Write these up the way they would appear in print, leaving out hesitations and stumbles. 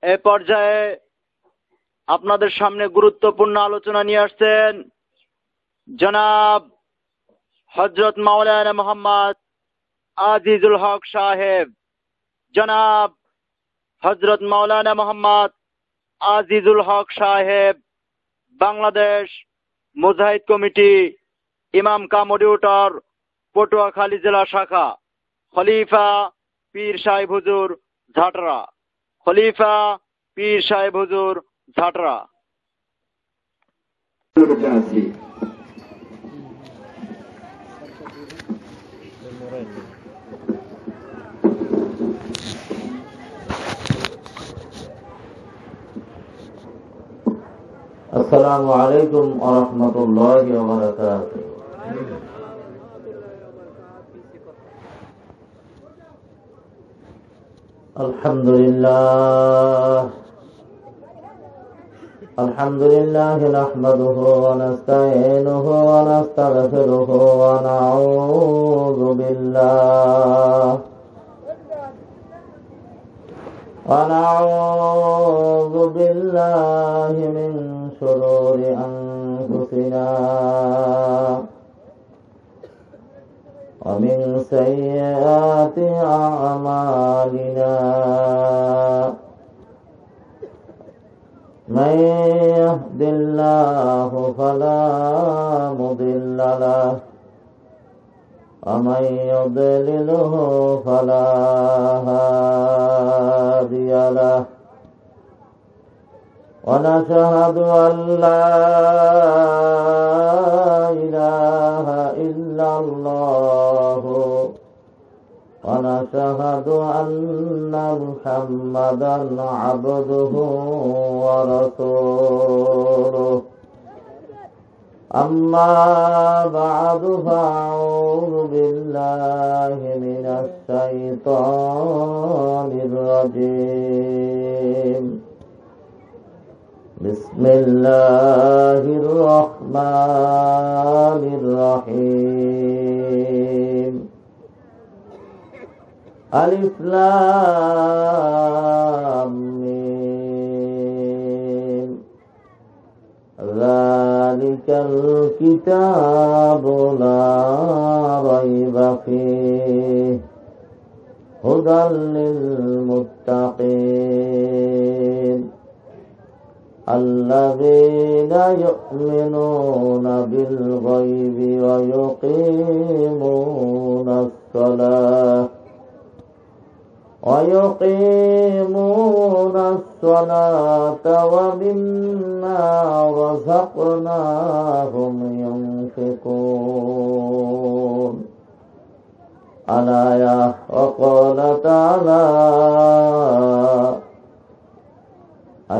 এ পর্যায়ে আপনাদের সামনে গুরুত্বপূর্ণ আলোচনা নিয়ে আসছেন জনাব হযরত মাওলানা মোহাম্মদ আজিজুল হক সাহেব। জনাব হযরত মাওলানা মোহাম্মদ আজিজুল হক সাহেব বাংলাদেশ মুজাহিদ কমিটি ইমাম কাম মডিউটর পটুয়াখালী জেলা শাখা, খলিফা পীর সাহেব হুজুর ঝাটরা। খলিফা পীর সাহেব হুজুর ঝাটরা। আসসালামু আলাইকুম ওয়া রাহমাতুল্লাহি ওয়া বারাকাতুহু। আলহামদুলিল্লাহ নাহমাদুহু ওয়া নাস্তাঈনুহু ওয়া নাস্তাগফিরুহু ওয়া নাউযু বিল্লাহি মিন শুরুরি আনফুসিনা ওয়া মিন সাইয়্যাতি আ'মালিনা। من يهد الله فلا مضل له ومن يضلله فلا هادي له ونشهد أن لا إله إلا الله ونشهد أن محمدا عبده ورسوله. أما بعد فأعوذ بالله من الشيطان الرجيم. بسم الله الرحمن الرحيم. ألف لام ميم. ذلك الكتاب لا ريب فيه هدى للمتقين الذين يؤمنون بالغيب ويقيمون الصلاة ومما رزقناهم ينفقون. الآية. وقال تعالى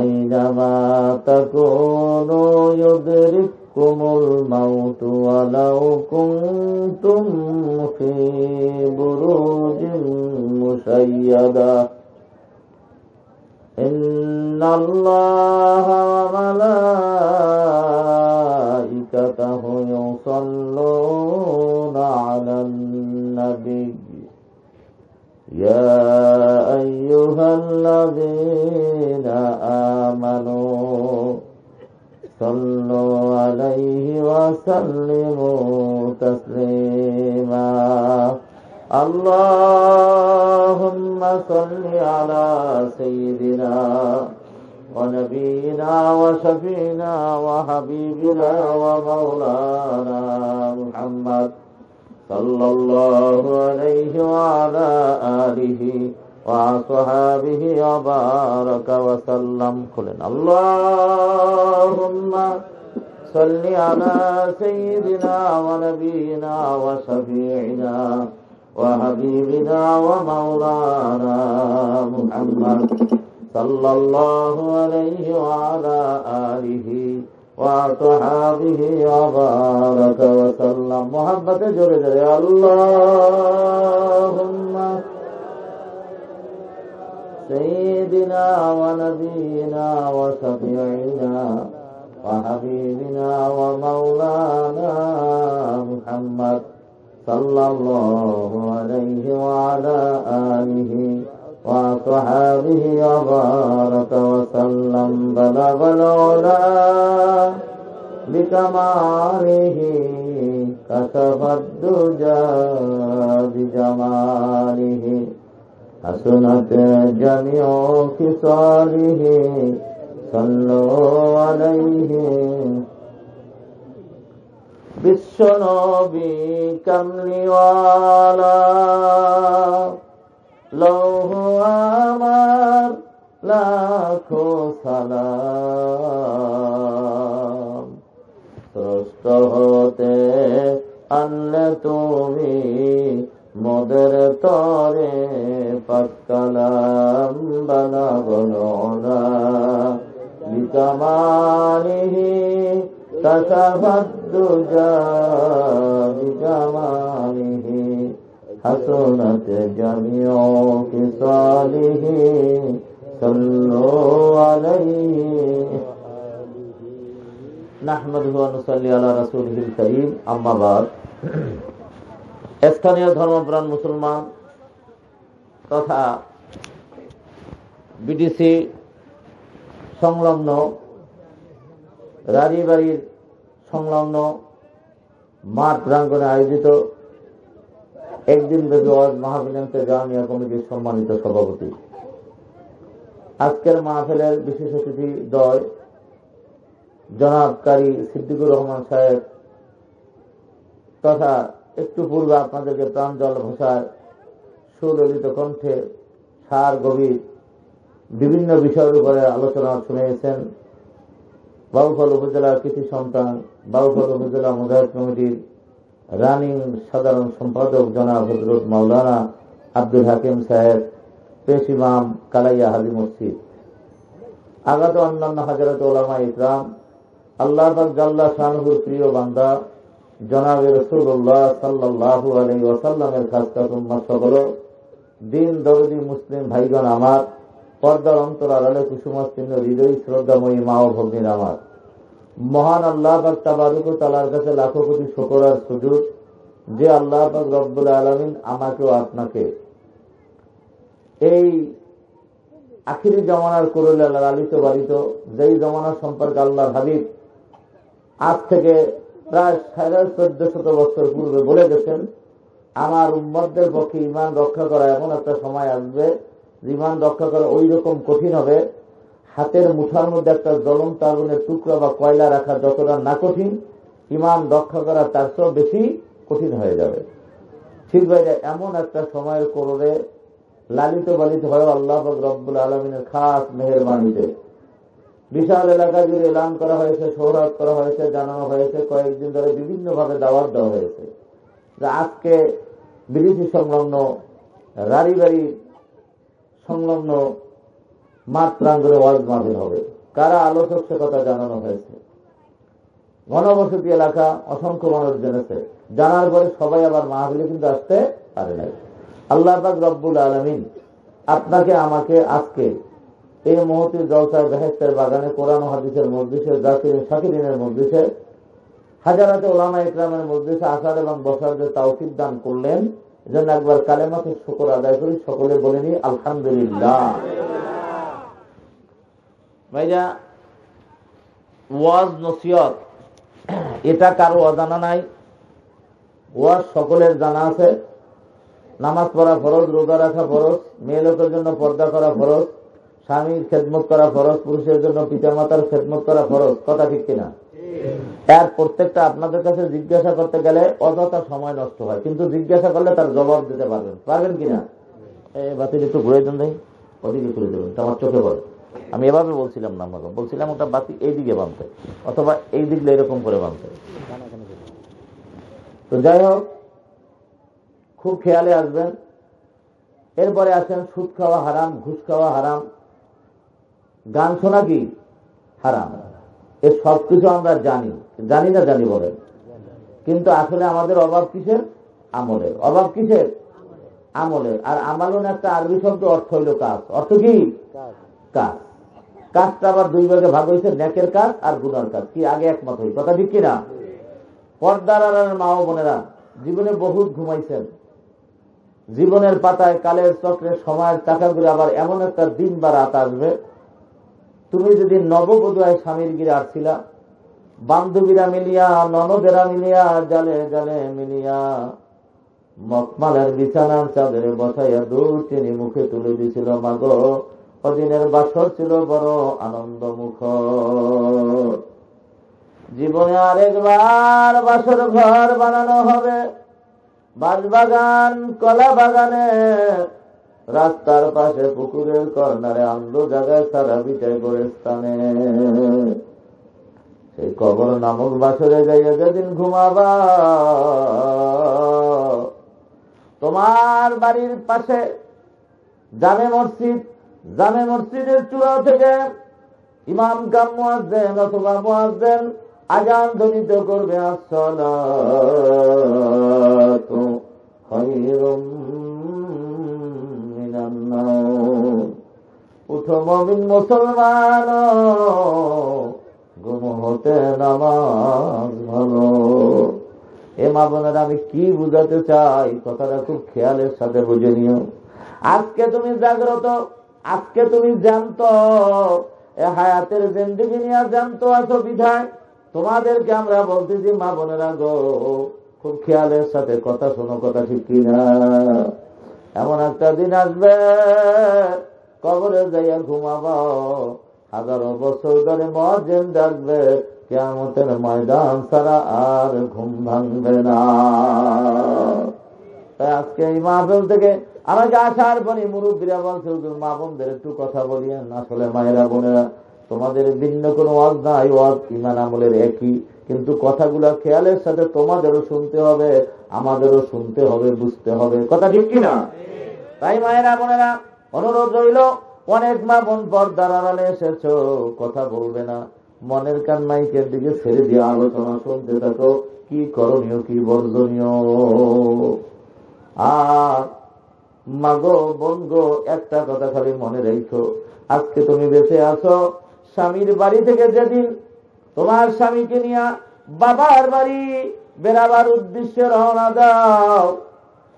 أينما تكونوا يدرككم الموت ولو كنتم في بروج مشيدة. إن الله وملائكته يصلون على النبي يا أيها الذين آمنوا صلوا عليه وسلموا تسليما. اللهم صل على سيدنا ونبينا وشفينا وحبيبنا ومولانا محمد صلى الله عليه وعلى آله وصحابه وبارك وسلم. اللهم صل على سيدنا ونبينا وشفيعنا وحبيبنا ومولانا محمد صلى الله عليه وعلى آله وصحابه وبارك وسلم. محبت جوڑ جائے. اللهم سيدنا ونبينا وشفيعنا وحبيبنا ومولانا محمد صلى الله عليه وعلى آله وأصحابه وبارك وسلم بلغ العلا بكماله كشف الدجى بجماله حسنت جميع خصاله صلوا عليه বিশ্বনবী কামলিওয়ালা লৌহ আমার লাখো সালাম স্রষ্ট হতে আনলে তুমি মোদের তরে পাক্কালাম বালাগনা বিকামালিহি কাশাফাদ্দুজা বিজামালিহি হাসনাত জামিউ খিসালিহি সাল্লু আলাইহি নাহমাদুহু ওয়া নুসাল্লি আলা রাসূলিহিল কারীম আম্মা বাদ। স্থানীয় ধর্মপ্রাণ মুসলমান তথা বিডিসি সংলগ্ন রাজীবাড়ির সংলগ্ন মাঠ প্রাঙ্গণে আয়োজিত একদিন ব্যাপী ওয়াজ মাহফিল জামিয়া কমিটির সম্মানিত সভাপতি, আজকের মাহফিলের বিশেষ অতিথি দ্বয় জনাব কারি সিদ্দিকুর রহমান সাহেব তথা একটু পূর্বে আপনাদেরকে প্রাঞ্জল ভাষায় সুললিত কণ্ঠে সার গভীর বিভিন্ন বিষয়ের উপরে আলোচনা শুনিয়েছেন বাউফল উপজেলার কৃষি সন্তান, বাউফল উপজেলা মুজাহিদ কমিটির রানিং সাধারণ সম্পাদক জনাব হযরত মাওলানা আব্দুল হাকিম সাহেব, পেশ ইমাম কালাইয়া হাজি মসজিদ, আগত অন্যান্য হাজারাত ওলামা ইকরাম, আল্লাহ পাক জাল্লা শানুহুর প্রিয় বান্দা জনাবে রাসূলুল্লাহ সাল্লাল্লাহু আলাইহি ওয়াসাল্লামের খাসকাত উম্মাহ সকল দিন দরদি মুসলিম ভাইগণ আমার, পর্দার অন্তর আড়ালে কুসুমাস্তীর্ণ হৃদয় শ্রদ্ধাময়ী মা ও ভগ্নীর আমার, মহান আল্লাহ পাক তাবারক ওয়া তাআলার কাছে লাখো কোটি শুকর আর সুজুদ যে আল্লাহ পাক রব্বুল আলামিন আমাকে ও আপনাকে এই আখিরি জামানার করলে লালিত বাড়িত যেই জামানা সম্পর্কে আল্লাহর হাবিব আজ থেকে প্রায় 1450 বছর পূর্বে বলে গেছেন, আমার উম্মতদের পক্ষে ঈমান রক্ষা করা এমন একটা সময় আসবে, ঈমান রক্ষা করা ওই রকম কঠিন হবে, হাতের মুঠার মধ্যে একটা জ্বলন্ত আগুনের টুকরা বা কয়লা রাখা যতটা না কঠিন, ঈমান রক্ষা করা তার চেয়েও বেশি কঠিন হয়ে যাবে। ঠিক ভাইরা, এমন একটা সময়ের করলে লালিত বালিত হয় আল্লাহ পাক রব্বুল আলামিনের খাস মেহেরবানিতে বিশাল এলাকা জুড়ে এলান করা হয়েছে, শোহরাত করা হয়েছে, জানানো হয়েছে, কয়েকদিন ধরে বিভিন্ন ভাবে দাওয়াত দেওয়া হয়েছে যে আজকে বিদেশি সংলগ্ন রাজীবাড়ি সংলগ্ন মাঠ প্রাঙ্গণে ওয়াজ মাহফিল হবে। কারা আলোচক সে কথা জানানো হয়েছে। ঘনবসতি এলাকা, অসংখ্য মানুষ জেনেছে, জানার পরে সবাই আবার মাহফিলে কিন্তু আসতে পারে নাই। আল্লাহ পাক রব্বুল আলামিন আপনাকে আমাকে আজকে এই মুহূর্তে জলসায় বেহেশতের বাগানে কোরআন ও হাদিসের মজলিসে, জাকিরিন শাকিরিনের মজলিসে, হাজারাতে ওলামা ইকরামের মজলিসে আসার এবং বসার যে তাওফিক দান করলেন, এজন্য একবার কালেমাতে শুকর আদায় করি, সকলে বলেনি আলহামদুলিল্লাহ। ভাইরা, ওয়াজ নসিহত এটা কারো অজানা নাই, ওয়াজ সকলের জানা আছে। নামাজ পড়া ফরজ, রোজা রাখা ফরজ, মেয়ে লোকের জন্য পর্দা করা ফরজ, স্বামীর খেদমত করা ফরজ, পুরুষের জন্য পিতামাতার খেদমত করা ফরজ, কথা ঠিক কিনা? তার প্রত্যেকটা আপনাদের কাছে জিজ্ঞাসা করতে গেলে অযথা সময় নষ্ট হয়, কিন্তু জিজ্ঞাসা করলে তার জবাব দিতে পারবেন কিনা? বাতিল একটু ঘুরে দেন, দেয় ওদিকে ঘুরে দেবেন, আমার চোখে পড়ে। আমি এভাবে বলছিলাম না, আমাকে বলছিলাম ওটা বাতি এইদিকে বাঁধতে, অথবা এই দিকে এরকম করে বাঁধতে। তো যাই হোক, খুব খেয়ালে আসবেন। এরপরে আসেন সুদ খাওয়া হারাম, ঘুষ খাওয়া হারাম, গান শোনা কি হারাম। এ সবকিছু আমরা জানি না জানি বলেন, কিন্তু আসলে আমাদের অভাব কিসের? আমলের। অভাব কিসের? আমলের। আর আমালন একটা আরবি শব্দ, অর্থ হইল কাজ। অর্থ কি? কাজ। কাজটা আবার দুই ভাগে ভাগ হয়েছে, নেকের কাজ আর গুনার কাজ। কি আগে একমত হই? কথা ঠিক কিনা? পর্দার মা ও বোনেরা, জীবনে বহুত ঘুমাইছেন, জীবনের পাতায় কালের চক্রে সময়ের চাকাগুলো আবার এমন একটা দিন বা রাত আসবে, তুমি যদি নববধূয় স্বামীর গিরে আসছিলা, বান্ধবীরা মিলিয়া ননদেরা মিলিয়া জালে জালে মিলিয়া মকমালের বিছানার চাদরে বসাইয়া দুচিনি মুখে তুলে দিছিল। মাগো, অদিনের বাসর ছিল বড় আনন্দ মুখ। জীবনে আরেকবার বাসর ঘর বানানো হবে, বাঁশবাগান, কলা বাগানে, রাস্তার পাশে, পুকুরের কর্নারে, আন্দ জায়গায়, সারা বিটায় গোরস্থানে। সেই কবর নামক বাসরে যাইয়া যেদিন ঘুমাবা, তোমার বাড়ির পাশে জামে মসজিদ, জামে মসজিদের চূড়া থেকে ইমাম কাম মুয়াজ্জিন অথবা মুয়াজ্জিন আযান ধ্বনিত করবে, আসসালাতু খায়রুম মিনান নাওম। উঠো মুমিন মুসলমান, ঘুম হতে নামাজ ভালো। এ মা বোনেরা, আমি কি বুঝাতে চাই কথাটা খুব খেয়ালের সাথে বুঝে নিও। আজকে তুমি জাগ্রত, আজকে তুমি জানত, এ হায়াতের জিন্দেগি নিয়ে জানত আছো বিধায় তোমাদেরকে আমরা বলতেছি, মা বোনেরা গো, খুব খেয়ালের সাথে কথা শোনো, কথা ঠিক কিনা। এমন একটা দিন আসবে, কবরে যাইয়া ঘুমাবো, হাজারো বছর ধরে মুয়াজ্জিন ডাকবে, কিয়ামতের ময়দান ছাড়া আর ঘুম ভাঙবে না। তাই আজকে এই মাহফিল থেকে আমাকে আসার পরে মুরব্বীরা বলছে, মা বোনদের একটু কথা বলিয়েন। আসলে মায়েরা বোনেরা, তোমাদের ভিন্ন কোনো ওয়াজ নাই, ওয়াজ ঈমান আমলের একই, কিন্তু কথাগুলো খেয়ালের সাথে তোমাদেরও শুনতে হবে, আমাদেরও শুনতে হবে, বুঝতে হবে, কথা ঠিক কিনা? তাই মায়েরা বোনেরা, অনুরোধ রইল, অনেক মা বোন পর্দার আড়ালে এসেছো, কথা বলবে না, মনের কান মাইকের দিকে ছেড়ে দিয়ে আলোচনা শুনতে থাকো, কি করণীয়, কি বর্জনীয়। আর মাগো, বোন গো, একটা কথা খালি মনে রেখো, আজকে তুমি বেঁচে আছো, স্বামীর বাড়ি থেকে যেদিন তোমার স্বামীকে নিয়ে বাবার বাড়ি বেরাবার উদ্দেশ্যে রওনা দাও,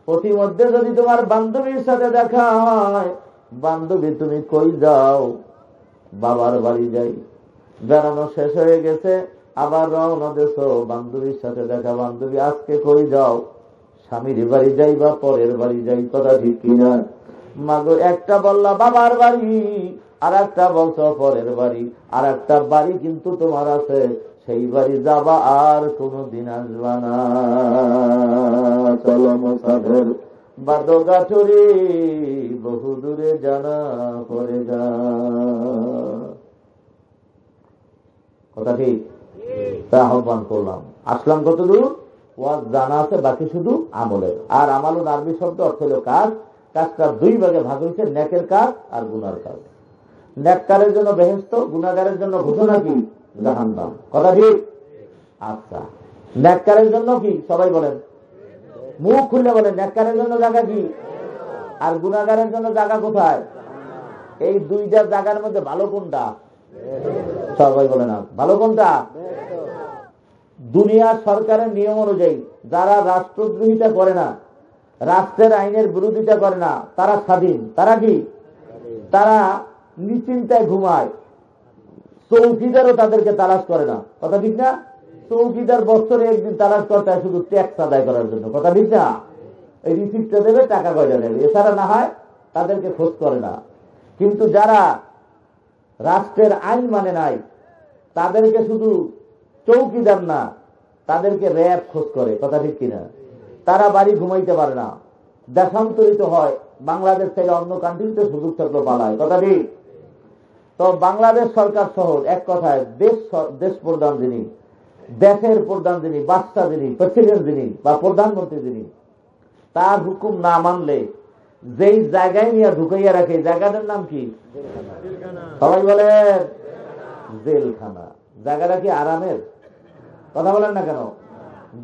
প্রতিমধ্যে যদি তোমার বান্ধবীর সাথে দেখা হয়, বান্ধবী তুমি কই যাও? বাবার বাড়ি যাই। বেড়ানো শেষ হয়ে গেছে, আবার রওনা দেশ, বান্ধবীর সাথে দেখা, বান্ধবী আজকে কই যাও? স্বামীর বাড়ি যাই বা পরের বাড়ি যাই, কথা ঠিক কিনা? মাগো, একটা বললা বাবার বাড়ি, আর একটা বলছ পরের বাড়ি, আর একটা বাড়ি কিন্তু তোমার আছে, সেই বাড়ি যাবা আর কোনদিন আসবা না। চলো মুসাফির বাদগাঠুরি, বহু দূরে জানা পড়ে যা, কথা ঠিক? তা আহ্বান করলাম, আসলাম কত দূর, ওয়াজ জানা আছে, বাকি শুধু আমলের। আর আমালুন আরবি শব্দ অর্থ হল কাজ। কাজটা দুই ভাগে ভাগ হয়েছে, নেকের কাজ আর গুনার কাজ। নেককারের জন্য বেহেশত, গুনাহগারের জন্য ঘোষণা কি? জাহান্নাম, কথা ঠিক? আচ্ছা, নেককারের জন্য কি? সবাই বলেন, মুখ খুলে বলেন, নেককারের জন্য জায়গা কি আর গুনাহগারের জন্য জায়গা কোথায়? এই দুইটা জায়গার মধ্যে ভালো কোনটা? সবাই বলে না, ভালো কোনটা? দুনিয়া সরকারের নিয়ম অনুযায়ী যারা রাষ্ট্রদ্রোহিতা করে না, রাষ্ট্রের আইনের বিরোধিতা করে না, তারা স্বাধীন। তারা কি? তারা নিশ্চিন্তায় ঘুমায়। চৌকিদারও তাদেরকে তালাশ করে না, কথা ঠিক না? চৌকিদার বছরে একদিন তালাশ করতে হয় শুধু ট্যাক্স আদায় করার জন্য, কথা ঠিক না? এই রিসিপ্টটা দেবে, টাকা কয়টা দেবে, এছাড়া না হয় তাদেরকে খোঁজ করে না। কিন্তু যারা রাষ্ট্রের আইন মানে নাই, তাদেরকে শুধু চৌকিদার না, তাদেরকে র্যাব খোঁজ করে, কথা ঠিক কিনা? তারা বাড়ি ঘুমাইতে পারে না, দেশান্তরিত হয়, বাংলাদেশ থেকে অন্য কান্ট্রিতে সুযোগ থাকলো পালায়, কথা ঠিক? তো বাংলাদেশ সরকার শহর, এক কথায় দেশ প্রধান যিনি, দেশের প্রধান যিনি, বাদশা যিনি, প্রেসিডেন্ট যিনি বা প্রধানমন্ত্রী যিনি, তার হুকুম না মানলে যেই জায়গায় নিয়ে ঢুকাইয়া রাখে, জায়গাটার নাম কি? সবাই বলেন, জেলখানা। জায়গাটা কি আরামের? কথা বলেন না কেন?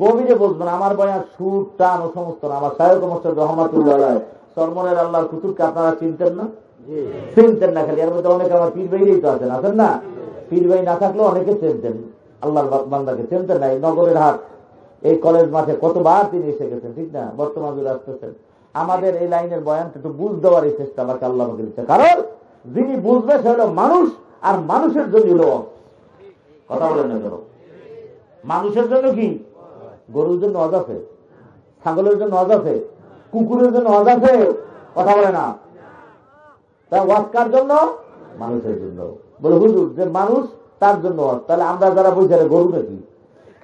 গভীরে বুঝবেন, আমার বয়ান সুর টান ও সমস্ত না। আমার শায়খ মোস্তাদ রহমাতুল্লাহ সরমনের আল্লাহর কুতুবকে আপনারা চিনতেন না? চিনতেন না? খালি এর মধ্যে অনেকে আমার পীর ভাইরাই তো আছেন, আছেন না? পীর ভাই না থাকলেও অনেকে চিনতেন, আল্লাহর বান্দাকে চিনতেন না। এই নগরের হাট, এই কলেজ মাঠে কতবার তিনি এসে গেছেন, ঠিক না? বর্তমান যুগে আসতেছেন। আমাদের এই লাইনের বয়ানটা একটু বুঝ দেওয়ারই চেষ্টা আমাকে আল্লাহ আমাকে দিচ্ছে, কারণ যিনি বুঝবে সে হলো মানুষ, আর মানুষের জন্য হলো কথা বলেন না কেন, মানুষের জন্য কি গরুর জন্য হজ আছে, ছাগলের জন্য হজ আছে, কুকুরের জন্য হজ আছে, কথা বলে না, তা ওয়াজ কার জন্য? মানুষের জন্য। বলে হুজুর যে মানুষ তার জন্য হজ, তাহলে আমরা যারা বলছি গরু নাকি,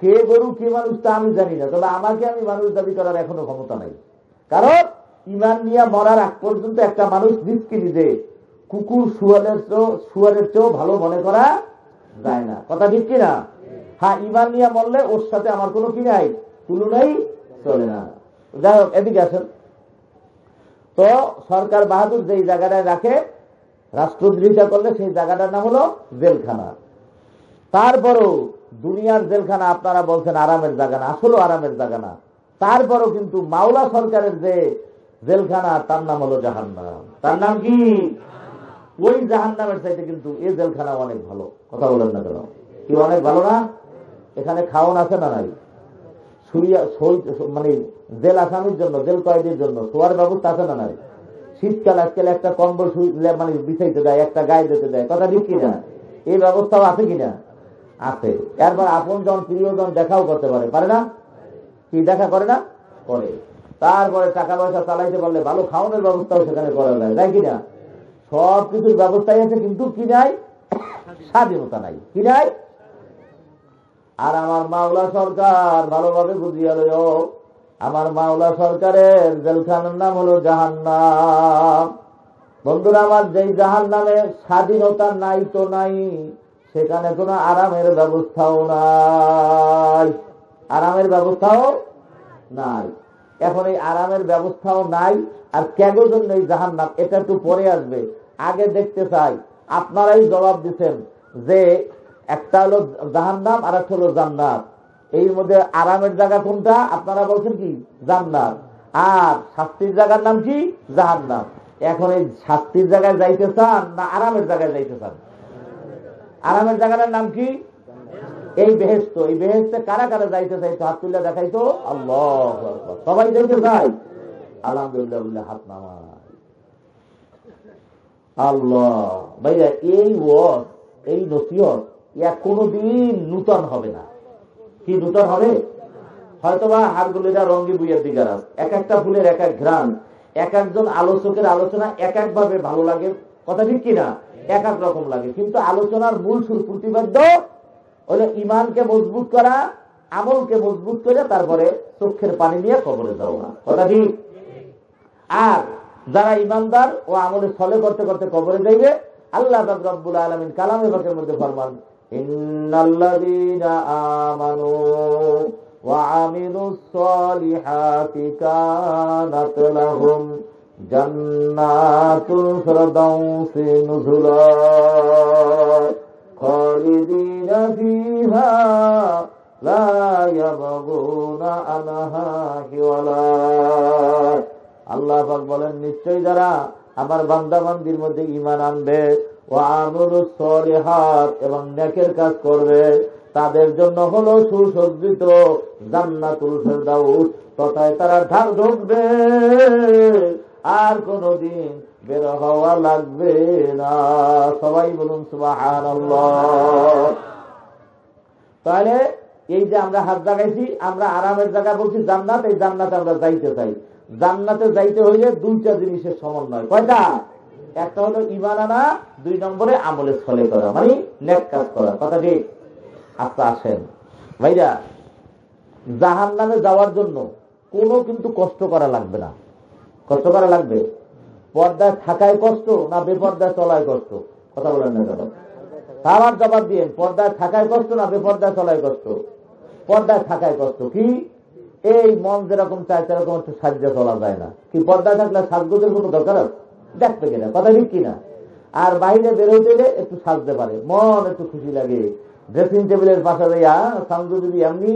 কে গরু কে মানুষ তা আমি জানি না, তবে আমাকে আমি মানুষ দাবি করার এখনো ক্ষমতা নাই। কারণ ইমান নিয়ে মরার আগ পর্যন্ত একটা মানুষ নিজকে নিজে কুকুর শুয়ারের চেয়েও ভালো মনে করা যায় না, কথা ঠিক কিনা? হ্যাঁ, ইমান নিয়ে মরলে ওর সাথে আমার কোনো কি নাই, তুলনাই চলে না। যাই হোক, এদিকে আসেন তো, সরকার বাহাদুর যেই জায়গাটায় রাখে রাষ্ট্রদ্রোহিতা করলে সেই জায়গাটার নাম হলো জেলখানা। তারপরও দুনিয়ার জেলখানা আপনারা বলছেন আরামের জায়গা না, আসলেও আরামের জায়গা না। তারপরও কিন্তু মাওলা সরকারের যে জেলখানা তার নাম হলো জাহান্নাম। তার নাম কি? ওই জাহান্নামের চাইতে কিন্তু এই জেলখানা অনেক ভালো, কথা বলেন না কেন? কি অনেক ভালো না? এখানে খাওয়ান আছে না নাই? মানে জেল আসামির জন্য, জেল কয়েদির জন্য শোয়ার ব্যবস্থা আছে না নাই? শীতকাল আজকাল একটা কম্বল মানে বিছাইতে দেয়, একটা গায়ে দিতে দেয়, কথা ঠিক কিনা? এই ব্যবস্থাও আছে কিনা? আছে। এরপর আপন জন প্রিয়জন দেখাও করতে পারে, পারে না? কি দেখা করে না? করে। তারপরে টাকা পয়সা চালাইতে পারলে ভালো খাওয়ানোর ব্যবস্থাও সেখানে করা যায়, তাই কিনা? সব কিছুর ব্যবস্থাই আছে, কিন্তু কি নাই? স্বাধীনতা নাই। কি নাই? আর আমার মাওলা সরকার ভালোভাবে বুঝিয়া লইও, আমার মাওলা সরকারের জেলখানার নাম হলো জাহান্নাম। বন্ধুরা আমার, যেই জাহান্নামে স্বাধীনতা নাই তো নাই, সেখানে কোনো আরামের ব্যবস্থাও নাই, আরামের ব্যবস্থাও নাই। এখন এই আরামের ব্যবস্থাও নাই, আর কেন জন্য এই জাহান্নাম, এটা একটু পরে আসবে। আগে দেখতে চাই আপনারাই জবাব দিচ্ছেন যে একটা হলো জাহান্নাম আর একটা হলো জান্নাত, এর মধ্যে আরামের জায়গা কোনটা? আপনারা বলছেন কি? জান্নাত। আর শাস্তির জায়গার নাম কি? জাহান্নাম। এখন এই শাস্তির জায়গায় যাইতে চান না আরামের জায়গায় যাইতে চান? আরামের জায়গাটার নাম কি? এই বেহেশত। এই বেহেশতে কারা কারা যাইতে চাইতো? হাত তুলে দেখাইতো। আল্লাহু আকবার। সবাই যাইতে চায়? আলহামদুলিল্লাহ বলে হাত নামায়। আল্লাহ ভাইয়া, এই ওয়াজ, এই নসিহত কোনদিন নূতন হবে না। কি নূতন হবে? হয়তোবা হাড়গুলিরা রঙ্গি বুইয়ের দিকার, এক একটা ফুলের এক এক ঘ্রাণ, এক একজন আলোচকের আলোচনা এক এক ভাবে ভালো লাগে, কথা ঠিক কিনা? এক এক রকম লাগে, কিন্তু আলোচনার মূল সুর প্রতিপাদ্য হলো ইমানকে মজবুত করা, আমলকে মজবুত করে তারপরে চোখের পানি নিয়ে কবরে যাওয়া, কথা ঠিক? আর যারা ইমানদার ও আমলে ছলে করতে করতে কবরে যাইবে, আল্লাহ রাব্বুল আলামিন কালামে পাকের মধ্যে ফরমান, ইন্নাল্লাযীনা আমানু ওয়া আমিলুস সালিহাতি কানাত লাহুম জান্নাতুল ফিরদাউসি নুজুলা খালিদিনা ফিহা লা ইয়াবগুনা আনহা হিওয়ালা। আল্লাহ পাক বলেন, নিশ্চয়ই যারা আমার বান্দা বান্দির মধ্যে ঈমান আনবে ও আমলুস সলিহাত এবং নেকের কাজ করবে, তাদের জন্য হলো সুসজ্জিত জান্নাতুল ফিরদাউস, তথায় তারা ঢুকবে, আর কোনদিন বের হওয়া লাগবে না। সবাই বলুন সুবহানাল্লাহ। তাহলে এই যে আমরা হাত জাগাইছি, আমরা আরামের জায়গা বলছি জান্নাত, এই জান্নাতে আমরা যাইতে চাই। জান্নাতে যাইতে হইলে দুইটা জিনিসের সমন্বয়। কয়টা? একটা হলো ঈমান আনা, দুই নম্বরে আমলে ছলে করা, মানে নেক কাজ করা, কথা ঠিক? আচ্ছা আসেন ভাইরা, জাহান্নামে যাওয়ার জন্য কোনো কিন্তু কষ্ট করা লাগবে না। কষ্ট করা লাগবে? পর্দায় থাকায় কষ্ট না বেপর্দায় চলায় কষ্ট? কথা বলেন না কেন? আবার জবাব দিয়ে, পর্দায় থাকায় কষ্ট না বেপর্দায় চলায় কষ্ট? পর্দায় থাকায় কষ্ট। কি? এই মন যেরকম চায় সেরকম একটু সাজতে চলা যায় না। কি পর্দায় থাকলে সাজগোজের কোনো দরকার দেখতে কিনা, কথা ঠিক কিনা? আর বাইরে বেরোতে গেলে একটু সাজতে পারে, মন একটু খুশি লাগে। ড্রেসিং টেবিলের পাশে যাইয়া সামনে যদি এমনি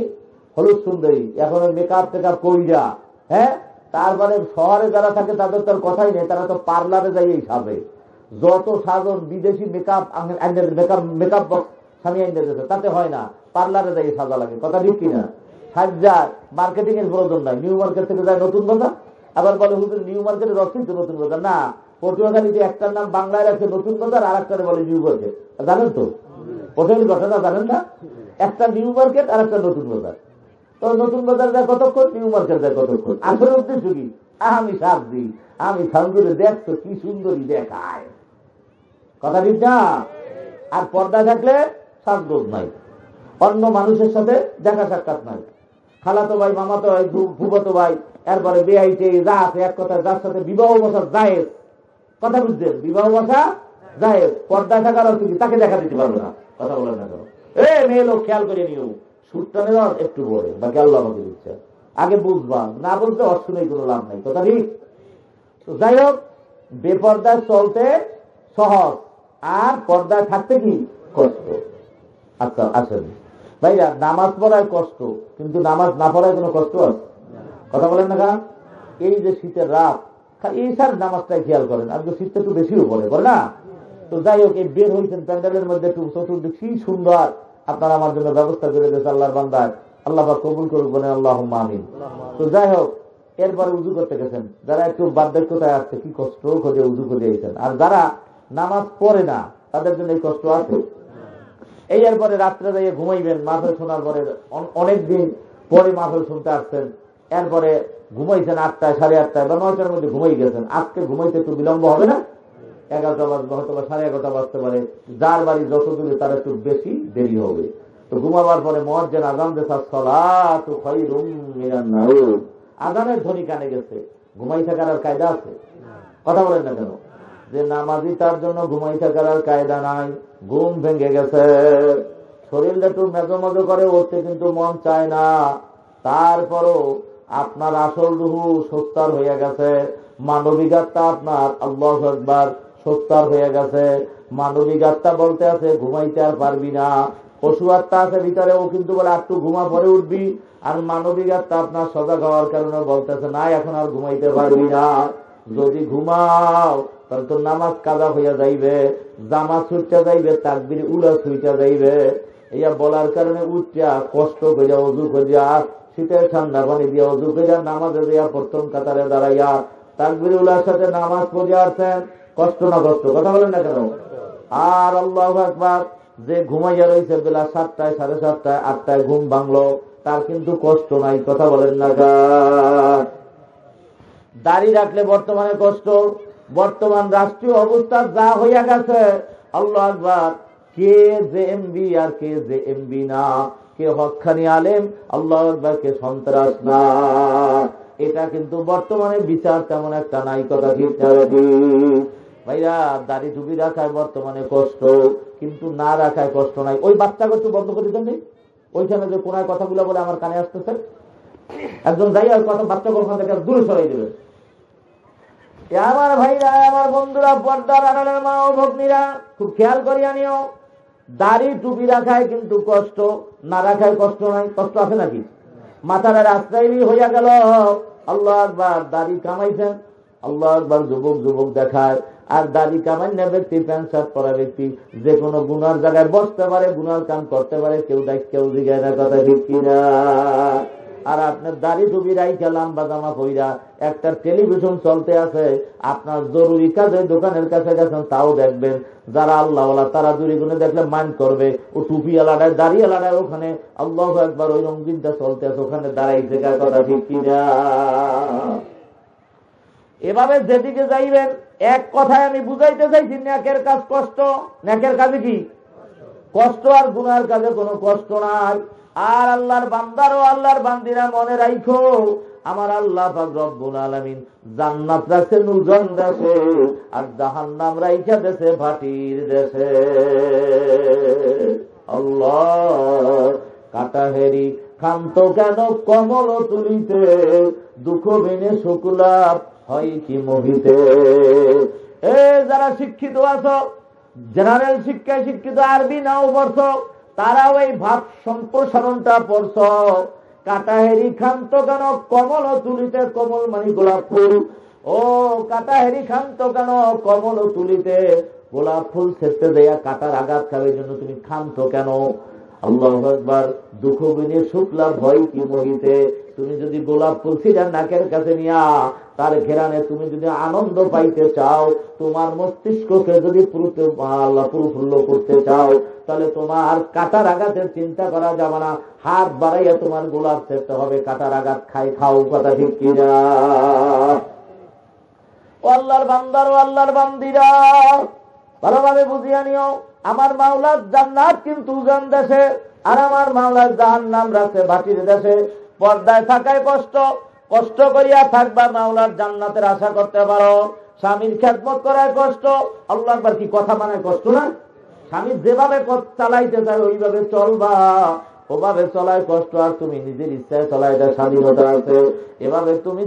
হলুদ সুন্দরী, এখন মেকআপ টেকআপ কইরা, হ্যাঁ, তারপরে শহরে যারা থাকে তাদের তো কথাই নেই, তারা তো পার্লারে যাইয়েই সাজে। যত সাজন বিদেশি মেকআপ মেকআপ বক্স স্বামী আইনে দিয়েছে, তাতে হয় না, পার্লারে যাই সাজা লাগে, কথা ঠিক কিনা? সাজ্জা মার্কেটিং এর প্রয়োজন নাই, নিউ মার্কেট থেকে যায় নতুন কথা আবার বলে হুজুর নিউ মার্কেটের অস্তিত্ব নতুন বাজার। না, পটুয়াখালীতে একটার নাম বাংলায় রাখছে নতুন বাজার, আর একটারে বলে নিউ মার্কেট। জানেন তো পটুয়াখালী ঘটনা জানেন না? একটা নিউ মার্কেট আর একটা নতুন বাজার। তো নতুন বাজার যায় কতক্ষণ, নিউ মার্কেট যায় কতক্ষণ। আসলে উদ্দেশ্য কি? আমি সাজি, আমি সামনে দেখতো কি সুন্দরী দেখায়, কথা ঠিক না? আর পর্দা থাকলে সাজগোজ নাই, অন্য মানুষের সাথে দেখা সাক্ষাৎ নাই, খালাতো ভাই, মামাতো ভাই, ফুফাতো ভাই, এরপরে বেআইতে যা আছে, এক কথা যার সাথে বিবাহ বসা জায়েজ, কথা বুঝছেন? বিবাহ বসা জায়েজ, পর্দায় থাকার অর্থ কি? তাকে দেখা দিতে পারবে না, কথা বলেন না কেন? মেয়ে লোক খেয়াল করে নিও, সুরটা নেওয়া একটু পরে, বাকি আল্লাহ আমাকে দিচ্ছে, আগে বুঝবা, না বলতে অশুনেই কোনো লাভ নাই, কথা ঠিক? তো যাই হোক, বেপর্দায় চলতে সহজ, আর পর্দায় থাকতে কি কষ্ট। আচ্ছা আসেন ভাইরা, নামাজ পড়ায় কষ্ট, কিন্তু নামাজ না পড়ায় কোনো কষ্ট আছে? কথা বলেন না কেন? এই যে শীতের রাত, এই সার নামাজটাই খেয়াল করেন, আর তো শীতটা একটু বেশিও পড়ে না? তো যাই হোক, এই বের হয়েছেন প্যান্ডেলের মধ্যে, একটু চতুর্দিক কি সুন্দর, আপনারা আমার জন্য ব্যবস্থা করে দিয়েছে আল্লাহর বান্দায়, আল্লাহ পাক কবুল করুক, বলেন আল্লাহুম্মা আমিন। তো যাই হোক, এরপরে উজু করতে গেছেন, যারা একটু বার্ধক্যতায় আসছে, কি কষ্ট খোঁজে উজু করে দিয়েছেন, আর যারা নামাজ পড়ে না তাদের জন্য এই কষ্ট আছে। এই এরপরে রাত্রে যাইয়ে ঘুমাইবেন, মাহফিল শোনার পরে অনেকদিন পরে মাহফিল শুনতে আসছেন, এরপরে ঘুমাইছেন 8টায়, 8:30 বা 9টার মধ্যে ঘুমাই গেছেন। আজকে ঘুমাইতে একটু বিলম্ব হবে না? 11টা বাজবে, হয়তো বা 11:30 বাজতে পারে, যার বাড়ি যত দূরে তার একটু বেশি দেরি হবে। তো ঘুমাবার পরে মুয়াজ্জিন আযান দিয়েছে, সালাতু খায়রুম মিনান নাওম, আযানের ধ্বনি কানে গেছে, ঘুমাই থাকার আর কায়দা আছে? কথা বলেন না কেন? যে নামাজি তার জন্য ঘুমাই থাকার আর কায়দা নাই, ঘুম ভেঙে গেছে, শরীরটা একটু মেজো মেজো করে উঠতে কিন্তু মন চায় না, তারপরও আপনার আসল রুহু সত্তার হয়ে গেছে, মানবিক আত্মা আপনার আল্লাহু আকবার সত্তার হয়ে গেছে। মানবিক আত্মা বলতে আছে ঘুমাইতে আর পারবি না, পশু আত্মা আছে ভিতরে, ও কিন্তু বলে একটু ঘুমা পরে উঠবি, আর মানবিক আত্মা আপনার সজাগ হওয়ার কারণে বলতেছে না এখন আর ঘুমাইতে পারবি না। যদি ঘুমাও তাহলে তোর নামাজ কাজা হইয়া যাইবে, জামা ছুটতে যাইবে, তাকবীর উলা ছুটে যাইবে। ইয়া বলার কারণে উঠিয়া কষ্ট করিয়া অজু করিয়া, শীতের ঠান্ডা পানি দিয়া অজু করিয়া নামাজে দিয়া প্রথম কাতারে দাঁড়াইয়া তাকবীর উলার সাথে নামাজ পড়িয়া আসছেন, কষ্ট না কষ্ট? কথা বলেন না কেন? আর আল্লাহু আকবার, যে ঘুমাইয়া রয়েছে বেলা 7টায়, 7:30, 8টায় ঘুম ভাঙলো, তার কিন্তু কষ্ট নাই, কথা বলেন না কেন? দাড়ি রাখলে বর্তমানে কষ্ট, বর্তমান রাষ্ট্রীয় অবস্থা যা হইয়া গেছে, আল্লাহু আকবার, কে যে এমবি আর কে যে এমবি না, কে হক্কানি আলেম আল্লাহু আকবার, কে সন্ত্রাস না, এটা কিন্তু বর্তমানে বিচার তেমন একটা নাই, কথা ঠিক না? ভাইরা, দাড়ি টুপি রাখায় বর্তমানে কষ্ট, কিন্তু না রাখায় কষ্ট নাই। ওই বাচ্চাকে একটু বন্ধ করে দিতেন, ওইখানে যে কোনায় কথাগুলো বলে আমার কানে আসতেছে, একজন যাই আর কথা বাচ্চাকে ওখান থেকে দূরে সরাই দেবে। আমার ভাইরা, আমার বন্ধুরা, পর্দার আড়ালের মা ও ভগ্নীরা, খুব খেয়াল করিয়া নিও, দাড়ি টুপি রাখায় কিন্তু কষ্ট, না রাখায় কষ্ট নাই। কষ্ট আছে নাকি? মাথার রাস্তায় হইয়া গেল, আল্লাহু আকবার, দাড়ি কামাইছেন, আল্লাহু আকবার, যুবক যুবক দেখায়, আর দাড়ি কামাই না ব্যক্তি, প্যান্ট শার্ট পরা ব্যক্তি যে কোনো গুনার জায়গায় বসতে পারে, গুনার কাম করতে পারে, কেউ দেখ কেউ জিগায় না, কথা ঠিক কিনা? আর আপনার দাড়ি টুপি রাইখা লম্বা জামা পইরা একটা টেলিভিশন চলতে আছে, আপনার জরুরি কাজে দোকানের কাছে গেছেন, তাও দেখবেন যারা আল্লাহওয়ালা তারা দূরে গুনে দেখলে মাইন্ড করবে, ও টুপি আলাদায় দাড়ি আলাদায়, ওখানে আল্লাহু আকবার ওই রঙিনটা চলতে আছে, ওখানে দাঁড়াইছে, কথা ঠিক কিনা? এভাবে যেদিকে যাইবেন, এক কথায় আমি বুঝাইতে চাইছি, নেকের কাজ কষ্ট, নেকের কাজে কি কষ্ট, আর গুনার কাজে কোনো কষ্ট নাই। আর আল্লাহর বান্দার ও আল্লাহর বান্দিরা মনে রাখো, আমার আল্লাহ পাক রব্বুল আলামিন জান্নাত রাখছে নুজন দেশে, আর জাহান্নাম রাইখা দেশে ভাটির দেশে। আল্লাহ, কাটাহেরি খান্ত কেন কমল তুলিতে, দুঃখ বিনে শুকুলাভ হয় কি মোহিতে। এ যারা শিক্ষিত আছো, জেনারেল শিক্ষায় শিক্ষিত, আরবি নাও পড়ছ, তারাও এই ভাব সম্প্রসারণটা পড়ছ। কাটাহেরি খান্ত কেন কমল তুলিতে, কমল মানে গোলাপ ফুল, ও কাটাহেরি খান্ত কেন কমল তুলিতে, গোলাপ ফুল ছেড়তে দেয়া কাটার আঘাত খাবে জন্য তুমি খান্ত কেন? আল্লাহু আকবার, দুঃখ বিনে শুক্লা ভয় কি মোহিতে। তুমি যদি গোলাপ ফুল ছিড়া নাকের কাছে নিয়া তার ঘেরানে তুমি যদি আনন্দ পাইতে চাও, তোমার মস্তিষ্ককে যদি প্রফুল্ল করতে চাও, তাহলে তোমার কাটার আঘাতের চিন্তা করা যাবে না, হাত বাড়াইয়া তোমার গোলাপ চেতে হবে, কাটার আঘাত খাও। কথা ঠিক কিনা? আল্লাহর বান্দার ও আল্লাহর বান্দিরা ভালোভাবে বুঝিয়া নিও, আমার মাওলার জান্নাত কিন্তু উজান দেশে, আর আমার মাওলার জাহান্নাম রাখছে ভাটির দেশে। পর্দায় থাকায় কষ্ট করিয়া থাকবা, মাওলার জান্নাতের আশা করতে পারো। স্বামীর খেদমত করায় কষ্ট, আল্লাহ একবার কি কথা মানে কষ্ট না? স্বামী যেভাবে চালাইতে চায় ওইভাবে চলবা, ওভাবে চলায় কষ্ট, আর তুমি নিজের ইচ্ছায় চলায় এটা স্বাধীনতা আছে। এভাবে তুমি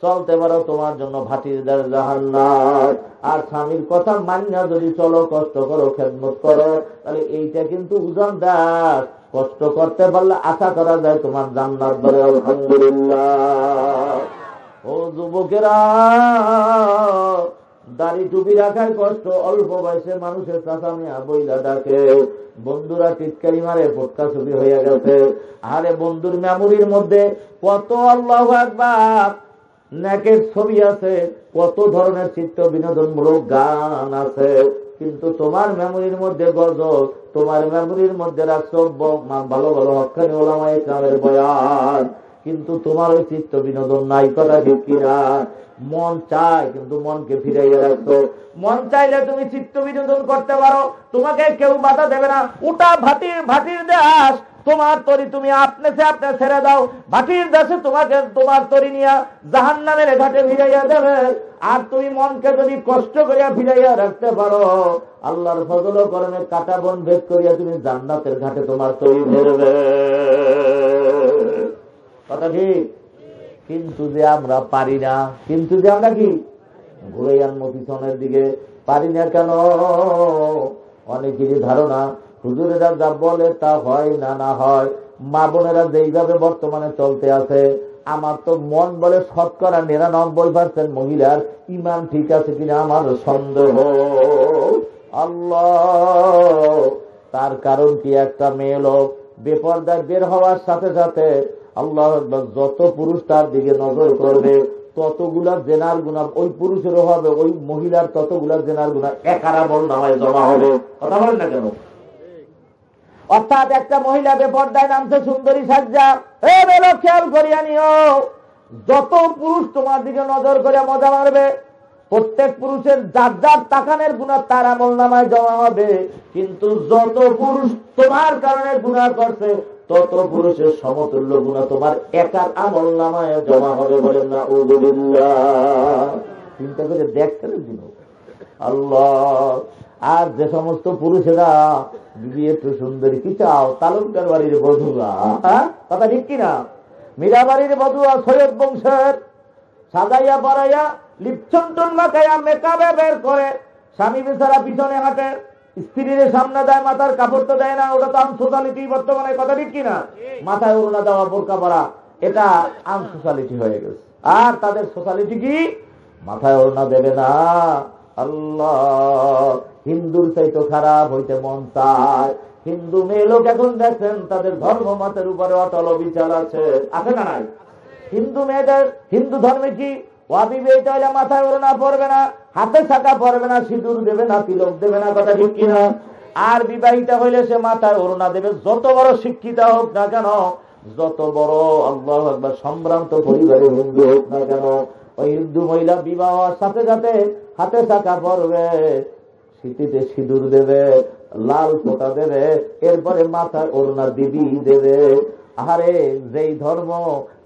চলতে পারো, তোমার জন্য ভাটির জাহান্নাম। আর স্বামীর কথা মানিয়া যদি চলো, কষ্ট করো, খেদমত করো, তাহলে এইটা কিন্তু উজান দাস। কষ্ট করতে পারলে আশা করা যায় তোমার জান্নাত বলে। আলহামদুলিল্লাহ। ও যুবকেরা, দাড়ি টুপি রাখায় কষ্ট, অল্প বয়সে মানুষের চাচামিয়া বইলা ডাকে, বন্ধুরা টিটকারি মারে, ফটকা ছবি হয়ে গেছে। আরে বন্ধুর মেমোরির মধ্যে কত আল্লাহু আকবার নেকের ছবি আছে, কত ধরনের চিত্ত বিনোদনমূলক গান আছে, কিন্তু তোমার মেমোরির মধ্যে গজল, তোমার মেমোরির মধ্যে রাখছো ভালো ভালো হক্কানি ওলামায়ে কেরামের বয়ান, কিন্তু তোমার ওই চিত্ত বিনোদন নাই। কথা ঠিক কিনা? মন চায় কিন্তু মনকে ফিরাইয়া রাখছো। মন চাইলে তুমি চিত্ত বিনোদন করতে পারো, তোমাকে কেউ বাধা দেবে না। ওটা ভাটির দেশ, তোমার তরি তুমি আপনি ছেড়ে দাও, ভাটির দেশে তোমাকে তোমার তরি নিয়া জাহান্নামের ঘাটে ভিড়াইয়া দেবে। আর তুমি মনকে যদি কষ্ট করিয়া ভিড়াইয়া রাখতে পারো, আল্লাহর ফজল ও করমে কাটা বন ভেদ করিয়া তুমি জান্নাতের ঘাটে তোমার তরি ধরবে। কথা ঠিক? কিন্তু যে আমরা পারি না, কিন্তু যে আমরা কি ঘুরে আনবো পিছনের দিকে, পারি না কেন? অনেকেরই ধারণা হুজুরেরা যা বলে তা হয় না হয়। মা বোনেরা যেইভাবে বর্তমানে চলতে আছে, আমার তো মন বলে 99% মহিলার ইমান ঠিক আছে কিনা আমার সন্দেহ। আল্লাহ, তার কারণ কি? একটা মেয়ে লোক বেপরদায় বের হওয়ার সাথে সাথে আল্লাহ যত পুরুষ তার দিকে নজর করবে, ততগুলা জেনার গুনাহ ওই পুরুষেরও হবে, ওই মহিলার ততগুলা জেনার গুনাহ একারা বল নামায় জমা হবে। কথা বলেন না কেন? অর্থাৎ একটা মহিলা বেপরদায় নামছে সুন্দরী সাজ্জা, খেয়াল করিয়া নিও, যত পুরুষ তোমার দিকে নজর করে মজা মারবে, প্রত্যেক পুরুষের যার যার তাকানের গুনাহ তার আমল নামায় জমা হবে। কিন্তু যত পুরুষ তোমার কারণে গুনাহ করছে, তত পুরুষের সমতুল্য গুনাহ তোমার একার আমল নামায় জমা হবে। বলেন না আলহামদুলিল্লাহ। চিন্তা করে দেখতে দিন আল্লাহ। আর যে সমস্ত পুরুষেরা দিদি একটু সুন্দরী, কি চাও? তালুকদার বাড়ির বধুয়া, কথা ঠিক কিনা? মীরাবাড়ির বধুয়া, সৈয়দ বংশের, সাজাইয়া পড়াইয়া লিপচন্টন মাখাইয়া মেকআপে বের করে, স্বামী বেচারা পিছনে হাঁটে, স্ত্রীর সামনে দেয়, মাথার কাপড় তো দেয় না। ওটা তো আনসোশালিটি বর্তমানে। কথা ঠিক কিনা? মাথায় ওড়না দেওয়া, বোরকা পরা, এটা আনসোশালিটি হয়ে গেছে। আর তাদের সোশ্যালিটি কি? মাথায় ওড়না দেবে না। আল্লাহ, হিন্দুর চাইতো খারাপ হইতে মন চায়। হিন্দু মেয়ে লোক এখন দেখছেন তাদের ধর্ম মতের উপরে অটল বিচার আছে না নাই? হিন্দু মেয়েদের, হিন্দু ধর্মে কি অবিবাহিত হইলে মাথায় ওড়না পরবে না, হাতে ছাকা পরবে না, সিঁদুর দেবে না, তিলক দেবে না। কথা ঠিক কিনা? আর বিবাহিতা হইলে সে মাথায় ওড়না দেবে, যত বড় শিক্ষিতা হোক না কেন, যত বড় আল্লাহু আকবার সম্ভ্রান্ত পরিবারের হিন্দু হোক না কেন, ওই হিন্দু মহিলা বিবাহ হওয়ার সাথে সাথে হাতে ছাকা পরবে, সিঁথিতে সিঁদুর দেবে, লাল ফোঁটা দেবে, এরপরে মাথায় ওড়না দিবি দেবে। আরে যেই ধর্ম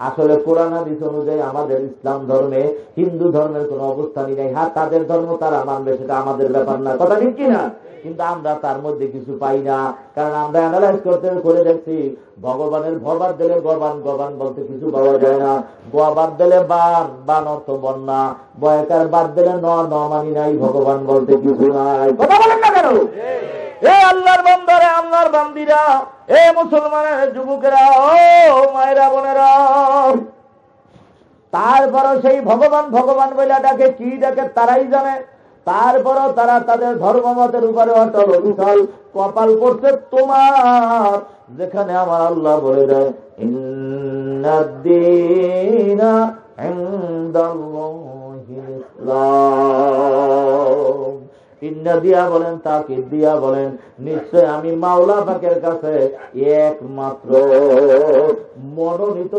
আসলে কোরআন হাদিস অনুযায়ী আমাদের ইসলাম ধর্মে, হিন্দু ধর্মের কোন অবস্থানই নাই। হ্যাঁ, তাদের ধর্ম তারা মানবে, সেটা আমাদের ব্যাপার না। কথা ঠিক কিনা? কিন্তু আমরা তার মধ্যে কিছু পাই না, কারণ আমরা অ্যানালাইজ করে দেখছি, ভগবানের ভবাদ দিলে গবান বলতে কিছু পাওয়া যায় না। গোয়াবাদ দিলে বান অর্থ বন্যা, বয়কার বাদ দিলে ন মানি নাই, ভগবান বলতে কিছু নাই। কথা বলেন না কেন? এ আল্লাহর বান্দারা, আল্লাহর বান্দিরা, এ মুসলমানের যুবকেরা, ও মায়েরা বোনেরা, তারপরও সেই ভগবান বলে ডাকে, কি ডাকে তারাই জানে। তারপরও তারা তাদের ধর্মমতের উপরে অটল অবিচল। কপাল করছে তোমার, যেখানে আমার আল্লাহ বলে দেয় ইন্নাদ-দীনা ইনদাল্লাহিল ইসলাম। ইন্না দিয়া বলেন, তাকিদ দিয়া বলেন, নিশ্চয় আমি মাওলা পাকের কাছে একমাত্র মনোনীত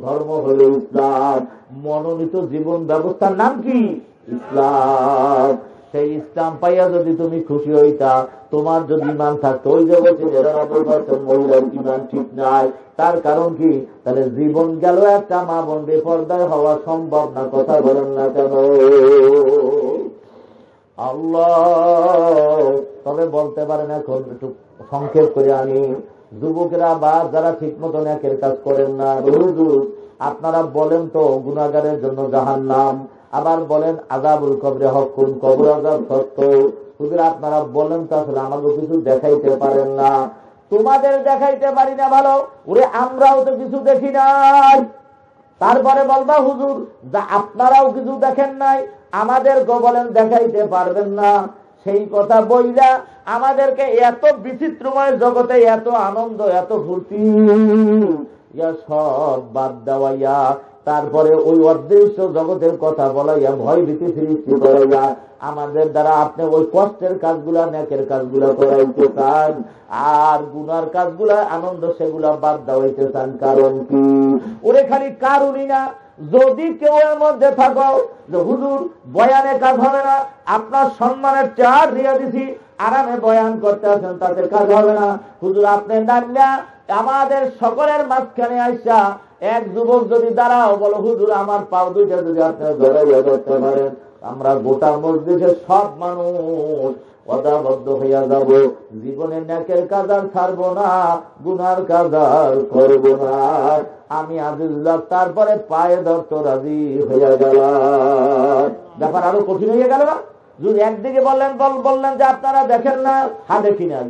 ধর্ম হল ইসলাম। মনোনীত জীবন ব্যবস্থার নাম কি? ইসলাম। সেই ইসলাম পাইয়া যদি তুমি খুশি হইতা, তোমার যদি ইমান থাকতো, ওই যে বলছে মহিলার ইমান ঠিক নাই, তার কারণ কি? তাহলে জীবন গেল একটা মা বোন বেপরদায় হওয়া সম্ভব না। কথা বলেন না কেন? আল্লাহ তবে বলতে পারেন, এখন একটু সংক্ষেপ করে আমি, যুবকেরা বা যারা ঠিক মতো নেকের কাজ করেন না, হুজুর আপনারা বলেন তো গুনাহগারের জন্য জাহান্নাম, আবার বলেন আযাবুল কবরে হকুন, কবর আযাব সত্য। হুজুর আপনারা বলেন তো আসলে আমাকে কিছু দেখাইতে পারেন না। তোমাদের দেখাইতে পারি না ভালো, ওরে আমরাও তো কিছু দেখি নাই। তারপরে বলবা হুজুর যা আপনারাও কিছু দেখেন নাই, আমাদেরকে বলেন দেখাইতে পারবেন না। সেই কথা বইলা আমাদেরকে এত বিচিত্রময় জগতে এত আনন্দ, এত ফুর্তি সব বাদ দেওয়াইয়া তারপরে ওই অদৃশ্য জগতের কথা বলাইয়া ভয় ভীতি সৃষ্টি করাইয়া আমাদের দ্বারা আপনি ওই কষ্টের কাজগুলা নেকের কাজগুলা করাইতে চান, আর গুনার কাজগুলা আনন্দ সেগুলা বাদ দেওয়াইতে চান। কারণ কি? ওরে খালি কারণই না। যদি কেউ এর মধ্যে থাকো যে হুজুর বয়ানে কাজ হবে না, আপনার সম্মানের চার দিয়ে দিছি, আরামে বয়ান করতে আছেন, তাতে কাজ হবে না। হুজুর আপনি ডাকলা আমাদের সকলের মাঝখানে আইসা এক যুবক যদি দাঁড়াও বলো হুজুর আমার পাও দুইটা যদি আপনি ধরাইয়া করতে পারেন, আমরা গোটা মসজিদের সব মানুষ অদাবদ্ধ হইয়া যাব। জীবনে নেকের কাজ আর ছাড়বো না, গুনার কাজ আর করবো না। আমি আজিজুল্লাহ তারপরে পায়ে ধরত রাজি হইয়া গেলাম। ব্যাপার আরো কঠিন হয়ে গেল না? যদি একদিকে বললেন যে আপনারা দেখেন না, হ্যাঁ দেখি নাই,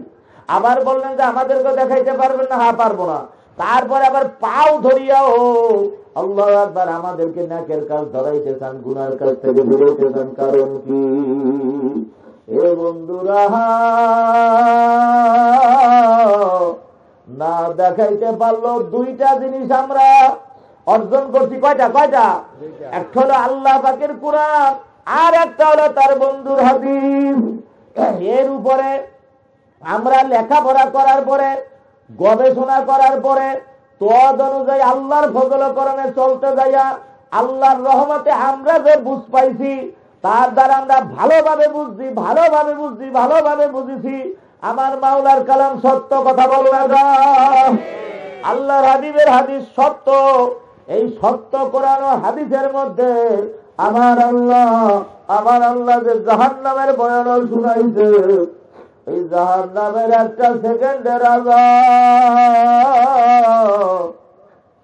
আবার বললেন যে আমাদেরকে দেখাইতে পারবেন না, হ্যাঁ পারবো না, তারপরে আবার পাও ধরিয়াও আল্লাহু আকবার আমাদেরকে নেকের কাজ ধরাইতে চান, গুনার কাজ থেকে দূরাইতে চান। কারণ কি? এ বন্ধুরা না দেখাইতে পারলো দুইটা জিনিস আমরা অর্জন করছি। কয়টা? একটা হলো আল্লাহ পাকের কুরআন, আর একটা হলো তার বন্ধুর হাদিস। এর উপরে আমরা লেখাপড়া করার পরে, গবেষণা করার পরে, তদ অনুযায়ী আল্লাহর ফজল করণে চলতে যাইয়া আল্লাহর রহমতে আমরা যে বুঝ পাইছি, তার দ্বারা আমরা ভালোভাবে বুঝেছি আমার মাওলার কালাম সত্য। কথা বলো না? আল্লাহর হাবিবের হাদিস সত্য। এই সত্য কোরআন ও হাদিসের মধ্যে আমার আল্লাহ যে জাহান্নামের বয়ান শুনাইছে, এই জাহান্নামের একটা সেকেন্ডের আযাব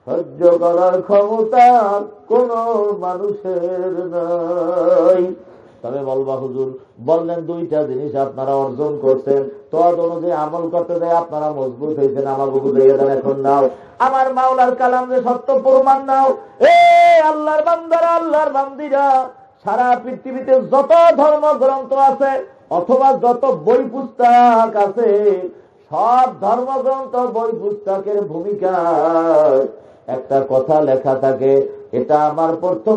সহ্য করার ক্ষমতা কোন মানুষের নাই। তবে বলবা হুজুর বললেন দুইটা জিনিস আপনারা অর্জন করছেন, তদ অনুযায়ী আমল করতে যায় আপনারা মজবুত হয়েছেন, আমার বুঝু দিয়ে দেন। এখন নাও আমার মাওলার কালাম যে সত্য প্রমাণ নাও। এ আল্লাহর বান্দারা, আল্লাহর বান্দিরা, সারা পৃথিবীতে যত ধর্মগ্রন্থ আছে অথবা যত বই পুস্তক আছে, সব ধর্মগ্রন্থ বই পুস্তকের ভূমিকায় একটা কথা লেখা থাকে, এটা আমার প্রথম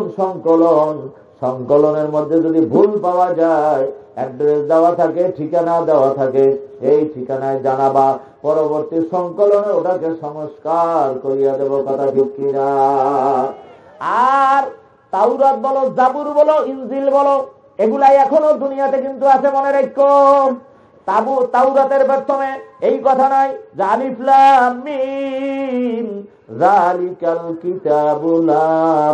সংকলনের মধ্যে যদি ভুল পাওয়া যায়, অ্যাড্রেস দেওয়া থাকে, ঠিকানা দেওয়া থাকে, এই ঠিকানায় জানাবা, পরবর্তী সংকলনে ওটাকে সংস্কার করিয়া দেব। কথা ঠিক কিনা? আর তাওরাত বলো, জাবুর বলো, ইনজিল বলো, এগুলাই এখনো দুনিয়াতে কিন্তু আছে, মনে রেখো। তাওরাতের প্রথমে এই কথা নাই যে আলিফ লাম মিম যালিকাল কিতাবু লা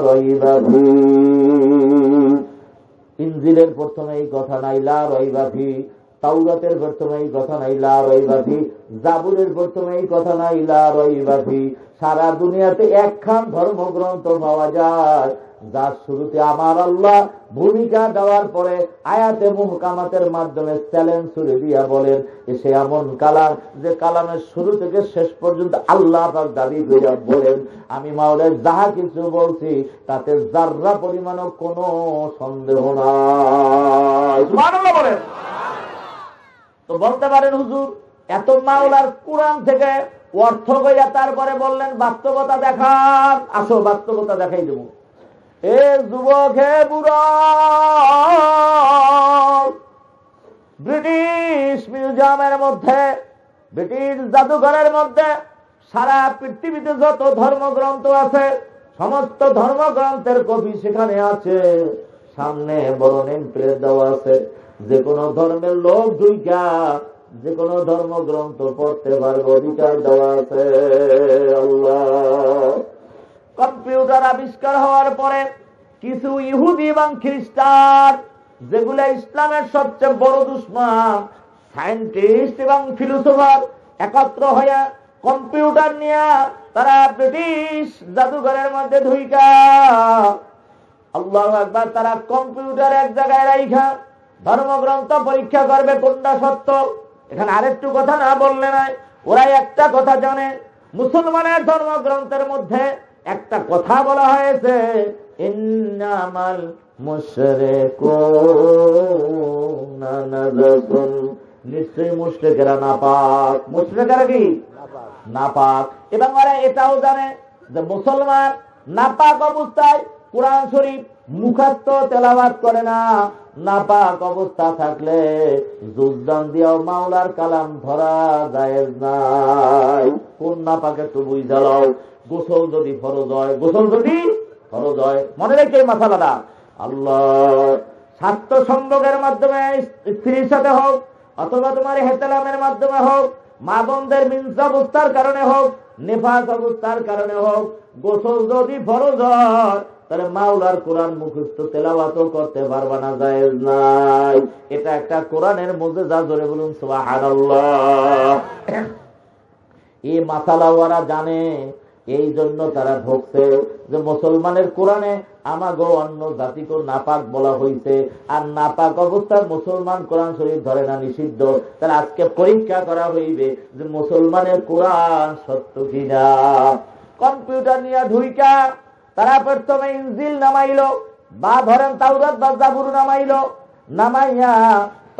রাইবা ফীহ। ইনজিলের প্রথমে এই কথা নাই লা রাইবা ফীহ, তাওরাতের প্রথমে এই কথা নাই লা রাইবা ফীহ, জাবুরের প্রথমে এই কথা নাই লা রাইবা ফীহ। সারা দুনিয়াতে একখান ধর্মগ্রন্থ পাওয়া যায় যার শুরুতে আমার আল্লাহ ভূমিকা দেওয়ার পরে আয়াতে মুহকামাতের মাধ্যমে চ্যালেঞ্জ ছুড়ে দিয়া বলেন, সে এমন কালাম যে কালামের শুরু থেকে শেষ পর্যন্ত আল্লাহ পাক দাবি করিয়া বলেন, আমি মাওলা যাহা কিছু বলছি তাতে যাররা পরিমাণও কোনো সন্দেহ নাই। সুবহানাল্লাহ বলেন। তো বলতে পারেন হুজুর এত মাওলার কুরআন থেকে অর্থ কইয়া তারপরে বললেন বাস্তবতা দেখান, আসো বাস্তবতা দেখাই দেব। এ যুবক হে বুড়ো, ব্রিটিশ মিউজিয়ামের মধ্যে, ব্রিটিশ জাদুঘরের মধ্যে সারা পৃথিবীতে যত ধর্মগ্রন্থ আছে সমস্ত ধর্মগ্রন্থের কপি সেখানে আছে। সামনে বড় নেম প্লেট দেওয়া আছে, যে কোনো ধর্মের লোক ঢুইকা যে কোনো ধর্মগ্রন্থ পড়তে পারবে, অধিকার দেওয়া আছে। আল্লাহ, কম্পিউটার আবিষ্কার হওয়ার পরে কিছু ইহুদি এবং খ্রিস্টান, যেগুলো ইসলামের সবচেয়ে বড় দুশমন, সায়েন্টিস্ট এবং ফিলোসোফার একত্র হয়ে কম্পিউটার নিয়ে তারা ব্রিটিশ জাদুঘরের মধ্যে ঢুইকা, আল্লাহু আকবার, তারা কম্পিউটার এক জায়গায় রাইখা ধর্মগ্রন্থ পরীক্ষা করবে কোনটা সত্য। এখানে আরেকটু কথা না বললে নাই, ওরা একটা কথা জানে, মুসলমানের ধর্মগ্রন্থের মধ্যে একটা কথা বলা হয়েছে, ইন্নামাল মুশরিকুনা নাজাসুন, নিশ্চয়ই মুশরিকেরা নাপাক। মুশরিকেরা কি? নাপাক। এবং ওরা এটাও জানে যে মুসলমান নাপাক অবস্থায় কোরআন শরীফ মুখস্থ তেলাওয়াত করে না, নাপাক অবস্থা থাকলে যোগদান দিয়েও মাওলার কালাম ধরা জায়েজ নাই। কোন নাপাক একটু বুঝা লও। গোসল যদি ফরজ হয়, গোসল যদি ফরজ হয়, মনে রেখে মাসালাটা, আল্লাহ, স্বাস্থ্য সংযোগের মাধ্যমে স্ত্রীর সাথে হোক অথবা তোমার হেতেলামের মাধ্যমে হোক, মা বোনদের মিন্স অবস্থার কারণে হোক, নেফাস অবস্থার কারণে হোক, গোসল যদি ফরজ হয় তাহলে মাওলার কোরআন মুখস্থ তেলাওয়াতও করতে পারবা না, জায়েজ নাই। এটা একটা কোরআনের মুজিজা, জোরে বলুন সুবহানাল্লাহ। এই মাসালা ওরা জানে, এই জন্য তারা ঢুকছে যে মুসলমানের কোরআনে আমাগো অন্য জাতিকে নাপাক বলা হয়েছে, আর নাপাক অবস্থায় মুসলমান কোরআন শরীফ ধরে না, নিষিদ্ধ। তাহলে আজকে পরীক্ষা করা হইবে যে মুসলমানের কোরআন সত্য কিনা। কম্পিউটার নিয়ে ঢুইকা তারা প্রথমে ইনজিল নামাইলো, বা ধরেন তাওরাত বা জাবুর নামাইলো, নামাইয়া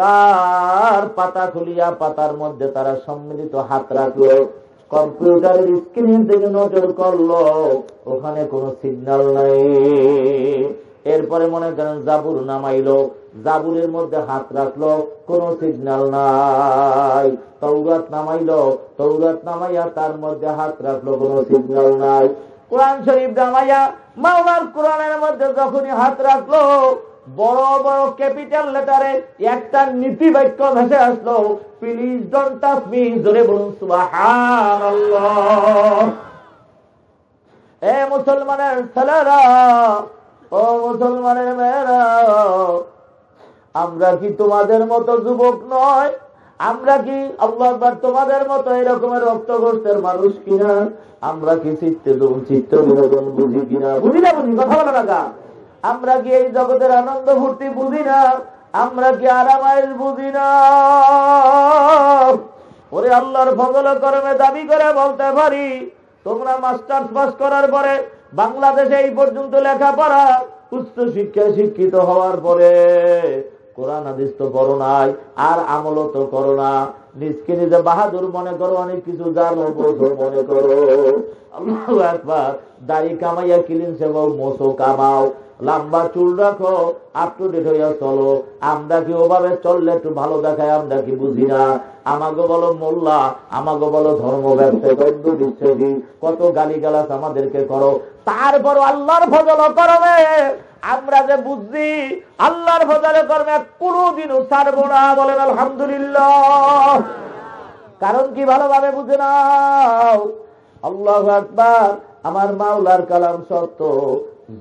তার পাতা খুলিয়া পাতার মধ্যে তারা সম্মিলিত হাত রাখলো, কম্পিউটারের স্ক্রিনের দিকে নজর করলো, ওখানে কোনো সিগন্যাল নাই। এরপরে মনে করেন জাবুর নামাইলো, জাবুরের মধ্যে হাত রাখলো, কোনো সিগন্যাল নাই। তাওরাত নামাইলো, তাওরাত নামাইয়া তার মধ্যে হাত রাখলো, কোনো সিগন্যাল নাই। কোরআন শরীফ নামাইয়া মাওলার কোরআনের মধ্যে যখনই হাত রাখলো, বড় বড় ক্যাপিটাল লেটারে একটা নীতি বাক্য ভেসে আসলো, প্লিজ ডোন্ট টাচ মি, জোরে বলুন সুবহানাল্লাহ। এ মুসলমানের ছেলেরা, ও মুসলমানের মেয়েরা, আমরা কি তোমাদের মতো যুবক নয়? আমরা কি আল্লাহু আকবার তোমাদের মতো এরকমের রক্তগোষ্ঠের মানুষ কিনা? আমরা কি চিত্ত বিনোদন বুঝি কিনা? বুঝি না, বুঝি, কথা বলো না। আমরা কি এই জগতের আনন্দ ফুর্তি বুঝি না? আমরা কি আরামাইশ বুঝি না? ওরে আল্লাহর ফজল করমে দাবি করে বলতে পারি, তোমরা মাস্টার্স পাস করার পরে বাংলাদেশে এই পর্যন্ত লেখাপড়া, উচ্চ শিক্ষায় শিক্ষিত হওয়ার পরে কোরআন হাদিস তো পড়ো নাই, আর আমলও তো করো না, নিজকে নিজে বাহাদুর মনে করো, অনেক কিছু জানো বোঝো মনে করো। আল্লাহু আকবার। দাড়ি কামাইয়া কিলিন সেবক মোসো কামাও, লম্বা চুল রাখো, আপ টু ডেট হইয়া চলো। আমরা কি ওভাবে চললে একটু ভালো দেখায়? আমরা কি বুঝি না? আমাকে বলো মোল্লা, আমাকে বলো ধর্ম ব্যবসায়ী, বিশ্বাসী, কত গালিগালাজ আমাদেরকে করো, তারপরও আল্লাহর ফজল করবে আমরা যে বুঝছি আল্লাহর ফজলে কর্মে কোনদিনও ছাড়বো না। বলেন আলহামদুলিল্লাহ। কারণ কি? ভালোভাবে বুঝে নাও। আল্লাহু আকবার। আমার মাওলার কালাম সত্য।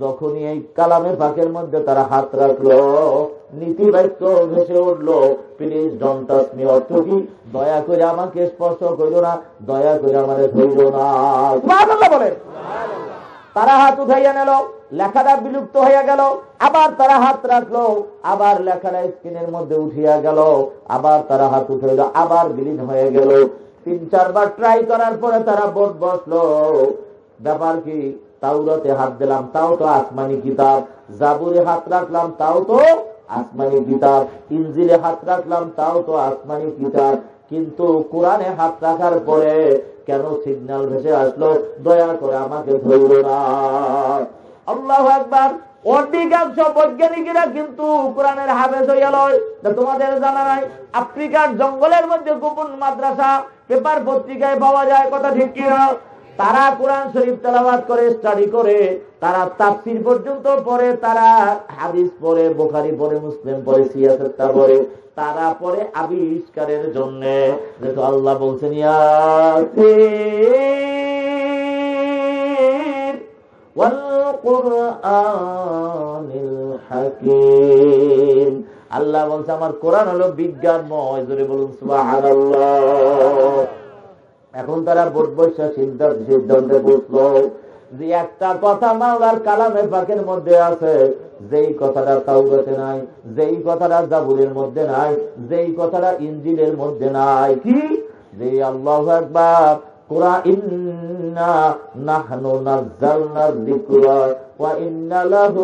যখনই এই কালামে পাকের মধ্যে তারা হাত রাখলো, নীতি বাক্য ভেসে উঠলো, প্লিজ ডোন্ট টাচ মি। অর্থ কি? দয়া করে আমাকে স্পর্শ করো না, দয়া করে আমাদের ধরো না। সুবহানাল্লাহ বলেন। তারা হাত উঠাইয়া নিল, লেখাটা বিলুপ্ত হয়ে গেল, আবার তারা হাত রাখলো, আবার লেখাটা স্ক্রিনের মধ্যে উঠিয়া গেল, আবার তারা হাত উঠাইল, আবার বিলীন হয়ে গেল। 3-4 বার ট্রাই করার পরে তারা বোর্ড বসলো। ব্যাপার কি? তাওরাতে হাত দিলাম, তাও তো আসমানি কিতাব। জাবুরে হাত রাখলাম, তাও তো আসমানি কিতাব। ইনজিলে হাত রাখলাম, তাও তো আসমানি কিতাব। কিন্তু কোরআনে হাত রাখার পরে কেন সিগন্যাল ভেসে আসলো? দয়া করে আমাকে ধরো না। আল্লাহু আকবার। অধিকাংশ বৈজ্ঞানিকেরা কিন্তু কোরআনের হাফেজ হইয়া লয়। তোমাদের জানা নাই আফ্রিকার জঙ্গলের মধ্যে গোপন মাদ্রাসা পেপার পত্রিকায় পাওয়া যায়, কথা ঠিক কিনা? তারা কোরআন শরীফ তেলাওয়াত করে, স্টাডি করে, তারা তাফসীর পর্যন্ত পড়ে, তারা হাদিস পড়ে, বুখারী পড়ে, মুসলিম পড়ে, সিয়াসতটা পড়ে, তারা পড়ে আবিষ্কারের জন্য। যেহেতু আল্লাহ বলছেন ইয়াসিন ওয়াল কুরআনিল হাকীম, আল্লাহ বলছে আমার কোরআন হলো বিজ্ঞানময়। জোরে বলুন সুবহানাল্লাহ। এখন তারা বোধ বৈশা সিদ্ধান্তে বুঝলো যে একটা কথা মাওলার কালামে পাকের মধ্যে আছে, যেই কথাটা তাওরাতে নাই, যেই কথাটা জাবুরের মধ্যে নাই, যেই কথাটা ইনজিলের মধ্যে নাই। কি? যে আল্লাহু আকবার, কুরআন ইন্না নাহনু নাযালনা যিকরা ওয়া ইন্না লাহু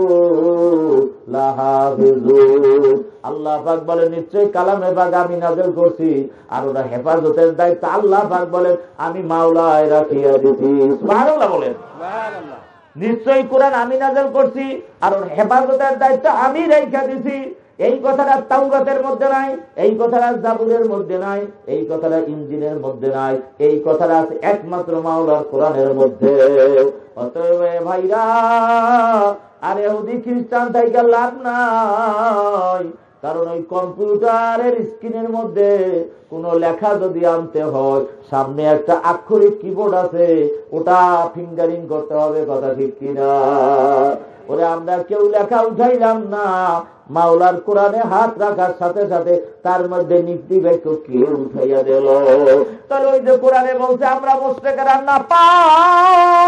লাহাফিজুন। আল্লাহ পাক বলেন নিশ্চয়ই কালামে পাক আমি নাযিল করছি, আর ওটা হেফাজতের দায়িত্ব আল্লাহ পাক বলেন আমি মাওলাই রাখিয়া দিছি। সুবহানাল্লাহ বলেন। সুবহানাল্লাহ। নিশ্চয়ই কোরআন আমি নাযিল করছি, আর ওর হেফাজতের দায়িত্ব আমি রাখিয়া দিছি। এই কথাটা তাওরাতের মধ্যে নাই, এই কথাটা জাবুরের মধ্যে নাই, এই কথাটা ইনজিলের মধ্যে নাই, এই কথাটা আছে একমাত্র মাওলার কোরআনের মধ্যে। অতএব ভাইরা, আর ইহুদি খ্রিস্টান থেকে লাভ নাই, কারণ ওই কম্পিউটারের স্ক্রিনের মধ্যে কোন লেখা যদি আনতে হয়, সামনে একটা আক্ষরিক কিবোর্ড আছে, ওটা ফিঙ্গারিং করতে হবে, কথা ঠিক কিনা? ওরে আমরা কেউ লেখা উঠাইলাম না, মাওলার কোরআনে হাত রাখার সাথে সাথে তার মধ্যে নীতি বাক্য কে উঠাইয়া দিল? তাহলে ওই যে কোরআনে বলছে আমরা মুশরিকরা না পাক,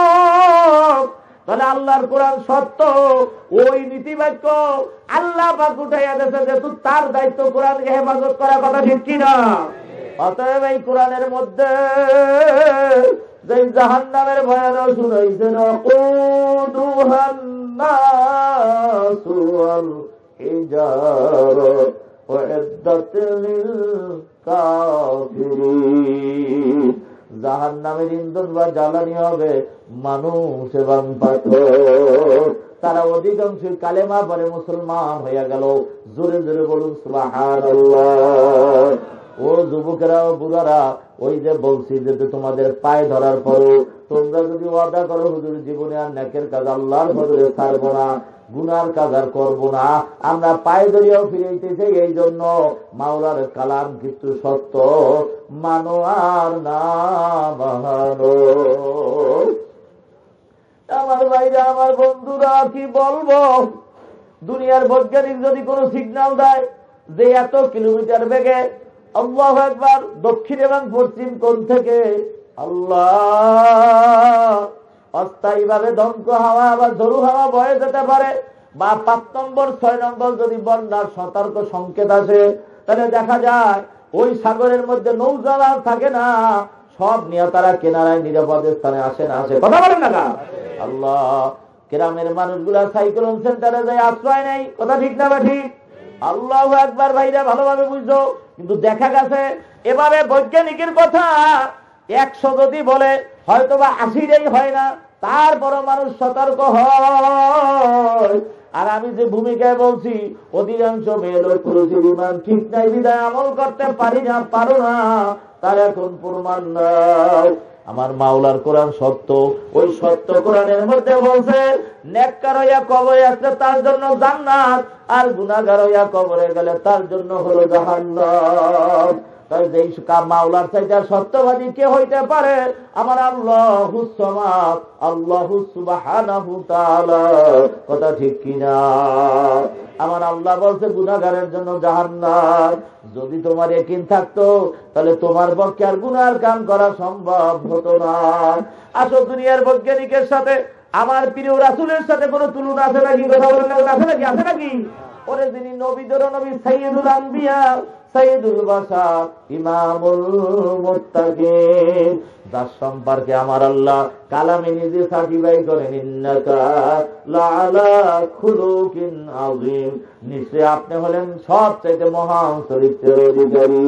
তাহলে আল্লাহর কোরআন সত্য, ওই নীতি বাক্য আল্লাহ পাক উঠাইয়া দিয়েছে, যেহেতু তার দায়িত্ব কোরআনকে হেফাজত করা, কথা ঠিক কিনা? অতএব এই কোরআনের মধ্যে যে জাহান্নামের ভয়ানক শুনাইছেন, ওয়াকুদুহান নাসু ওয়াল হিজারা উইদ্দাত লিল কাফিরিন, জাহান্নামের ইন্ধন বা জ্বালানি হবে মানুষ এবং পাথর। তারা অধিকাংশ কালেমা পড়ে মুসলমান হইয়া গেল। জোরে জোরে বলুন সুবহানাল্লাহ। ও যুবকেরা, ও বুড়ারা, ওই যে বলছি যে তোমাদের পায়ে ধরার পরও তোমরা যদি ওয়াদা করো হুজুর জীবনে আর নেকের কাজ আল্লাহর ফজলে ছাড়বো না, গুনার কাজ আর করবো না, আমরা পায়ে ধরিয়াও ফিরাইতেছি, এই জন্য মাওলার কালাম কিন্তু সত্য, মানো আর না মানো। আমার ভাইরা, আমার বন্ধুরা, কি বলবো, দুনিয়ার বৈজ্ঞানিক যদি কোনো সিগন্যাল দেয় যে এত কিলোমিটার বেগে, আল্লাহু আকবার, দক্ষিণ এবং পশ্চিম কোণ থেকে আল্লাহ অস্থায়ী ভাবে দমক হাওয়া বা ঝড়ু হাওয়া বয়ে যেতে পারে, বা 5 নম্বর 6 নম্বর যদি বন্যার সতর্ক সংকেত আসে, তাহলে দেখা যায় ওই সাগরের মধ্যে নৌজাহাজ থাকে না, সব নিয়ে তারা কেনারায় নিরাপদ স্থানে আসে না আসে, কথা বলেন না? আল্লাহ, গ্রামের মানুষগুলা সাইক্লোন সেন্টারে যায় আশ্রয় নেই, কথা ঠিক না? ঠিক। আল্লাহু আকবার। ভাইরা ভালোভাবে বুঝছো, কিন্তু দেখা গেছে এবারে বৈজ্ঞানিকের কথা 100 যদি বলে হয়তোবা 80টাই হয় না, তারপরও মানুষ সতর্ক হয়। আর আমি যে ভূমিকায় বলছি, অধিকাংশ মেয়ের পুরুষের ইমান ঠিক নাই, বিদায় আমল করতে পারি না, পারো না, তার এখন প্রমাণ নাই। আমার মাওলার কোরআন সত্য, ওই সত্য কোরআনের মধ্যে বলছে নেককার হইয়া কবরে আসলে তার জন্য জান্নাত, আর গুনাহগার হইয়া কবরে গেলে তার জন্য হলো জাহান্নাম। তাই যেই মাওলার চাইতে সত্যবাদী কে হইতে পারে? আমার আল্লাহুস সামাদ, আল্লাহু সুবহানাহু তাআলা, কথা ঠিক কিনা? আমার আল্লাহ বলছে গুনাহগারের জন্য জাহান্নাম। যদি তোমার ইয়াকিন থাকতো তাহলে তোমার পক্ষে আর গুনার কাম করা সম্ভব হতো না। আসো, দুনিয়ার বৈজ্ঞানিকের সাথে আমার প্রিয় রাসূলের সাথে কোনো তুলনা আছে নাকি? কথা বলেন, আছে নাকি? আছে নাকি? ওরে যিনি নবীদের নবী, সাইয়্যিদুল আম্বিয়া, সাইয়্যিদুল বাশার, ইমামুল মুত্তাকিন, যার সম্পর্কে আমার আল্লাহ কালামে নিজে সার্টিফাই করেন, ইন্নাকা লাআলা খুলুকিন আযীম, নিশ্চয় আপনি হলেন সবচেয়ে মহান চরিত্রের অধিকারী।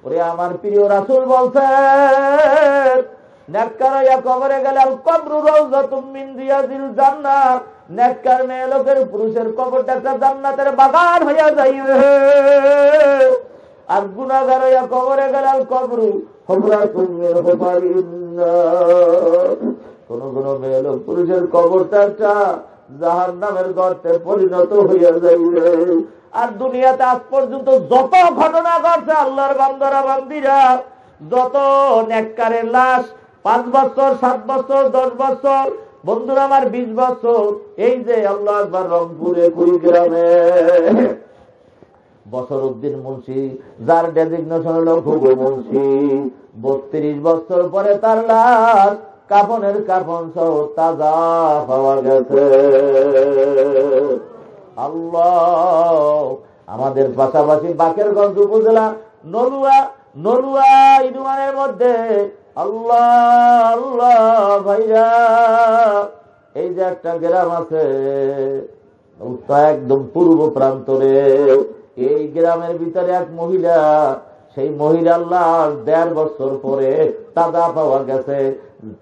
ওরে আমার প্রিয় রাসূল বলছেন নেককার হইয়া কবরে গেলে আল কবরু রাউযাতুম মিন রিয়াজিল জান্নাহ, নেককার মেয়ে লোকের পুরুষের কবরটা একটা জান্নাতের বাগান হইয়া যাইবে। আর গুনাহগার হইয়া কবরে গেলে আল কবরু হুফরাতুম মিন হুফারিন নার, কোন কোন মেয়ে লোক পুরুষের কবরটা একটা জাহান্নামের গর্তে পরিণত হইয়া যাইবে। আর দুনিয়াতে আজ পর্যন্ত যত ঘটনা ঘটছে আল্লাহর বান্দারা বান্দিরা, যত নেককারের লাশ 5 বছর 7 বছর 10 বছর, বন্ধুরা আমার 20 বছর, এই যে আল্লাহ আকবার রংপুরে কুড়িগ্রামে বসরউদ্দিন মুন্সি, যার ডেজিগনেশন হলো ঘুঘু মুন্সি, 32 বছর পরে তার লাশ কাফনের কাফন সহ তাজা পাওয়া গেছে। আল্লাহ, আমাদের পাশাপাশি বাকেরগঞ্জ উপজেলা নলুয়া ইউনিয়নের মধ্যে আল্লাহ আল্লাহ ভাইরা, এই যে একটা গ্রাম আছে একদম পূর্ব প্রান্তরে, এই গ্রামের ভিতরে এক মহিলা, সেই মহিলা আল্লাহ 1.5 বছর পরে তাজা পাওয়া গেছে।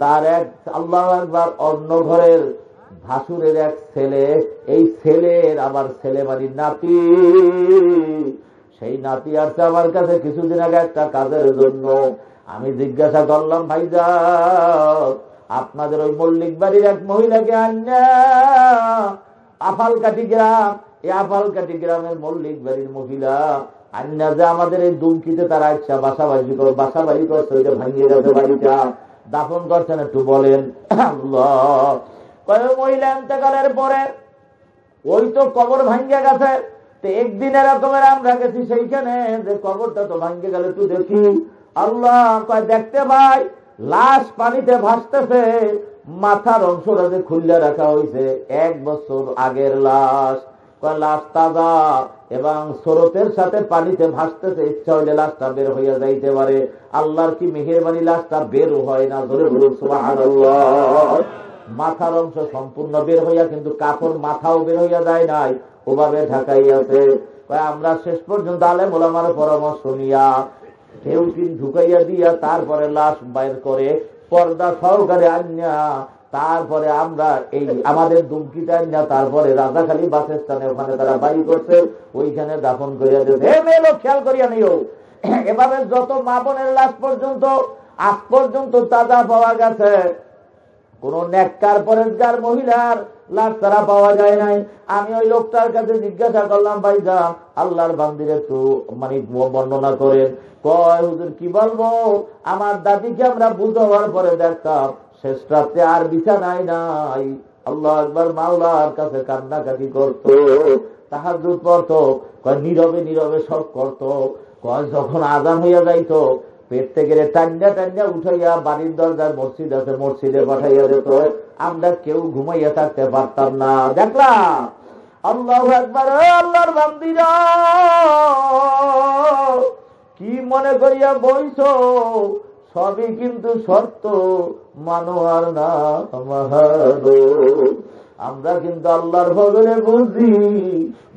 তার এক আল্লাহু আকবার অন্য ঘরের ভাসুরের এক ছেলে, এই ছেলের আবার ছেলে মানে নাতি, সেই নাতি আসছে আমার কাছে কিছুদিন আগে একটা কাজের জন্য। আমি জিজ্ঞাসা করলাম, ভাইজান আপনাদের ওই মল্লিক বাড়ির এক মহিলাকে আন্না আফালকাটি গ্রাম, এই আফালকাটি গ্রামের মল্লিক বাড়ির মহিলা আন্না যে আমাদের এই দুমকিতে তারা ইচ্ছা বাসাবাড়ি করছে, ওইটা ভাঙিয়ে গেছে, বাড়িটা দাফন করছেন, একটু বলেন। আল্লাহ, মহিলা ইন্তেকালের পরে ওই তো কবর ভাঙ্গিয়া গেছে, তো একদিন এরকমের আমরা গেছি সেইখানে, যে কবরটা তো ভাঙ্গে গেলে তুই দেখি। আল্লাহ কয় দেখতে ভাই, লাশ পানিতে ভাসতেছে, মাথার অংশটা যে খুললে রাখা হয়েছে 1 বছর আগের লাশ, কয় লাশ তাজা এবং স্রোতের সাথে পানিতে ভাসতেছে, ইচ্ছা হইলে লাশটা বের হইয়া যাইতে পারে। আল্লাহর কি মেহেরবানি, লাশটা বের হয় না, ধরে বলুন সুবহানাল্লাহ। মাথার অংশ সম্পূর্ণ বের হইয়া, কিন্তু কাফন মাথাও বের হইয়া যায় নাই, ওভাবে ঢাকাই আছে। আমরা শেষ পর্যন্ত আলেম ওলামার পরামর্শ নিয়া ঢেউটিন ঢুকাইয়া দিয়া তারপরে লাশ বাইর করে পর্দা সহকারে আনিয়া, তারপরে আমরা এই আমাদের দুমকিতে আনিয়া, তারপরে রাজাখালী বাস স্থানে ওখানে তারা বাড়ি করছে, ওইখানে দাফন করিয়া দিয়েছে। মেয়ে লোক খেয়াল করিয়া নিও, এভাবে যত মা বোনের লাশ পর্যন্ত আজ পর্যন্ত তাজা পাওয়া গেছে, কোন নেককার পরেজগার মহিলার লাশ তারা পাওয়া যায় নাই। আমি ওই লোকটার কাছে জিজ্ঞাসা করলাম, ভাইজান আল্লাহর বান্দির একটু মানে বর্ণনা করেন। কয় হুজুর কি বলবো, আমার দাদিকে আমরা বুঝ হওয়ার পরে দেখতাম শেষ রাতে আর বিছানায় নাই, আল্লাহ একবার মাওলার কাছে কান্নাকাটি করতো, তাহাজ্জুদ পড়তো, কয় নীরবে নীরবে সব করতো। কয় যখন আজান হইয়া যাইতো পেট থেকে টান্ডা টান্ডা উঠাইয়া বাড়ির দরজার মসজিদ আছে, মসজিদে পাঠাইয়া যেত, আমরা কেউ ঘুমাইয়া থাকতে পারতাম না। দেখলাম আল্লাহু আকবার। আল্লাহর বান্দিরা কি মনে করিয়া বইছ, সবই কিন্তু শর্ত মানোয়ার না মাহারো। আমরা কিন্তু আল্লাহর ফজলে বুঝি,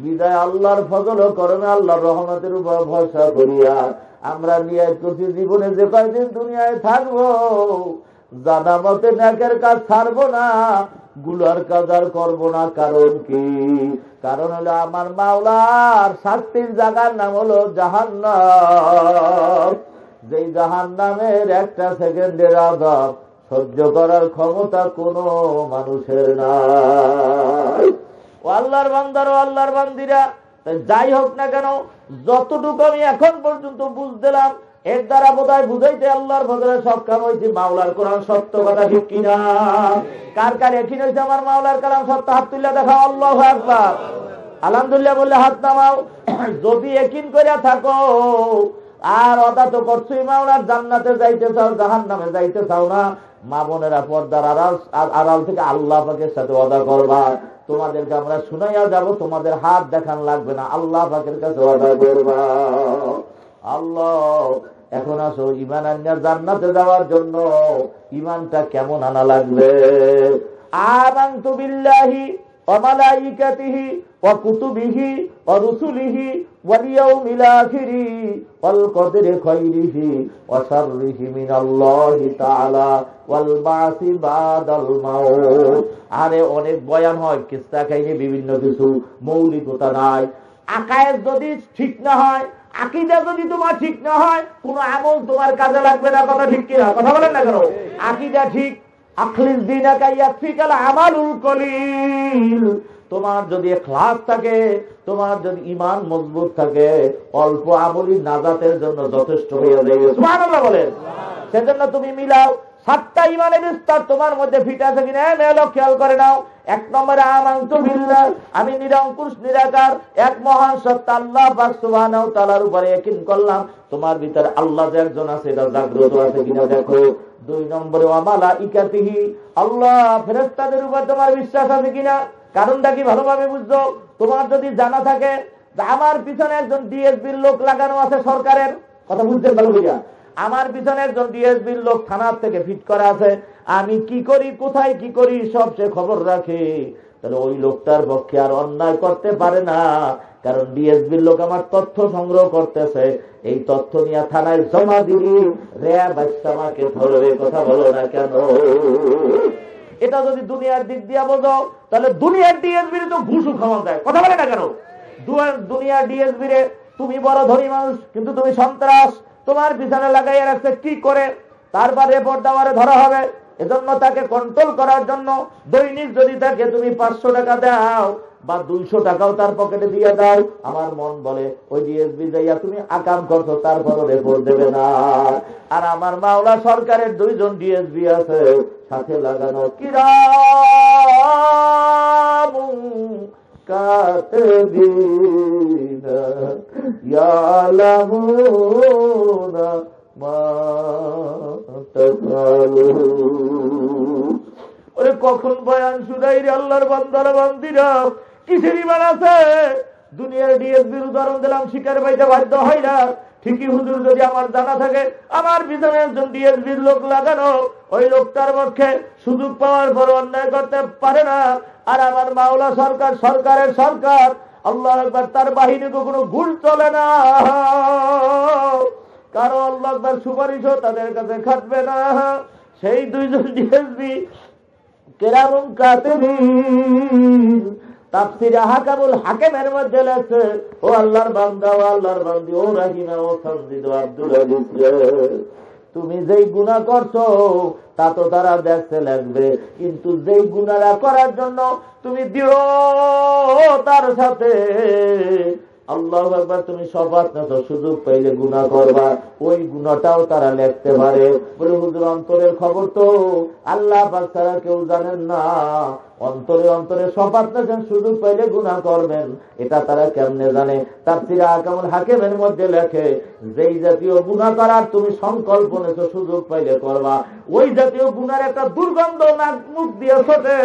বিদায় আল্লাহর ফজল করমে আল্লাহর রহমতের উপর ভরসা করিয়া আমরা নিয়ত করছি জীবনে যে কয়দিন দুনিয়ায় থাকবো, জানা মতে নেকের কাজ ছাড়বো না, গুলার কাজ আর করবো না। কারণ কি? কারণ হলো আমার মাওলার শাস্তির জায়গার নাম হলো জাহান্নাম। যেই জাহান্নামের একটা সেকেন্ডের আযাব সহ্য করার ক্ষমতা কোনো মানুষের নাই। ও আল্লাহর বান্দার, ও আল্লাহর বান্দিরা, যাই হোক না কেন, যতটুকু আমি এখন পর্যন্ত বুঝলাম, এর দ্বারা বোধহয় বুঝাইতে আল্লাহর ফজলে সক্ষম হয়েছি মাওলার কোরআন সত্য, কথা ঠিক কিনা? কার কার এখিন হয়েছে আমার মাওলার কালাম সত্য? হাত তুলে দেখাও, আল্লাহু আকবার। আলহামদুলিল্লাহ বললে হাত নামাও। যদি একিন করিয়া থাকো আর অদা তো করছোই, মাওলার জান্নাতে যাইতে চাও, জাহান্নামে যাইতে চাও না, মা বোনেরা পর্দার আড়াল থেকে আল্লাহ পাকের সাথে ওয়াদা করবা। তোমাদেরকে আমরা শুনাইয়া যাব, তোমাদের হাত দেখান লাগবে না, আল্লাহ পাকের কাছে ওয়াদা করবা। আল্লাহ, এখন আসো ঈমান আনিয়া জান্নাতে যাওয়ার জন্য ঈমানটা কেমন আনা লাগবে? আমানতু বিল্লাহি ওয়া মালাইকাতিহি ওয়া কুতুবিহি ওয়া রুসুলিহি ওয়াল ইয়াউমিল আখিরি ওয়াল কদরি খাইরিহি ওয়া শাররিহি মিনাল্লাহি তাআলা ওয়াল বাসি বাদাল মাউত। আরে অনেক বয়ান হয়, কিস্সা কাহিনী, বিভিন্ন কিছু, মৌলিকতা নাই। আকায়েদ যদি ঠিক না হয়, আকীদা যদি তোমার ঠিক না হয়, কোন আমল তোমার কাজে লাগবে না। কথা ঠিক কিনা? কথা বলেন না কেন? আকীদা ঠিক, আখলিস দীনাকা ইয়াকফিকাল আমালুল কলিল। তোমার যদি ইখলাস থাকে, তোমার যদি ঈমান মজবুত থাকে, অল্প আমলই নাজাতের জন্য যথেষ্ট হয়ে যাবে। সুবহানাল্লাহ বলেন। সেজন্য তুমি মিলাও 7টা ঈমানের স্তর তোমার মধ্যে ফিট আছে কিনা মেলো খেয়াল করে নাও। 1 নম্বরে আমানতু বিল্লাহ, আমি নিরঙ্কুশ নিরাকার এক মহান সত্তা আল্লাহ পাক সুবহানাহু ওয়া তাআলার উপরে ইয়াকিন করলাম। তোমার ভিতরে আল্লাহ যে একজন আছে এটা জাগ্রত আছে কিনা দেখো। 2 নম্বরে ওয়া মালাইকাতিহি, আল্লাহ ফেরেশতাদের উপর তোমার বিশ্বাস আছে কিনা। কারণটা কি ভালোভাবে বুঝছো? তোমার যদি জানা থাকে যে আমার পিছনে একজন ডিএসবির লোক লাগানো আছে সরকারের, কথা বুঝছেন ভালো বুঝা, আমার পিছনে একজন ডিএসবির লোক থানার থেকে ফিট করা আছে, আমি কি করি, কোথায় কি করি সব সে খবর রাখে, তাহলে ওই লোকটার পক্ষে আর অন্যায় করতে পারে না। কারণ ডিএসবির লোক আমার তথ্য সংগ্রহ করতেছে, এই তথ্য নিয়ে থানায় জমা দিলি র্যাব আমাকে ধরবে। কথা বলো না কেন? এটা যদি দুনিয়ার দিক দিয়ে বোঝো, তাহলে দুনিয়ার ডিএসবির তো ঘুষও খাওয়া যায়। কথা বলে না কেন? দুনিয়ার ডিএসবির তুমি বড় ধনী মানুষ, কিন্তু তুমি সন্ত্রাস, তোমার পিছনে লাগাইয়া রাখছে কি করে, তারপর রিপোর্ট দেওয়ারে ধরা হবে। এজন্য তাকে কন্ট্রোল করার জন্য দৈনিক যদি তাকে তুমি 500 টাকা দাও বা 200 টাকাও তার পকেটে দিয়ে দাও, আমার মন বলে ওই ডিএসবি যাইয়া তুমি আকাম করছো, তারপরও রিপোর্ট দেবে না। আর আমার মাওলা সরকারের 2 জন ডিএসবি আছে সাথে লাগানো, কিরামুন কাতিবিনা ইয়ালামুনা মা তাফআলুন। ওরে কখন বয়ান শুনাই রে আল্লাহর বান্দারা বান্দিরা, কিসের ঈমান আছে? দুনিয়ার ডিএসবির উদাহরণ দিলাম, শিকার পাইতে বাধ্য হয় না। ঠিকই হুজুর, যদি আমার জানা থাকে আমার পিছনে একজন ডিএসবির লোক লাগানো, ওই লোকটার পক্ষে সুযোগ পাওয়ার পর অন্যায় করতে পারে না। আর আমার মাওলা সরকার, সরকারের সরকার আল্লাহু আকবার, তার বাহিনীকে কোনো ভুল চলে না। কারো আল্লাহু আকবার সুপারিশও তাদের কাছে খাটবে না। সেই 2 জন ডিএসবি কিরামুন কাতিবিন, তাফসীরে আহকামুল হাকিমের মধ্যে লেখে, ও আল্লাহর বান্দা, ও আল্লাহর বান্দি, ও রাহিমা, ও সামজিদ, ও আব্দুল আজিজ, তুমি যেই গুনাহ করছো তা তো তারা দেখতে লাগবে, কিন্তু যেই গুনাহটা করার জন্য তুমি দৃঢ়তার সাথে আল্লাহু আকবার তুমি শপথ নাও, সুযোগ পাইলে গুনাহ করবা, ওই গুনাহটাও তারা লিখতে পারে। বলে হুজুর, অন্তরের খবর তো আল্লাহ পাক ছাড়া কেউ জানেন না। অন্তরে অন্তরে শপথ নেন, সুযোগ পাইলে গুনাহ করবেন, এটা তারা কেমনে জানে? তাফসীরে আহকামুল হাকিমের মধ্যে লেখে, যেই জাতীয় গুনাহ করার তুমি সংকল্প নেছো সুযোগ পাইলে করবা, ওই জাতীয় গুনার একটা দুর্গন্ধ নাক মুখ দিয়ে ছোটে,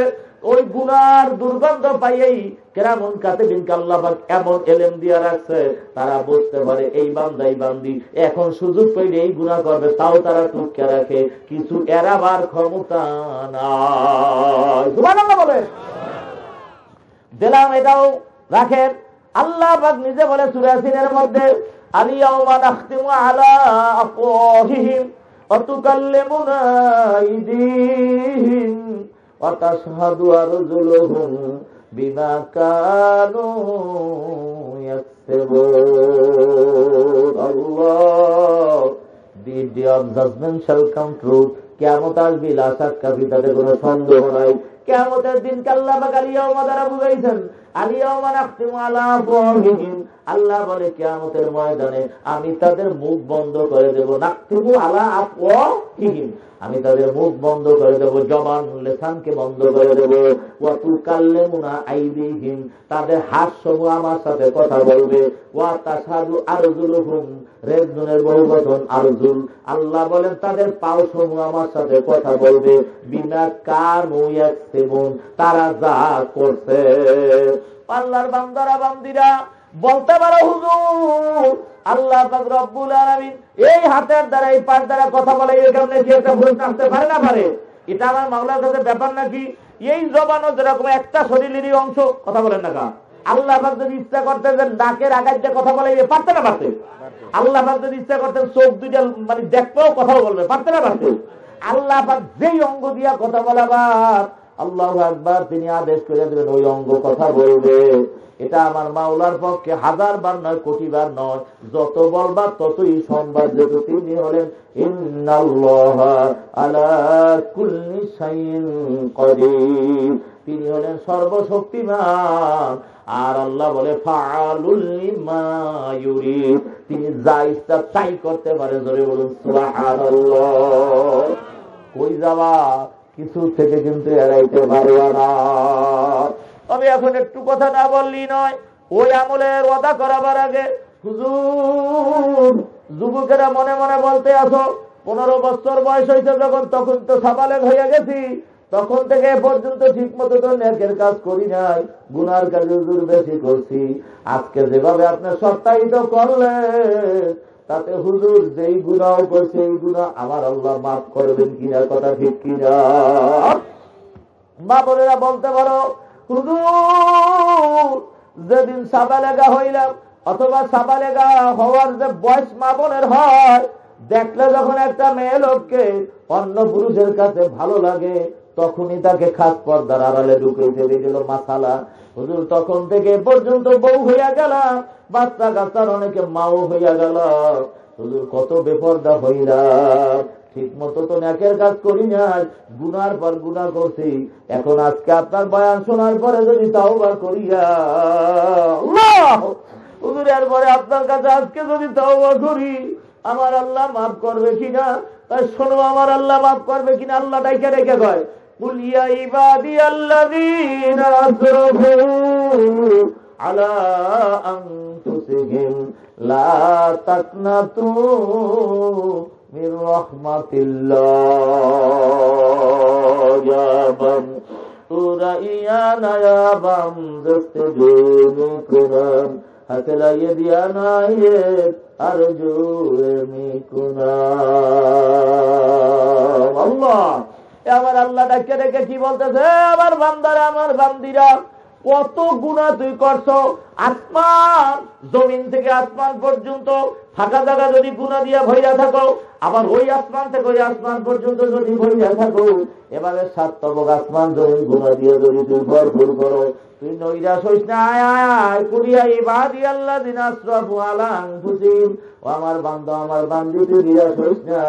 ওই গুনার দুর্গন্ধ পাইয়েই কিরামুন কাতিবিনকে আল্লাহ পাক এমন ইলম দিয়ে রাখছে, তারা বুঝতে পারে এই বান্দাই বান্দি এখন সুযোগ পেলে এই গুনাহ করবে, তাও তারা টুকে রাখে, কিছু এড়াবার ক্ষমতা নাই। সুবহানাল্লাহ বলে দিলাম, এটাও রাখেন। আল্লাহ পাক নিজে বলে সূরা ইয়াসিনের মধ্যে, আল-ইয়াওমা নাখতিমু আলা আফওয়াহিহিম ওয়া তুকাল্লিমুনা আইদিহিম ওয়া তাশহাদু আরজুলুহুম বিমা কানু ইয়াকসিবুন। আল্লাহ, the day of judgment shall come true, কিয়ামত আসবে, লা শাক্কা ফি, তাতে কোনো সন্দেহ নাই। কিয়ামতের দিন আল্লাহ পাক আল-ইয়াওমা দ্বারা বুঝাইছেন, আল-ইয়াওমা নাখতিমু আলা আফওয়াহিহিম, আল্লাহ বলে কিয়ামতের ময়দানে আমি তাদের মুখ বন্ধ করে দেব। নাখতিমু আলা আফওয়াহিহিম, আমি তাদের মুখ বন্ধ করে দেব, জবান লেসানকে বন্ধ করে দেব। ওয়া তুকাল্লিমুনা আইদিহিম, তাদের হাত সমূহ আমার সাথে কথা বলবে। ওয়া তাশহাদু আরজুলুহুম, রেজনের বহুবচন আরজুল, আল্লাহ বলেন তাদের পাও সমূহ আমার সাথে কথা বলবে। বিমা কানু ইয়াকসিবুন, তারা যা করছে। আল্লাহর বান্দারা বান্দিরা বলতে পারো, হুজুর আল্লাহ পাক রব্বুল আলামিন এই হাতের দ্বারা, এই পায়ের দ্বারা কথা বলে, এই কারণে কি একটা ভুল আসতে পারে না পারে? এটা আমার মাওলার কাছে ব্যাপার নাকি? এই জবানও যেরকম একটা শরীরেরই অংশ, কথা বলেন না কা, আল্লাহ পাক যদি ইচ্ছা করতেন যে নাকের আগায় যে কথা বলে পারতে না পারতে? আল্লাহ পাক যদি ইচ্ছা করতেন চোখ দুইটা মানে দেখতেও কথাও বলবে, পারতে না পারতে? আল্লাহ পাক যেই অঙ্গ দিয়া কথা বলাবার আল্লাহু আকবার তিনি আদেশ করে দেবেন ওই অঙ্গ কথা বলবে। এটা আমার মাওলার পক্ষে 1000 বার নয়, কোটি বার নয়, যত বলবার ততই সম্ভব। যেহেতু তিনি হলেন ইন্নাল্লাহা আলা কুল্লি শাইইন কাদির, তিনি হলেন সর্বশক্তিমান। আর আল্লাহ বলে ফাআলুল লিমা ইউরিদ, তিনি যা ইচ্ছা তাই করতে পারে। জোরে বলুন সুবহানাল্লাহ। কই যাওয়া? কিছু থেকে কিন্তু এড়াইতে পারবে না। তবে এখন একটু কথা না বললেই নয়, ওই আমলের ওয়াদা করাবার আগে হুজুর যুবকেরা মনে মনে বলতে আসো 15 বছর বয়স হয়েছে যখন, তখন তো সাবালেগ হয়ে গেছি, তখন থেকে এ পর্যন্ত ঠিক মতো তো নেকের কাজ করি নাই, গুনার কাজ হুজুর বেশি করছি। আজকে যেভাবে আপনি সত্যায়িত করলেন তাতে হুজুর যেই গুনাহ করছে এই গুনাহ আমার আল্লাহ মাফ করবেন কিনা? কথা ঠিক কিনা? মা বোনেরা বলতে পারো হুজুর যেদিন সাবালেগা হইলাম অথবা সাবালেগা হওয়ার যে বয়স মা বোনের হয়, দেখলে যখন একটা মেয়ে লোককে অন্য পুরুষের কাছে ভালো লাগে তখনই তাকে খাস পর্দার আড়ালে ঢুকাইতে দিল মাসালা। হুজুর তখন থেকে পর্যন্ত বউ হইয়া গেলাম, বাচ্চা কাচ্চার অনেকে মাও হইয়া গেল। হুজুর কত বেপর্দা হইলাম, ঠিক মতো তো নেকের কাজ করি নাই, গুনার পর গুনাহ করছি। এখন আজকে আপনার বয়ান শোনার পরে যদি তাওবা করিয়া আল্লাহ হুজুর এরপরে আপনার কাছে আজকে যদি তাওবা করি আমার আল্লাহ মাফ করবে কিনা? তাই শোনো আমার আল্লাহ মাফ করবে কিনা? আল্লাহ ডাইকা ডাইকা কয় কুল ইয়া ইবাদিয়াল্লাযীনা আসরাফু আলা আনফুসিহিম লা তাকনাতু মির রাহমাতিল্লাহ ইয়া বাম তুরাইয়ানা ইয়া বাম দস্তজুনু কুরাম হাতলা ইয়াদিয়ানা আরজু মিকুনা। আল্লাহ আমার আল্লাহ ডাকে ডেকে কি বলতেছে? আমার বান্দারা, আমার বান্দিরা, কত গুনাহ তুই করছো। আসমান জমিন থেকে আসমান পর্যন্ত ফাঁকা জায়গা যদি গুনাহ দিয়া ভইরা থাকো, আবার ওই আসমান থেকে ওই আসমান পর্যন্ত যদি ভইরা থাকো, এবারে 7 তবক আসমান জমিন গুনাহ দিয়ে যদি তুই ভরপুর করো, তুই নৈরাশ হইস না। আয় কুলিয়া ইবাদিয়াল্লাযিনা আসরাফু আলা আনফুসিহিম, ও আমার বান্দা আমার বান্দি তুই নিরাশ হইস না।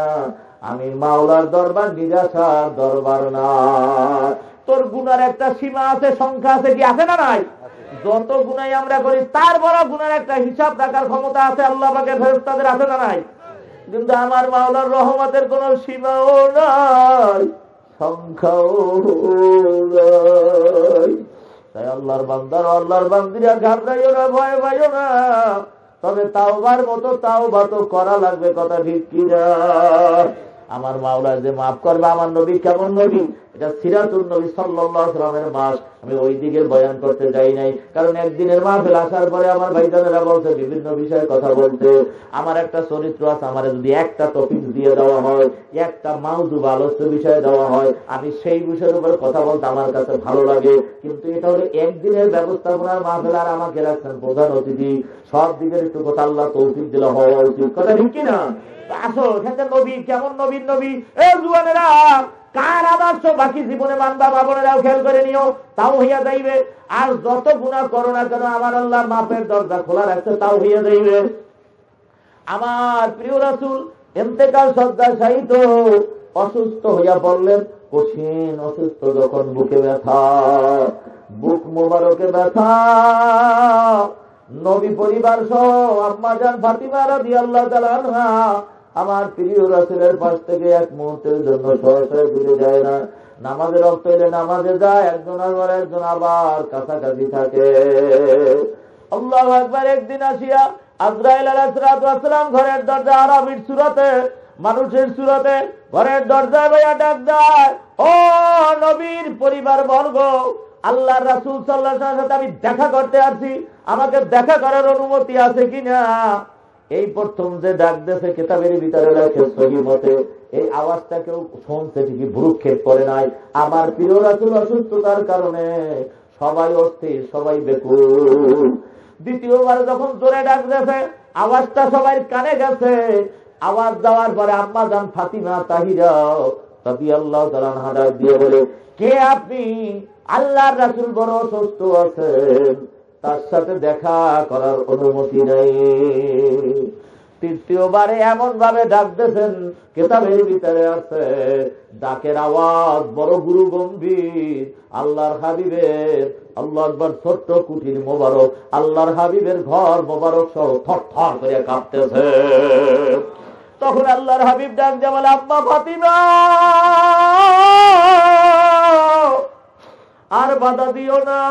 আমি মাওলার দরবার নিরাশার দরবার না। তোর গুনার একটা সীমা আছে, সংখ্যা আছে, কি আছে না নাই? যত গুনাই আমরা করি তার বড় গুনার একটা হিসাব রাখার ক্ষমতা আছে আল্লাহ পাকের ফেরেশতাদের, আছে না নাই? কিন্তু আমার মাওলার রহমতের কোন সীমাও নাই, সংখ্যাও নাই। তাই আল্লাহর বান্দার, আল্লাহর বান্দিরা ঘাবড়াইও না, ভয় পাইও না। তবে তাওবার মতো তাওবা তো করা লাগবে। কথা ঠিক কিনা? আমার মাওলা যে মাফ করবে, আমার নবী কেমন নবী, এটা সিরাতুন নবী সাল্লাল্লাহু আলাইহি ওয়াসাল্লামের মাস। আমি ওই দিকে বয়ান করতে যাই নাই, কারণ একদিনের মাহফিল আসার পরে আমার ভাইজানেরা বলছে বিভিন্ন বিষয়ে কথা বলতে। আমার একটা চরিত্র আছে, আমার যদি একটা টপিক দিয়ে দেওয়া হয়, একটা মাউযু আলোচ্য বিষয় দেওয়া হয়, আমি সেই বিষয়ের উপরে কথা বলতে আমার কাছে ভালো লাগে। কিন্তু এটা হলো একদিনের ব্যবস্থাপনার মাহফিল, আর আমাকে রাখছেন প্রধান অতিথি। সব দিকের একটু কথা আল্লাহ তৌফিক দিলে হওয়া উচিত। কথা ঠিক কিনা? আসো এখানে নবী কেমন নবীর নবী। এ জুয়ানেরা, কার আদর্শ বাকি জীবনে মানবা? বাবনেরাও খেয়াল করে নিও, তাও হইয়া যাইবে। আর যত গুনাহ করো না কেন আমার আল্লাহ মাফের দরজা খোলা রাখছে, তাও হইয়া যাইবে। আমার প্রিয় রাসূল ইন্তেকাল শয্যায় শায়িত, অসুস্থ হইয়া পড়লেন। কঠিন অসুস্থ যখন, বুকে ব্যথা, বুক মোবারকে ব্যথা, নবী পরিবার সহ আম্মা জান ফাতিমা রাদিয়াল্লাহু তাআলা আনহা আমার প্রিয় রাসূলের পাশ থেকে এক মুহূর্তের জন্য সহসা দূরে যায় না। নামাজের রক্ত এলে নামাজে যায়, একজন আবার একজন আবার কাছাকাছি থাকে। আল্লাহু আকবার। একদিন আসিয়া আজরাইল আলাইহিস সালাম ঘরের দরজা আরবির সুরতে, মানুষের সুরতে ঘরের দরজায় বইয়া ডাক দেয়, ও নবীর পরিবার বর্গ, আল্লাহ রাসূল সাল্লাল্লাহু আলাইহি ওয়াসাল্লামের সাথে আমি দেখা করতে আসছি, আমাকে দেখা করার অনুমতি আছে কিনা? এই প্রথম যে ডাক দিয়েছে কিতাবের ভিতরে লেখে সহিহ মতে, এই আওয়াজটা কেউ শুনছে ঠিকই, ভ্রুক্ষেপ করে নাই। আমার প্রিয় রাসূল অসুস্থতার কারণে সবাই অস্থির, সবাই বেকুল। দ্বিতীয়বার যখন জোরে ডাক দিয়েছে, আওয়াজটা সবাই কানে গেছে। আওয়াজ দেওয়ার পরে আম্মা জান ফাতিমা তাহিরা রাদিয়াল্লাহু তাআলা আনহা ডাক দিয়ে বলে, কে আপনি? আল্লাহর রাসূল বড় অসুস্থ আছেন, তার সাথে দেখা করার অনুমতি নেই। তৃতীয়বারে এমন ভাবে ডাক দিয়েছেন, কিতাবের ভিতরে আছে ডাকের আওয়াজ বড় গুরু গম্ভীর। আল্লাহর হাবিবের, আল্লাহু আকবার, ছোট্ট কুটির মোবারক আল্লাহর হাবিবের ঘর মোবারক সহ থরথর করে কাঁপতেছে। তখন আল্লাহর হাবিব ডাক দিয়ে বলে, আম্মা ফাতিমা, আর বাধা দিও না।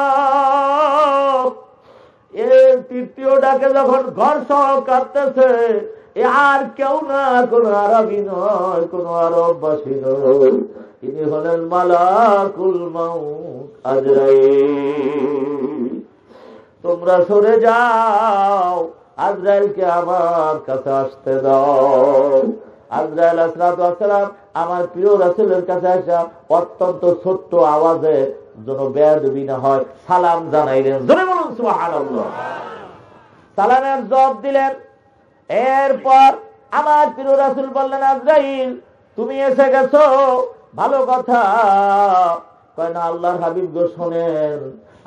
এর তৃতীয় ডাকে যখন ঘর সহ কাঁদতেছে, আর কেউ না, কোন আরবি নয়, কোন আরববাসী নয়, তিনি হলেন মালাকুল মাউত আজরাইল। তোমরা সরে যাও, আজরাইলকে আমার কাছে আসতে দাও। আজরাইল আলাইহিস সালাম আমার প্রিয় রাসূলের কাছে আসা অত্যন্ত ছোট্ট আওয়াজে, যেন বেয়াদবি না হয়, সালাম জানাইলেন। জোরে বলুন সুবহানাল্লাহ। সালামের জবাব দিলেন। এরপর আমার প্রিয় রাসূল বললেন, আজরাইল তুমি এসে গেছো, ভালো কথা। কয় না, আল্লাহর হাবিব গো শোনেন,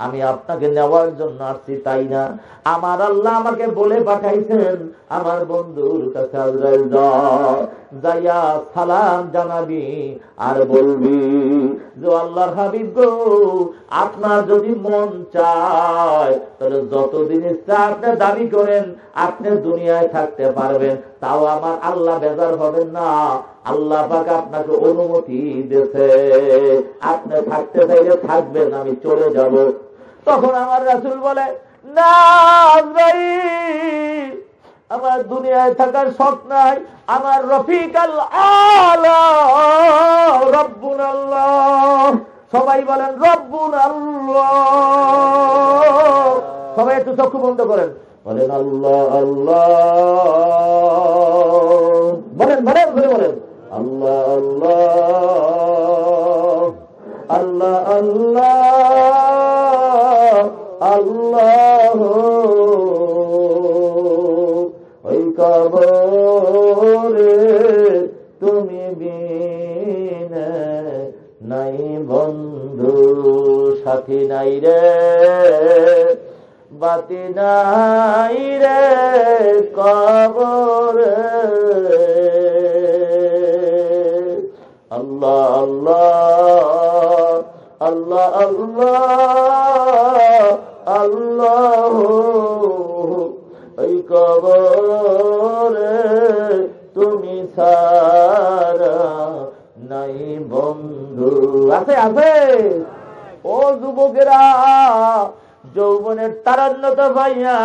আমি আপনাকে নেওয়ার জন্য আসছি তাই না, আমার আল্লাহ আমাকে বলে পাঠাইছেন আমার বন্ধুর কাছে আজরাইল যাইয়া সালাম জানাবি আর বলবি যে, আল্লাহর হাবিব গো, আপনার যদি মন চায় তাহলে যতদিন ইচ্ছা আপনি দাবি করেন আপনি দুনিয়ায় থাকতে পারবেন, তাও আমার আল্লাহ বেজার হবেন না। আল্লাহ পাক আপনাকে অনুমতি দিয়েছে, আপনি থাকতে চাইলে থাকবেন, আমি চলে যাব। তখন আমার রাসূল বলে, না আজরাইল, আমার দুনিয়ায় থাকার শখ নাই, আমার রফিকাল আলা রব্বুল আল্লাহ। সবাই বলেন রব্বুল আল্লাহ। সবাই একটু চক্ষু বন্ধ করেন, বলেন আল্লাহ আল্লাহ, বলেন বলেন বলে বলেন আল্লাহ আল্লাহ আল্লাহ আল্লাহ আল্লাহ। ওই কবরে তুমি বিনে নাই বন্ধু সাথী নাই রে, বাতি নাই রে কবরে। আল্লাহ আল্লাহ আল্লাহ আল্লাহ আল্লাহ। ওই কবরে তুমি সারা নাই বন্ধু। আছে আছে। ও যুবকেরা, যৌবনের তারান্নতা পাইয়া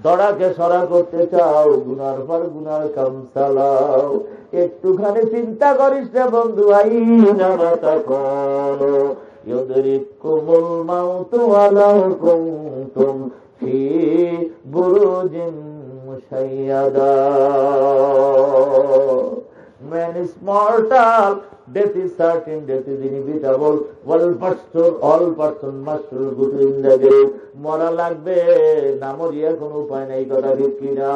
দড়াকে সরা করতে চাও, গুনার পর গুনার কাম চালাও, একটুখানি চিন্তা করিস না বন্ধু। আইনা মাতা করো ইউদরিকুমুল মাউতু ওয়ালাউ কুনতুম ফি বুরুজিন মুশাইয়াদা। Man is mortal, death is certain, death is inevitable. All person must go to in the grave. মরা লাগবে, না মরিয়া কোনো উপায় নেই, কথা ঠিক কিনা?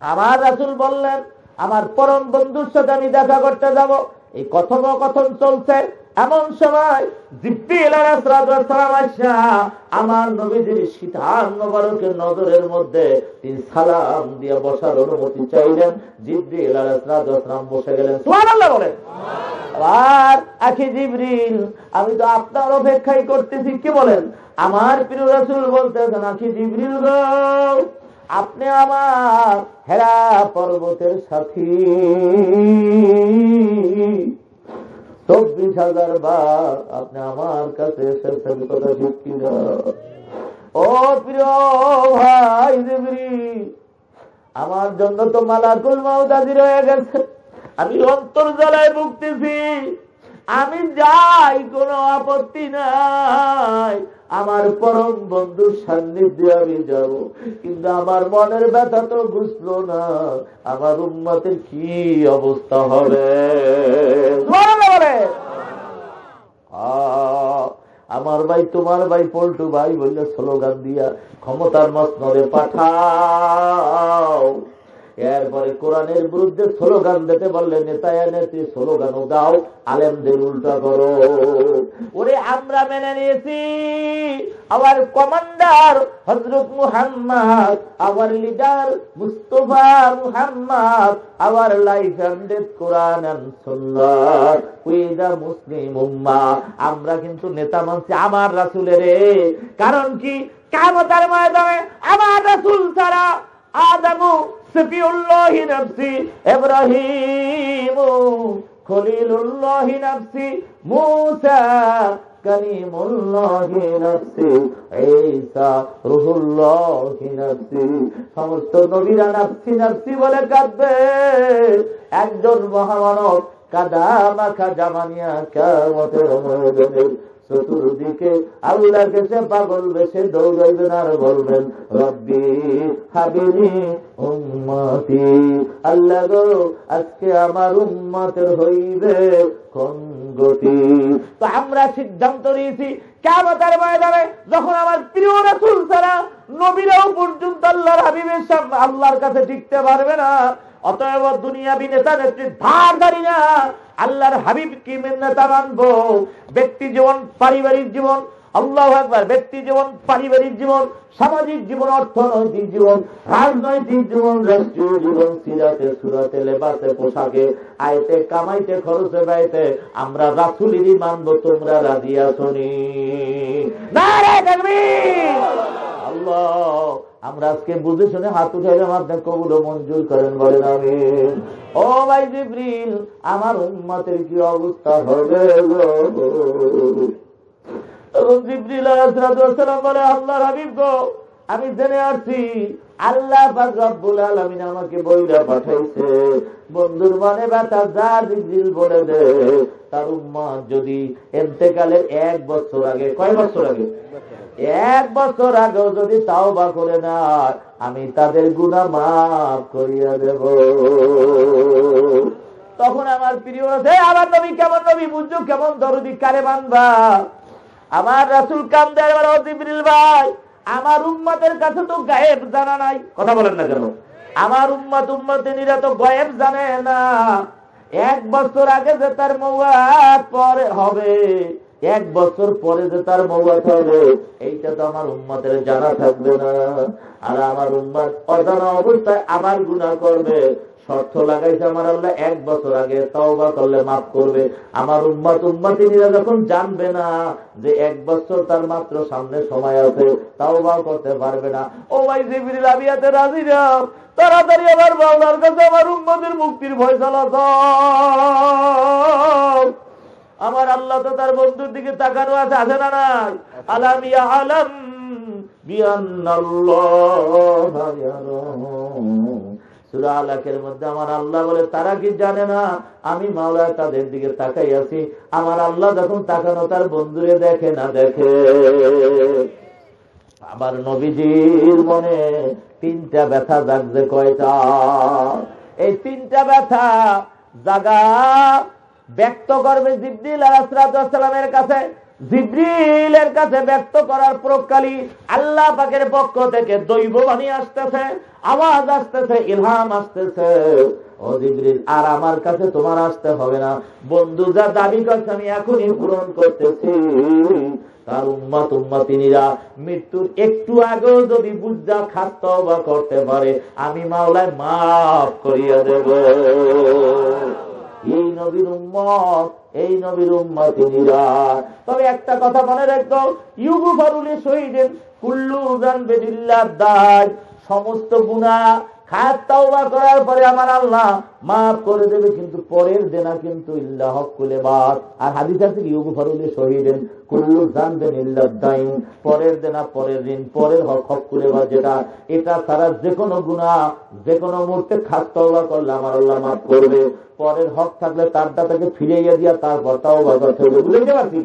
আমার রাসূল বললেন, আমার পরম বন্ধুর সাথে আমি দেখা করতে যাব। এই কথোপকথন চলছে, এমন সময় জিবরিল আলাইহিস সালাম আসা আমার নবীজির শীতান মোবারকের নজরের মধ্যে তিনি সালাম দিয়ে বসার অনুমতি চাইলেন। জিবরিল আলাইহিস সালাম বসে গেলেন। সুবহানাল্লাহ বলেন। আর আখি জিবরিল, আমি তো আপনার অপেক্ষাই করতেছি। কি বলেন? আমার প্রিয় রাসূল বলতেছেন, আখি জিবরিল গো, আপনি আমার হেরা পর্বতের সাথী, 24,000 বার আপনি আমার কাছে এসেছেন, কথা ঠিক কিনা? ও প্রিয় ভাই জিবরিল, আমার জন্য তো মালাকুল মাউত হাজির হয়ে গেছে, আমি অন্তর জ্বালায় ভুগতেছি, আমি যাই, কোনো আপত্তি নাই, আমার পরম বন্ধুর সান্নিধ্যে আমি যাব। কিন্তু আমার মনের ব্যথা তো বুঝলো না, আমার উম্মতের কি অবস্থা হবে। আমার ভাই তোমার ভাই পল্টু ভাই বললে স্লোগান দিয়া ক্ষমতার মসনদে পাঠাও। এরপরে কোরআনের বিরুদ্ধে স্লোগান দিতে বললে নেতায় নেত্রী স্লোগানও দাও, আলেমদের উল্টা করো। ওরে আমরা মেনে নিয়েছি আমার কমান্ডার হযরত Muhammad, our leader Mustafa Muhammad, our life and death Quran and Sunnah, we the Muslim ummah. আমরা কিন্তু নেতা মানছি আমার রাসূলের। কারণ কি, কিয়ামতের ময়দানে আমার রাসূল ছাড়া আদমু সফিউল্লাহি নফসি, ইব্রাহিমু খলিলুল্লাহি নফসি, মূসা কালিমুল্লাহি নফসি, ঈসা রূহুল্লাহি নফসি। সমস্ত নবীরা নফসি নফসি বলে কাঁদবে। একজন মহামানব কাদা মাখা জামা নিয়া কিয়ামতের ময়দানে চতুর্দিকে আল্লাহকে সে পাগল বেশে দৌড়াইবেন আর বলবেন রব্বি হাবিনি উম্মতি। আল্লাহ গো, আজকে আমার উম্মতের হইবে কোন গতি। তো আমরা সিদ্ধান্ত নিয়েছি কিয়ামতের ময়দানে যখন আমার প্রিয় রাসূল ছাড়া নবীরাও পর্যন্ত আল্লাহর হাবিবের সামনে আল্লাহর কাছে টিকতে পারবে না, অতএব দুনিয়াবি নেতা নেত্রীর ধার ধারি না, আল্লাহর হাবিব কি নেতা মানবো। ব্যক্তি জীবন, পারিবারিক জীবন, আল্লাহু আকবার, ব্যক্তি জীবন, পারিবারিক জীবন, সামাজিক জীবন, অর্থনৈতিক জীবন, রাজনৈতিক জীবন, রাষ্ট্রীয় জীবন, সিরাতে সুরাতে লেবাসে পোশাকে, আয়তে কামাইতে খরচে ব্যয়তে আমরা রাসূলেরই মানবো। তোমরা রাজি আছোনি? নারে তাকবীর! আল্লাহ, আমরা আজকে বুঝে শুনে হাত উঠাইলাম, আপনি কবুল ও মঞ্জুর করেন, বলেন আমিন। ও ভাই জিবরিল, আমার উম্মতের কি অবস্থা হবে গো? জিবরিল আলাইহিস সালাম বলে, আল্লাহর হাবিব গো, আমি জেনে আসছি আল্লাহ পাক রব্বুল আলামিন আমাকে বইরা পাঠাইছে। বন্ধুর মনে ব্যথা যা জিবরিল বলে দে, তার উম্মত যদি ইন্তেকালের 1 বছর আগে, কয় বছর আগে? 1 বছর আগেও যদি তাওবা করে না, আমি তাদের গুনাহ মাফ করিয়া দেব। তখন আমার প্রিয় আছে, আমার নবী কেমন নবী, বুঝছো কেমন দরদি, কারে মানবা? আমার রাসূল কান্দে, ও জিবরিল ভাই, আমার উম্মতের কাছে তো গায়েব জানা নাই। কথা বলেন না কেন? আমার উম্মতিনীরা তো গায়েব জানে না। 1 বছর আগে যে তার মওয়াত পরে হবে, 1 বছর পরে যে তার মওয়াত হবে, এইটা তো আমার উম্মতের জানা থাকবে না। আর আমার উম্মত অজানা অবস্থায় আবার গুনাহ করবে। শর্ত লাগাইছে আমার আল্লাহ, 1 বছর আগে তওবা করলে মাফ করবে। আমার উম্মতিনীরা যখন জানবে না যে 1 বছর তার মাত্র সামনে সময় আছে, তওবা করতে পারবে না। ও ভাই জিবরিল, আমি এতে রাজি না, তাড়াতাড়ি আমার মাওলার কাছে আমার উম্মতের মুক্তির ফয়সালা দাও। আমার আল্লাহ তো তার বন্ধুর দিকে তাকানো আছে, আছে না নাই? আলাম ইয়ালাম বিআন্নাল্লাহা ইয়ারা। সূরা আলাকের মধ্যে আমার আল্লাহ বলে, তারা কি জানে না আমি মাওলা তাদের দিকে তাকাই আছি। আমার আল্লাহ যখন তাকানো তার বন্ধুরে দেখে না দেখে। আমার নবীজির মনে 3টা ব্যথা জাগছে। কয়টা? এই 3টা ব্যথা জাগা ব্যক্ত করবে জিবরিল আলাইহিস সালামের কাছে। জিবরিলের কাছে ব্যক্ত করার প্রকালী আল্লাহ পাকের পক্ষ থেকে দৈববাণী আসতেছে, আওয়াজ আসতেছে, ইলহাম আসতেছে। ও জিবরিল, আর আমার কাছে তোমার আসতে হবে না। বন্ধু যা দাবি করছে আমি এখনই পূরণ করতেছি। তার উম্মতিনীরা মৃত্যুর একটু আগেও যদি বুঝা খাত তওবা করতে পারে, আমি মাওলায় মাফ করিয়া দেব। এই নবীর উম্মত, এই নবীর উম্মতিনীরা। তবে একটা কথা মনে রাখো, ইউগফারু লিশহীদিন কুল্লু যানবি বিল্লাহ দায়। সমস্ত গুনাহ খাত তওবা করার পরে আমার আল্লাহ মাফ করে দেবে, কিন্তু পরের দেনা কিন্তু ইল্লা হকুল ইবাদ। আর হাদিস আছে ইউগফারু লিশহীদিন কুল্লু যানবিন ইল্লা দাইন, পরের দেনা, পরের ঋণ, পরের হকুল ইবাদ, যেটা এটা তারা যে কোনো গুনাহ যে কোনো মুহূর্তে খাত তওবা করলে আমার আল্লাহ মাফ করবে। পরের হক থাকলে তারটা তাকে ফিরিয়ে দিয়া তারপর তওবা করতে হবে। বুঝতে পারছি?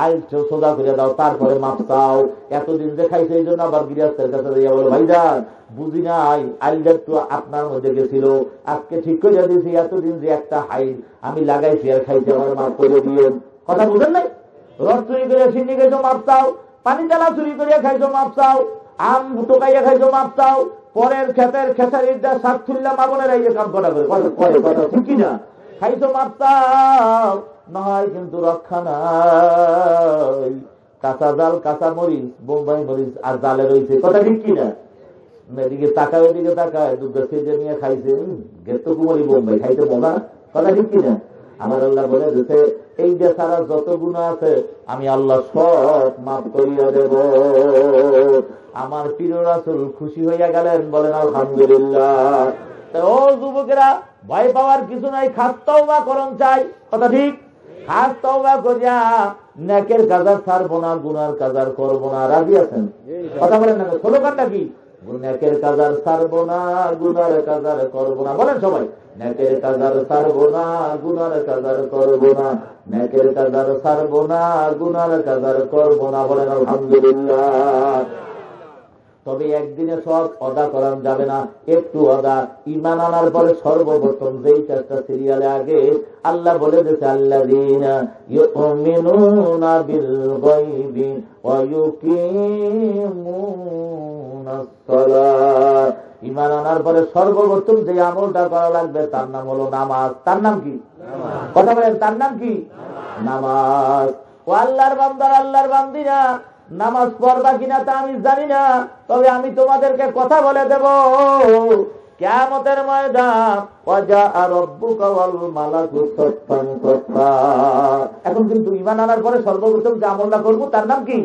আইল সোজা করে দাও, তারপরে মাপ চাও। এতদিন দেখাইছে এই জন্য আবার গৃহস্থের কাছে দিয়ে বলো, ভাইজান বুঝি নাই, আইলটা একটু আপনার মধ্যে গেছিল, আজকে ঠিক করে দিয়েছি। এতদিন যে একটা হাইল আমি লাগাইছি আর খাইছি, আমার মাফ করে দিয়ে। কথা বুঝেন নাই? রস চুরি করে সিন্নি খাইছো মাপ চাও, পানি জ্বালা চুরি করিয়া খাইছো মাপ চাও, আম টোকাইয়া খাইছো মাপ চাও, পরের ক্ষেতের খেসারির দা শাক তুললাম মামনের এই কাম কটা করে কথা ঠিক কিনা, খাইছো মাপ চাও, না হয় কিন্তু রক্ষা নাই। কাঁচা জাল, কাঁচা মরিচ, বোম্বাই মরিচ আর জালে রয়েছে, কথা ঠিক কিনা। এদিকে তাকায় ওদিকে তাকায়, দুধ সেজে নিয়ে খাইছে, গেত কুমারী বোম্বাই খাইতে মজা, কথা ঠিক কিনা। আমার আল্লাহ বলে দিচ্ছে এই যে সারা যত গুনাহ আছে আমি আল্লাহ সব মাফ করিয়া দেব। আমার প্রিয় রাসূল খুশি হইয়া গেলেন, বলেন আলহামদুলিল্লাহ। ও যুবকেরা, ভয় পাওয়ার কিছু নাই, খাস তওবা করণ চাই, কথা ঠিক। খাস তওবা করিয়া নেকের কাজ আর ছাড়বো না, গুনার কাজ আর করবো না, রাজি আছেন? কথা বলেন না, স্লোগানটা কি? নেকের কাজ আর ছাড়বো না, গুনার কাজ আর করবো না। বলেন সবাই, নেকের কাজ আর ছাড়বো না, গুনার কাজ আর করবো না, নেকের কাজ আর ছাড়বো না, গুনার কাজ আর করবো না। বলেন আলহামদুলিল্লাহ। তবে একদিনে সব অদা করান যাবে না, একটু অদা। ঈমান আনার পরে সর্বপ্রথম যেই চারটা সিরিয়ালে আগে আল্লাহ বলে দিয়েছে, আল্লাযীনা ইউমিনুনা বিল গায়বি ওয়া ইউকিমুনাস সালাত। ঈমান আনার পরে সর্বপ্রথম যে আমলটা করা লাগবে তার নাম হলো নামাজ। তার নাম কি? কথা বলেন, তার নাম কি? নামাজ। ও আল্লাহর বান্দার, আল্লাহর বান্দিরা, নামাজ পড়বা কিনা তা আমি জানি না, তবে আমি তোমাদেরকে কথা বলে দেব, কিয়ামতের ময়দান ওয়াজা রাব্বুকা ওয়াল মালাকু সাফফান সাফফা। এখন কিন্তু ঈমান আনার পরে সর্বপ্রথম যে আমলটা করব তার নাম কি?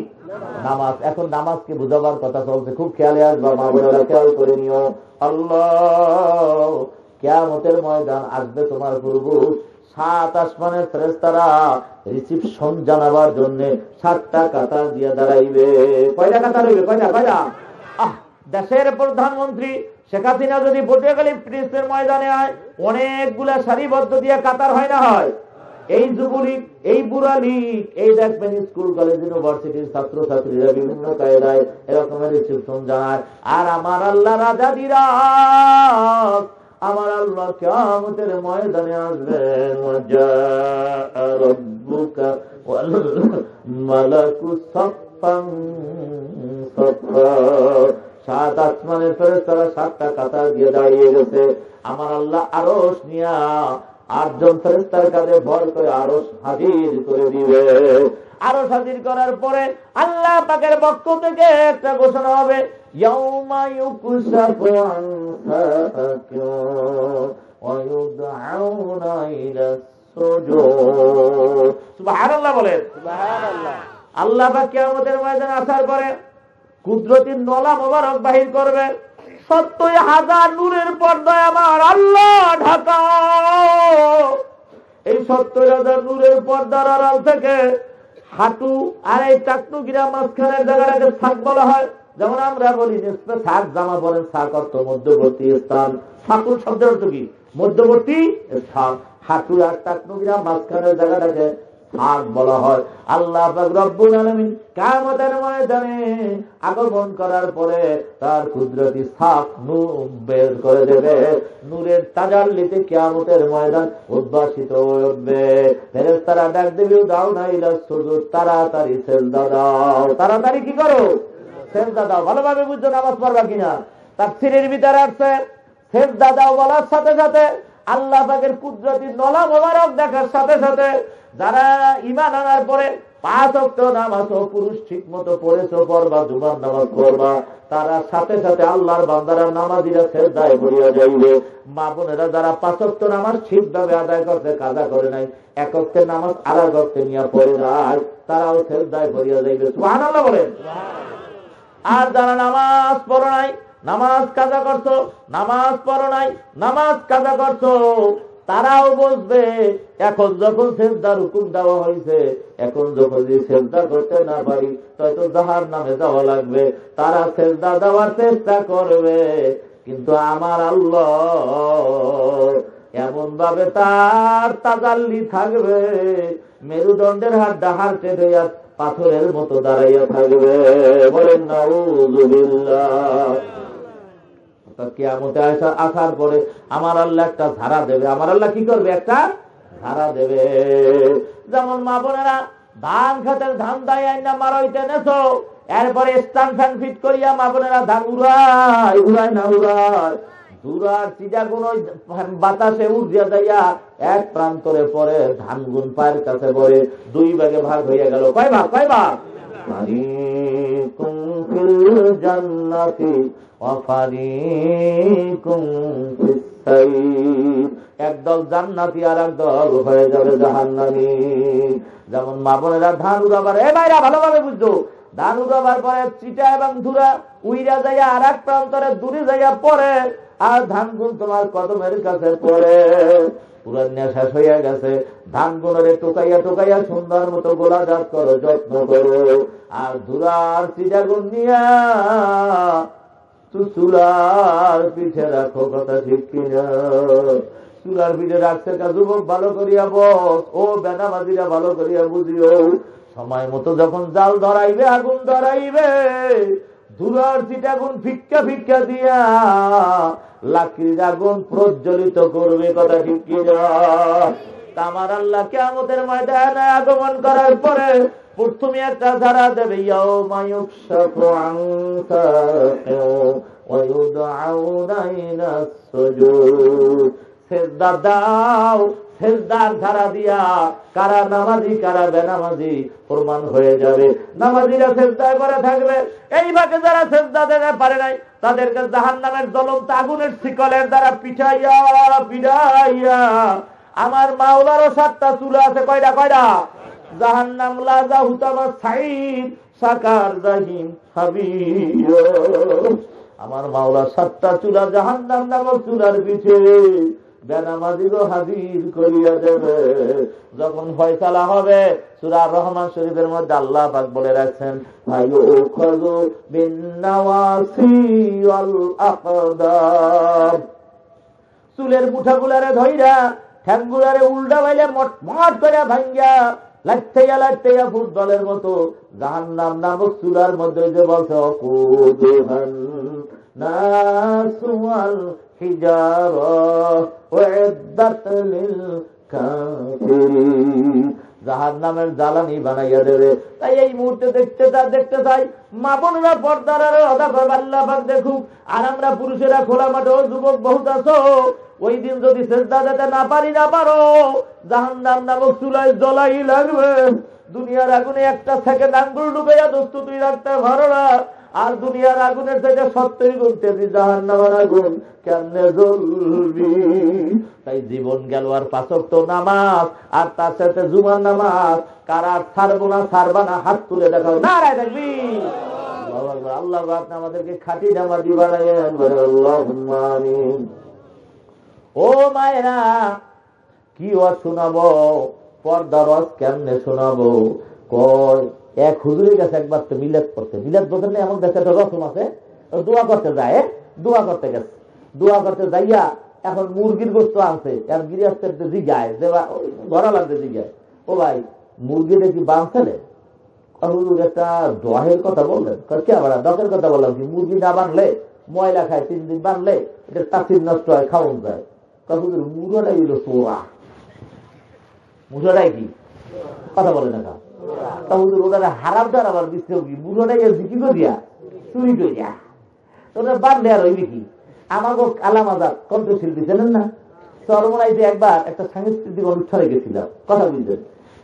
নামাজ। এখন নামাজকে বুঝাবার কথা চলছে, খুব খেয়ালে আসবা, মা বোনেরা খেয়াল করে নিও। আল্লাহ, কিয়ামতের ময়দান আসবে তোমার পূর্ব 7 আসমানের ফেরেশতারা রিসিপশন জানাবার জন্য 7টা কাতার দিয়ে দাঁড়াইবে। কয়টা কাতার হইবে? কয়টা? দেশের প্রধানমন্ত্রী শেখ হাসিনা যদি পটুয়াখালী প্রেসের ময়দানে হয়, অনেকগুলা সারিবদ্ধ দিয়ে কাতার হয় না হয়? এই যুবলীগ, এই বুড়া লীগ, এই দেখবেন স্কুল কলেজ ইউনিভার্সিটির ছাত্রছাত্রীরা বিভিন্ন কায়দায় এরকমের রিসিপশন জানায়। আর আমার আল্লাহ রাজাদিরা, আমার আল্লাহ কিয়ামতের ময়দানে আসবেন, ওয়াজা রাব্বুকা ওয়াল মালাকু সাফফান সাফফা। 7 আসমানের ফেরেশতারা 7টা কাতার দিয়ে দাঁড়িয়ে গেছে। আমার আল্লাহ আরশ নিয়া 8 জন ফেরেশতার কাঁধে ভর করে আরশ হাজির করে দিবে। আরশ হাজির করার পরে আল্লাহ পাকের পক্ষ থেকে একটা ঘোষণা হবে, ইয়াউমা ইউকশাফু আন সাকিন ওয়া ইউদআউনা ইলা সুজুদ। সুবহানাল্লাহ বলেন, সুবহানাল্লাহ। আল্লাহ পাক কিয়ামতের ময়দানে আসার পরে কুদরতি নলা মোবারক বাহির করবে, 70,000 নূরের পর্দায় আমার আল্লাহ ঢাকা। এই 70,000 নূরের পর্দার আড়াল থেকে হাঁটু আর এই টাকনুগিরা মাঝখানের জায়গাটাকে ছাক বলা হয়। যেমন আমরা বলি যে ছাক জামা পরেন, ছাক অর্থ মধ্যবর্তী স্থান। ছাকুর শব্দের অর্থ কি? মধ্যবর্তী স্থান। হাঁটু আর টাকনুগিরা মাঝখানের জায়গাটাকে ছাক বলা হয়। আল্লাহ পাক রব্বুল আলামিন কিয়ামতের ময়দানে আগমন করার পরে তার কুদরতি ছাক নূর বের করে দেবে। নূরের তাজাল্লিতে কিয়ামতের ময়দান উদ্ভাসিত হয়ে উঠবে। ফেরেশতারা ডাক দেবে, দাও না ইলা সুজুদ, তাড়াতাড়ি সেজদা দাও। তাড়াতাড়ি কি করো? সেজদা দাও। ভালোভাবে বুঝছো নামাজ পড়বা কিনা? তাফসীরের ভিতরে আছে, সেজদা দাও বলার সাথে সাথে আল্লাহ পাকের কুদরতি নলা মোবারক দেখার সাথে সাথে যারা ঈমান আনার পরে 5 ওয়াক্ত নামাজ পুরুষ ঠিক মতো পড়েছো, পড়বা, জুমার নামাজ পড়বা, তারা সাথে সাথে আল্লাহর বান্দারা নামাজিরা সেজদায় পড়িয়া যাইবে। মা বোনেরা যারা 5 ওয়াক্ত নামাজ ঠিকভাবে আদায় করতে, কাজা করে নাই, এক ওয়াক্তের নামাজ আর এক ওয়াক্তে নিয়ে পড়ে নাই, তারাও সেজদায় পড়িয়া যাইবে। সুবহানাল্লাহ বলেন। আর যারা নামাজ পড়ো নাই, নামাজ কাজা করছো, নামাজ পড়ো নাই, নামাজ কাজা করছো, তারাও বসবে। এখন যখন সেজদার হুকুম দেওয়া হয়েছে, এখন যখন যদি সেজদা করতে না পারি তত জাহান্নামে যাওয়া লাগবে। তারা সেজদা দেওয়ার চেষ্টা করবে, কিন্তু আমার আল্লাহ এমন ভাবে তার তাজাল্লি থাকবে, মেরুদণ্ডের হাড়টা হাড়টে হইয়া পাথরের মতো দাঁড়াইয়া থাকবে। বলেন নাউযুবিল্লাহ। কিয়ামতে আসার পরে আমার আল্লাহ একটা ধারা দেবে। আমার আল্লাহ কি করবে? একটা ধারা দেবে। যেমন মা বোনেরা ধান খাতের ধান দায় আইনা মারাইতে নেছো, এরপরে স্টান ফ্যান ফিট করিয়া মা বোনেরা ধান উড়ায় উড়ায় না উড়ায়, দুরার চিজা গুণ বাতাসে উড়িয়া যাইয়া এক প্রান্তরে পরে ধান গুণ পায়ের কাছে পরে দুই ভাগে ভাগ হইয়া গেল। কয় ভাগ? কয় ভাগ? ফারিকুম ফিল জান্নাতি ওয়া ফারিকুম ফিস সাইর, একদল জান্নাতি আর একদল হয়ে যাবে জাহান্নামী। যেমন মা বোনেরা ধান উড়াবার, এ ভাইরা ভালোভাবে বুঝছো, ধান উড়াবার পরে চিটা এবং ধুরা উইরা যাইয়া আর এক প্রান্তরে দূরে যাইয়া পরে, আর ধান গুণ তোমার কদমের কাছে পড়ে পুরা নেশা হইয়া গেছে। ধান গুণরে টোকাইয়া টোকাইয়া সুন্দর মতো গোলাজাত করো, যত্ন করো, আর ধুরার চিটা গুণ নিয়া চুলার পিঠে রাখো। কথা ঠিক কিনা? চুলার পিঠে রাখছে কা যুবক ভালো করিয়া বস, ও বেনামাজিরা ভালো করিয়া বুঝিও, সময় মতো যখন জাল ধরাইবে, আগুন ধরাইবে, ধুলার চিটাগুন ফিক্কা ফিক্কা দিয়া লাকড়ির আগুন প্রজ্বলিত করবে। কথা ঠিক কিনা? আমার আল্লাহ কিয়ামতের ময়দানে আগমন করার পরে প্রথমে একটা ধারা দেবে, ইয়াউমা ইউকশাফু আন সাকিন ওয়া ইউদআউনা ইলাস সুজুদ, সিজদা দাও, সিজদার ধারা দিয়া কারা নামাজি কারা বেনামাজি প্রমাণ হয়ে যাবে। নামাজিরা সিজদায় করে থাকবে, এই ভাগে যারা সিজদা দিতে পারে নাই তাদেরকে জাহান্নামের জ্বলন্ত আগুনের শিকলের দ্বারা পিটাইয়া পিটাইয়া, আমার মাওলারও 7টা চুলা আছে। কয়টা? কয়টা? জাহান্নাম লাজা হুতামা সাইদ সাকার জাহিম হাবিব, আমার মাওলা 7টা চুলা জাহান্নাম নামক চুলার পিছে বেনামাজিরও হাজির করিয়া দেবে। যখন ফয়সালা হবে, সূরা রহমান শরীফের মধ্যে আল্লাহ পাক বলে রাখছেন, ফায়ুখাযু বিন-নাওয়াসি ওয়াল আকদাম, চুলের মুঠাগুলারে ধইরা ঠ্যাংগুলারে উল্টা বাইলে মট করে ভাঙ্গা লাইতেয়া লাইতেয়া ফুটবলের মতো জাহান্নাম নামক চুলার মধ্যে যে বলছে অকুদুহান নাসু ওয়াল হিজারা উইদ্দাত লিল কাফিরিন, জাহান্নামের জ্বালানি বানাইয়া দেবে। তাই এই মুহূর্তে দেখতে চাই মা বোনরা পর্দার আদা করবে, আল্লাহ পাক দেখুক। আর আমরা পুরুষেরা খোলা মাঠে, যুবক বহুত আছো, ওই দিন যদি সিজদা দিতে না পারো, জাহান্নাম নামক চুলায় জ্বলাই লাগবে। দুনিয়ার আগুনে একটা সেকেন্ড আঙ্গুল ডুবাইয়া দোস্ত তুই রাখতে পারো না, আর দুনিয়ার আগুনের থেকে 70 গুণ তেজি জাহান্নামের আগুন কেমনে জ্বলবি। তাই জীবন গেল আর 5 ওয়াক্ত নামাজ, আর তার সাথে জুমার নামাজ কারা ছাড়বো না, ছাড়বা না, হাত তুলে দেখাও, নারায় দেখবি। আল্লাহ আপনি আমাদেরকে খাঁটি নামাজি বানাইয়েন, আল্লাহুম্মা আমিন। ও মায়েরা, কি ওয়াজ শোনাবো, পর্দার ওয়াজ কেমনে শোনাবো? কয় এক হুজুরের কাছে একবার তো মিলাদ করতে, মিলাদ বলতে নেই, আমার কাছে একটা রসম আছে, দোয়া করতে যায়, দোয়া করতে গেছে, দোয়া করতে যাইয়া এখন মুরগির গোস্ত আনছে, আর গৃহস্থের জিগায় যে ধরা লাগবে, জিগায়, ও ভাই মুরগিটা কি বাঁধছিলে? হুজুর একটা দোয়াহের কথা বললেন। কে আবার দশের কথা বললাম, কি মুরগি না বানলে ময়লা খায়, 3 দিন বানলে এটা তাসির নষ্ট হয়, খাওয়ান যায়। হুজুর মুরগাটাই হলো চোরা, মুরগাটাই কি কথা বলে না? হুজুর ওটা হারামটার আবার বিশ্ব কি মুরগাটাই বিক্রি করিয়া চুরি করিয়া ওটা বানলে আর ওই বিক্রি। আমাকে আলামাজাত কণ্ঠশিল্পী জানেন না, চরমনাইতে একবার একটা সাংস্কৃতিক অনুষ্ঠানে গেছিলাম, কথা বুঝলেন।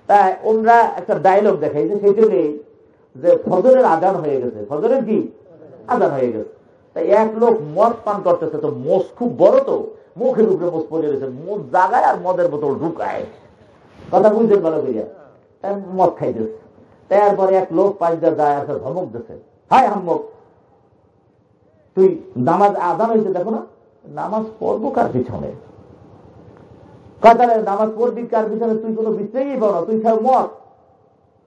তাই ওনারা একটা ডায়লগ দেখাইছে, সেইটাকে যে ফজরের আজান হয়ে গেছে, ফজরের কি আজান হয়ে গেছে। তাই এক লোক মদ পান করতেছে, তো মোষ খুব বড়, তো মুখের উপরে মোষ পড়ে রয়েছে, মোষ জাগায় আর মদের বোতল ঢুকায়, কথা বুঝলেন ভালো করিয়া, মদ খাইতেছে। তারপরে এক লোক পাঁচটা যায় আসে, ধমক দিচ্ছে, হাই হাম্মক, তুই নামাজ আজান হয়েছে দেখো না, নামাজ পড়বো কার পিছনে? কাতারে নামাজ পড়বি কার পিছনে? তুই কোনো বিশ্রেই পাও না, তুই খাও মদ।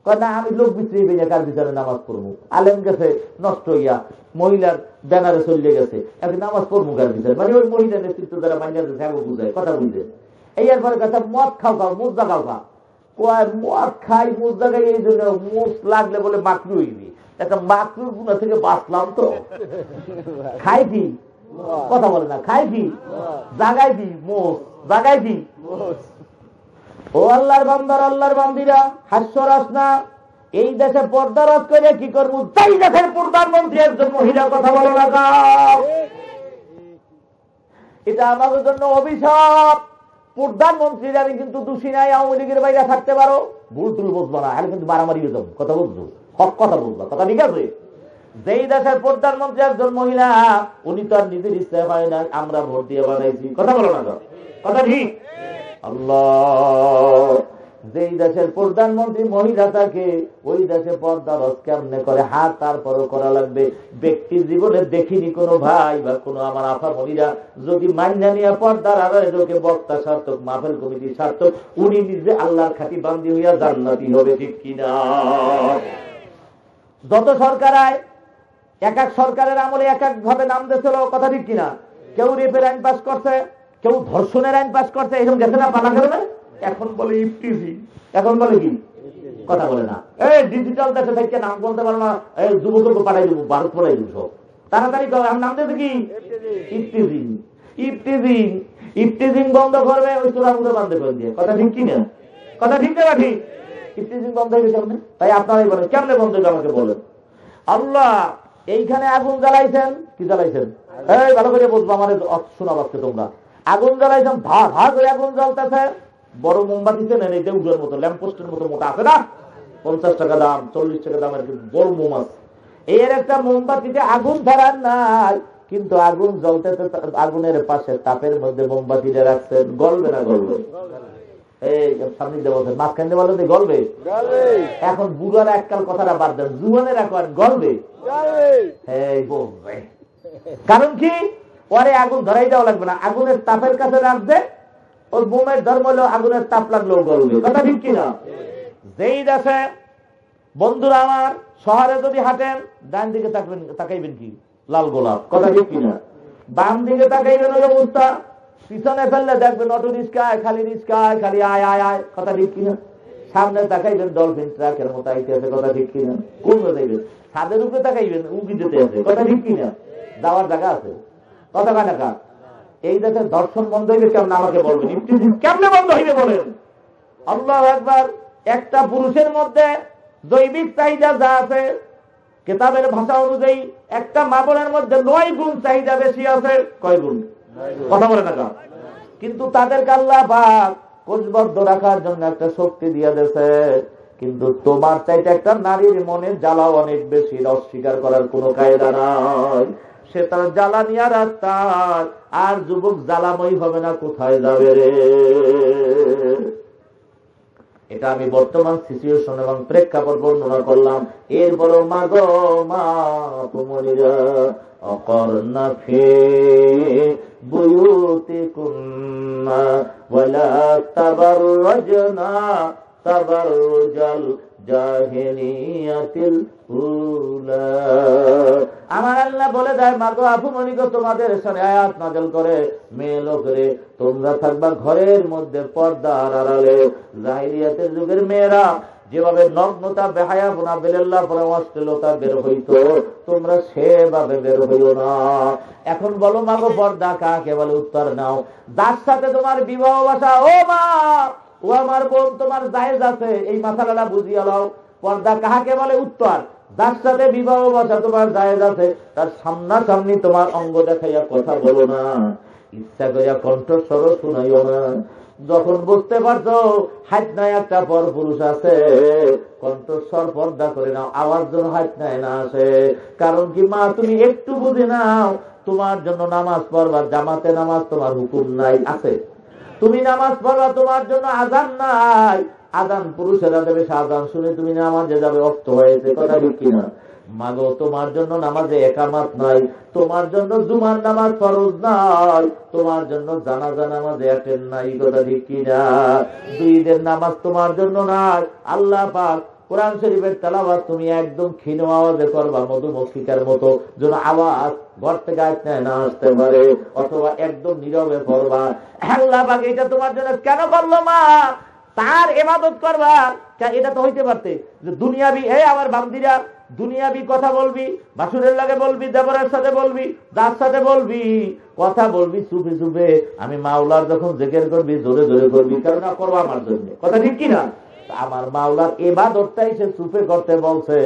না আমি লোক বিশ্রেই পেয়ে কার পিছনে নামাজ পড়বো? আলেম গেছে নষ্ট হইয়া, মহিলার ব্যানারে চলে গেছে, এখন নামাজ পড়বো কার পিছনে? মানে ওই মহিলা নেতৃত্ব দ্বারা মাইনা বুঝায়, কথা বুঝে। এই এরপরে কথা মদ খাও খাও, মুজ জাগাও খা, মদ খাই মুজ জাগাই, এই জন্য মুজ লাগলে বলে মাকরু হইবি। একটা মাকরুর গুণা থেকে বাঁচলাম তো। খাই কি কথা বলে না, খাই কি জাগাই কি মোষ, জাগাই কি ও আল্লাহর বান্দার, আল্লাহর বান্দিরা, হাস্যরস না। এই দেশে পর্দা রদ করে কি করবো? তাই দেশের প্রধানমন্ত্রী একজন মহিলার কথা বলো না। এটা আমাদের জন্য অভিশাপ। প্রধানমন্ত্রীর আমি কিন্তু দোষী নাই, আওয়ামী লীগের বাইরে থাকতে পারো, ভুল টুল বুঝবো না, আমি কিন্তু মারামারি হয়ে যাবো, কথা বুঝছো, হক কথা বুঝবো, কথা ঠিক আছে। যেই দেশের প্রধানমন্ত্রী একজন মহিলা, উনি তো আর নিজের ইচ্ছায় হয় না, আমরা ভোট দিয়ে বানাইছি, কথা বলো না, কথা ঠিক। আল্লাহ, যেই দেশের প্রধানমন্ত্রী মহিলা থাকে, ওই দেশে পর্দা রদ কেমনে করে? হাত তারপরও করা লাগবে। ব্যক্তি জীবনে দেখিনি কোনো ভাই বা কোনো আমার আফা মহিলা যদি মান্যা নিয়ে পর্দার আড়ালে ঢোকে, বক্তা সার্থক, মাহফিল কমিটি সার্থক, উনি নিজে আল্লাহর খাঁটি বান্দি হইয়া জান্নাতি হবে, ঠিক কিনা? যত সরকার আয়, এক এক সরকারের আমলে এক এক ভাবে নাম দিয়েছিল, কথা ঠিক কিনা? কেউ রেপের আইন পাস করছে, কেউ ধর্ষণের আইন পাস করছে, এরকম গেছে না পালা করে না? এখন বলে ইফটিজি, এখন বলে কি? কথা বলে না। এই ডিজিটাল দেশে থেকে নাম বলতে পারো না, এই যুবককে পাঠাই দেবো, ভারত পাঠাই দেবো, সব তাড়াতাড়ি নাম দিয়েছে কি? ইফটিজিং। ইফটিজিং, ইফটিজিং বন্ধ করবে ওই চোরামুড়ে বন্ধ করে দিয়ে, কথা ঠিক কিনা? কথা ঠিক না ঠিক? ইফটিজিং বন্ধ হয়ে গেছে কেমনে? তাই আপনারাই বলেন কেমনে বন্ধ হয়ে আমাকে বলেন। আল্লাহ এইখানে আগুন জ্বালাইছেন, কি জ্বালাইছেন? এই ভালো করে বলবো, আমার শোনা পাচ্ছে তোমরা। আগুন জ্বালাইছেন, ভা ভা করে আগুন জ্বলতেছে। বড় মোমবাতিতে নেন, এই দেউলের মতো, ল্যাম্পপোস্টের মতো মোটা আছে না, 50 টাকা দাম, 40 টাকা দামের বড় মোম আছে। এর একটা মোমবাতিতে আগুন ধরার নাই, কিন্তু আগুন জ্বলতেছে, আগুনের পাশে তাপের মধ্যে মোমবাতিটা রাখছেন, গলবে না গলবে? এই সামনে বলছেন মাঝখানে বলেন গলবে। এখন বুড়ারা এককাল কথাটা বাদ দেন, জুয়ানের এখন গলবে। কারণ কি? পরে আগুন ধরাই দেওয়া লাগবে না, আগুনের তাপের কাছে রাখবে, ওর বোমের ধর্ম হলো আগুনের তাপ লাগলেও গলবে, কথা ঠিক কিনা? যেই দেশে বন্ধুরা আমার শহরে যদি হাঁটেন, ডান দিকে তাকাইবেন কি? লাল গোলাপ, কথা ঠিক কিনা? বাম দিকে তাকাইবেন ওই অবস্থা, পিছনে ফেললে দেখবেন অটো রিক্সায় খালি রিক্সায় খালি আয় আয় আয়, কথা ঠিক কিনা? সামনে তাকাইবেন ডলফিন ট্রাকের মতো আইতে আছে, কথা ঠিক কিনা? কোন দেখবেন? ছাদের উপরে তাকাইবেন উকি যেতে আছে, কথা ঠিক কিনা? যাওয়ার জায়গা আছে, কথা কাটা। এই দেশের দর্শন বন্ধ হইবে কেমন আমাকে বলবেন? কেমনে বন্ধ হইবে বলেন? আল্লাহু আকবার। একটা পুরুষের মধ্যে জৈবিক চাহিদা যা আছে, কিতাবের ভাষা অনুযায়ী একটা মা বোনের মধ্যে 9 গুণ চাহিদা বেশি আছে। কয় গুণ? কথা বলে না। কিন্তু তাদেরকে আল্লাহ পাক কোষবদ্ধ রাখার জন্য একটা শক্তি দিয়ে দিয়েছে। কিন্তু তোমার চাইতে একটা নারীর মনে জ্বালা অনেক বেশি, অস্বীকার করার কোনো কায়দা নাই। সে তার জ্বালা নিয়ে রাস্তায়, আর যুবক জ্বালাময় হবে না, কোথায় যাবে রে? এটা আমি বর্তমান সিচুয়েশন এবং প্রেক্ষাপট বর্ণনা করলাম। এরপরও মা গো মা তুমরিরা অকর্ণা ফি বুয়ুতিকুন্না ওয়ালা তাবাররাজনা তাবাররুজাল জাহিলিয়াতিল উলা। আমার আল্লাহ বলে দেয়, মাগো আবু মনিগো, তোমাদের সামনে আয়াত নাযিল করে, মেয়ে লোকেরে তোমরা থাকবা ঘরের মধ্যে পর্দার আড়ালে। জাহিলিয়াতের যুগের মেয়েরা যেভাবে নগ্নতা, বেহায়াপনা, বেলাল্লাহ পরে অশ্লীলতা বের হইতো, তোমরা সেভাবে বের হইও না। এখন বলো মাগো পর্দা কাকে বলে? উত্তর নাও। যার সাথে তোমার বিবাহ বাসা, ও মা ও আমার বোন, তোমার জায়েজ আছে, এই মাসালাটা বুঝিয়ে নাও। পর্দা কাকে বলে? উত্তর, যার সাথে বিবাহ বাসা তোমার জায়েজ আছে, তার সামনাসামনি তোমার অঙ্গ দেখাইয়া কথা বলো না, ইচ্ছা করিয়া কণ্ঠস্বর শুনাইও না। যখন বুঝতে পারছো হাত নাই একটা পর পুরুষ আছে, কণ্ঠস্বর পর্দা করে নাও, আওয়াজ যেন হাত নাই না আসে। কারণ কি মা, তুমি একটু বুঝে নাও, তোমার জন্য নামাজ পড়বা, জামাতে নামাজ তোমার হুকুম নাই, আছে। তুমি নামাজ পড়বা, তোমার জন্য আযান নাই, আযান পুরুষেরা দেবে, আযান শুনে তুমি নামাজে যাবে, অর্থ হয়েছে, কথা ঠিক কিনা? মাগো তোমার জন্য নামাজে একামাত নাই, তোমার জন্য জুমার নামাজ ফরজ নাই, তোমার জন্য জানাজা নামাজে অ্যাটেন্ড নাই, কথা ঠিক কিনা? 2 ঈদের নামাজ তোমার জন্য নাই। আল্লাহ পাক কোরআন শরীফের তেলাওয়াত তুমি একদম ক্ষীণ আওয়াজে করবা, মধুমক্ষিকার মতো, যেন আওয়াজ ঘর থেকে না আসতে পারে, অথবা একদম নীরবে করবা। আল্লাহ পাক এটা তোমার জন্য কেন করলো মা? তার ইবাদত করবা। এটা তো হইতে পারতে যে দুনিয়াবি, আমার বান্দিরা দুনিয়াবি কথা বলবি, বাসুরের লাগে বলবি, দেবরের সাথে বলবি, যার সাথে বলবি, কথা বলবি চুপে চুপে। আমি মাওলার যখন জিকির করবি জোরে জোরে করবি, কারণ করবো আমার জন্য। কথা ঠিক কিনা? আমার মাওলার ইবাদতটাই সে চুপে করতে বলছে।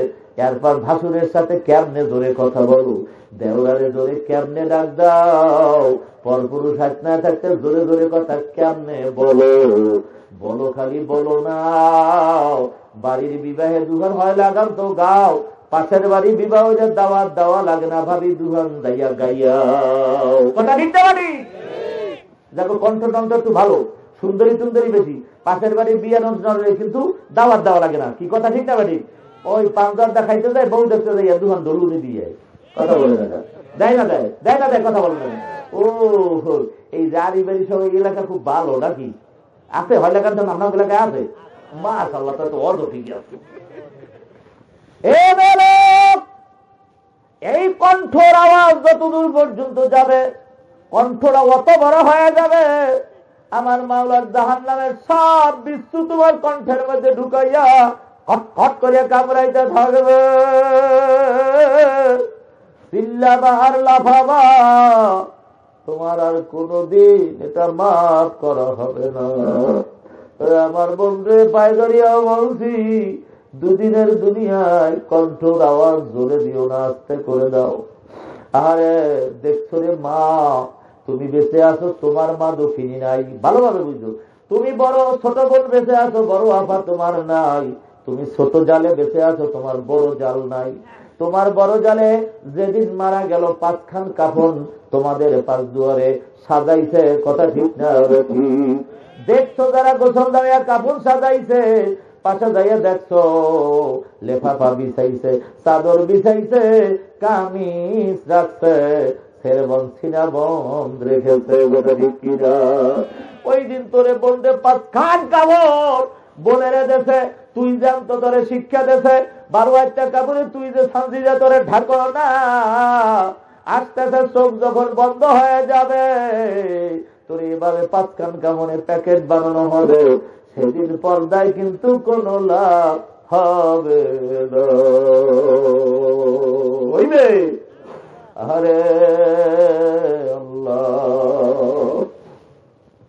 এরপর ভাসুরের সাথে কেমনে জোরে কথা বলো, দেওরারে জোরে কেমনে ডাক দাও, পরপুরুষ হাত না থাকতে জোরে জোরে কথা কেমনে বলো। বলো খালি বলো না। বাড়ির বিবাহে দুহান হয় লাগাম তো গাও, পাশের বাড়ি বিবাহ দাওয়াত দেওয়া লাগে না ভাবি দুহান দাইয়া গাইয়াও। কথা ঠিক না? দেখো কণ্ঠতন্ত্র একটু ভালো, সুন্দরী সুন্দরী বেশি, পাশের বাড়ির বিয়ে নজরে কিন্তু দাওয়াত দেওয়া লাগে না। কি কথা ঠিক না বাড়ি? ওই পাঞ্জাব দেখাইতে যায়, বউ দেখতে যাইয়া দুহান দলুনি দিয়ে কথা বলে না, দেয় না দেয়, দেয় না দেয়, কথা বলে না। ও এই জারি বাড়ি সব এলাকা খুব ভালো নাকি? আছে হয় এলাকার জন্য আপনার এলাকায় আছে? মাশাআল্লাহ, তো অর্ধ ঠিকই আছে। এই কণ্ঠর আওয়াজ যতদূর পর্যন্ত যাবে, কণ্ঠটা অত বড় হয়ে যাবে, আমার মাওলার জাহান্নামের সব বিস্তু তোমার কণ্ঠের মধ্যে ঢুকাইয়া খটখট করে কামড়াইতে থাকবে। চিল্লাবা আর লাফাবা, তোমার আর কোনদিন এটা মাফ করা হবে না। আমার বন্ধুরে পায়দারিয়াও বলছি, দুদিনের দুনিয়ায় কণ্ঠর আওয়াজ জোরে দিও না, আস্তে করে দাও। আরে দেখছো রে মা, তুমি বেঁচে আছো, তোমার মা দক্ষিণী নাই। ভালোভাবে বুঝছো, তুমি বড় ছোট বোন বেঁচে আছো, বড় আপা তোমার নাই। তুমি ছোট জালে বেঁচে আছো, তোমার বড় জাল নাই। তোমার বড় জালে যেদিন মারা গেল 5 খান কাফন তোমাদের পাশ দুয়ারে সাজাইছে। কথা ঠিক না? দেখছো যারা গোসল দাঁড়িয়ে কাপড় সাজাইছে, পাশে যাইয়া দেখছো লেফাফা বিছাইছে, চাদর বিছাইছে, কামিজ রাখছে, সিনা বন্ধ রেখেছে। ওই দিন তোরে বলতে 5 খান কাপড় বোনেরে দেশে, তুই জানতো তোরে শিক্ষা দেশে, 12 কাপড়ে তুই যে সাজিয়ে তোরে ঢাকো না। আস্তে আস্তে চোখ যখন বন্ধ হয়ে যাবে, তোর এভাবে 5 খান কামনের প্যাকেট বানানো হবে, সেদিন পর্দায় কিন্তু কোনো লাভ হবে না। আরে আল্লাহ,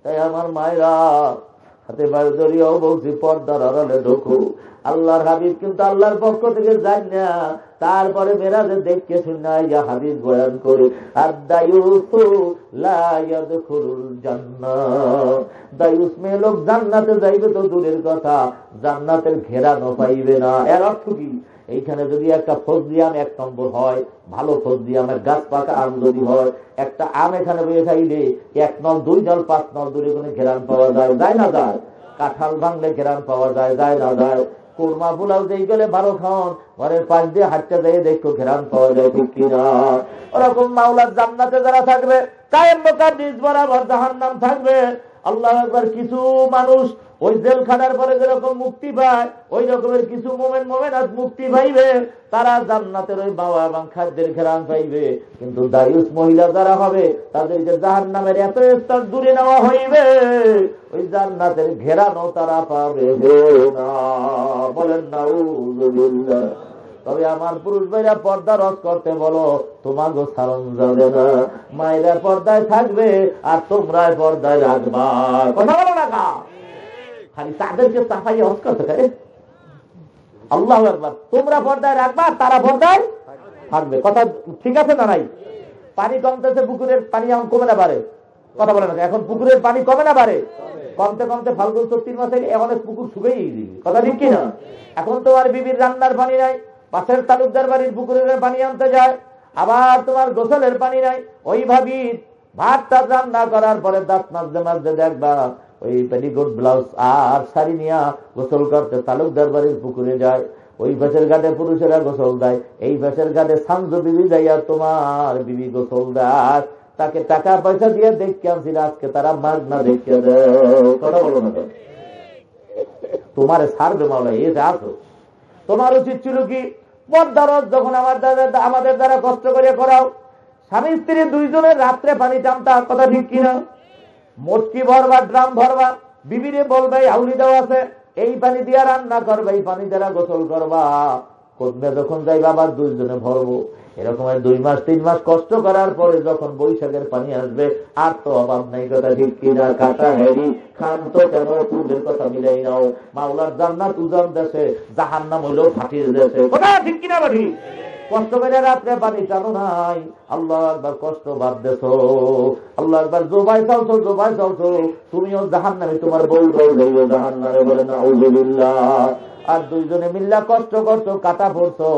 তাই আমার মায়েরা হাতে বাইরে জড়িয়েও বলছি, পর্দার আড়ালে ঢোকো। আল্লাহর হাবিব কিন্তু আল্লাহর পক্ষ থেকে যান না, তারপরে মেরাজে দেখকে শুনে ইয়া হাবিব বয়ান করে, আর দায়ুস লা ইয়াদখুলুল জান্নাহ, দায়ুস মেয়ে লোক জান্নাতে যাইবে তো দূরের কথা, জান্নাতের ঘেরানো পাইবে না। এর অর্থ কি? এইখানে যদি একটা ফজলি আম 1 নম্বর হয়, ভালো ফজলি আমের গাছ পাকা আম যদি হয়, একটা আম এখানে বয়ে খাইলে 1 নল 2 নল 5 নল দূরে কোনো ঘেরান পাওয়া যায়? যায় না যায়? কাঁঠাল ভাঙলে ঘেরান পাওয়া যায়? যায় না যায়? কোরমা পোলাও দিয়ে গেলে ভালো খাওয়ান, ঘরের পাশ দিয়ে হাঁটতে দিয়ে দেখো ঘেরান পাওয়া যায়, ঠিক কিনা? ওরকম মাওলার জান্নাতে যারা থাকবে, কায়েম মকাম নিজ বরাবর জাহান্নাম থাকবে। আল্লাহু আকবার। কিছু মানুষ ওই জেলখানার পরে যেরকম মুক্তি পায়, ওই রকমের কিছু মোমেনাত মুক্তি পাইবে, তারা জান্নাতের ওই বাবা এবং খাদ্যের ঘেরান পাইবে। কিন্তু দায়ুস মহিলা যারা হবে, তাদেরকে জাহান্নামের এত স্তর দূরে নেওয়া হইবে, ওই জান্নাতের ঘেরানো তারা পাবে না। বলেন নাউযুবিল্লাহ। তবে আমার পুরুষ ভাইরা পর্দা রদ করতে বলো, তোমাকে সারণ যাবে না। মায়েরা পর্দায় থাকবে আর তোমরা পর্দায় রাখবা। কথা বলো না কা? খালি তাদেরকে চাপাইয়ে হজ করতে পারে। আল্লাহু আকবার। তোমরা পর্দায় রাখবা, তারা পর্দায় থাকবে। কথা ঠিক আছে না নাই? পানি কমতেছে, পুকুরের পানি এখন কমে না বাড়ে? কথা বলে না? এখন পুকুরের পানি কমে না বাড়ে? কমতে কমতে ফাল্গুন 34 মাসে অনেক পুকুর শুকিয়ে দিবি। কথা ঠিক কিনা? এখন তো আর বিবির রান্নার পানি নাই, পাশের তালুকদার বাড়ির পুকুরের পানি আনতে যায়, আবার তোমার গোসলের পানি নাই। ওই ভাবি ভাতটা রান্না করার পরে দাঁত মাঝে মাঝে দেখবা ওই পেটিকোট ব্লাউজ আর শাড়ি নিয়ে গোসল করতে তালুকদার বাড়ির পুকুরে যায়। ওই পাশের ঘাটে পুরুষেরা গোসল দেয়, এই পাশের ঘাটে সান্দ বিবি যাইয়া তোমার বিবি গোসল দেয়। তাকে টাকা পয়সা দিয়ে দেখতে আনছি, আজকে তারা মাগনা দেখে দেয়। কথা বলো না? তোমার ছাড়বে মাওলা, এ যা আছো। তোমার উচিত ছিল কি, পর্দারত যখন আমাদের দ্বারা কষ্ট করে করাও, স্বামী স্ত্রী দুইজনের রাত্রে পানি টানতা। কথা ঠিক কিনা? মটকি ভরবা, ড্রাম ভরবা, বিবিরে বলবে আউলি দেওয়া আছে, এই পানি দিয়ে রান্না করবে, এই পানি দ্বারা গোসল করবা। কন্যা যখন যাইবে আবার দুইজনে ভরবো। এরকম 2 মাস 3 মাস কষ্ট করার পরে যখন বৈশাখের পানি আসবে আর তো অভাব নাই, কথা ঠিক কিনা? কাটা হেরি খান তো কেন তুলের কথা মিলাই নাও। মাওলার জান্নাত উজান দেশে, জাহান্নাম হইল ফাটির দেশে, কথা ঠিক কিনা? বাড়ি কষ্ট করে রাত্রে পানি টানো নাই, আল্লাহ একবার কষ্ট বাদ দেছো, আল্লাহ একবার জোবাই চাওছো, জোবাই চাওছো, তুমিও জাহান্নামে, তোমার বউ যাইও জাহান্নামে, বলে নাউযুবিল্লাহ। আর দুইজনে মিল্লা কষ্ট করছো, কাটা পড়ছো,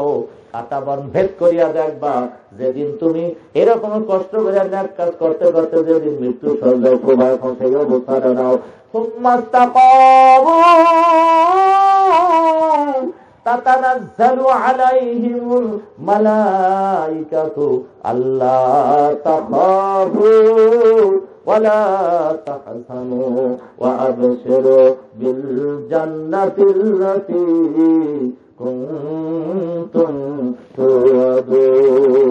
কাটা বন ভেদ করিয়া দেখবা যেদিন তুমি এরকম কষ্ট করে ন্যাক কাজ করতে করতে যেদিন মৃত্যু সজ্জায় প্রভা, এখন সেই অবস্থাটা নাও। তাতানাজ্জালু আলাইহিমুল মালাইকাতু আল্লা তাখাফু ওয়ালা তাহজানু ওয়া আবশিরু বিল জান্নাতিল্লাতী কুনতুম তুআদুন।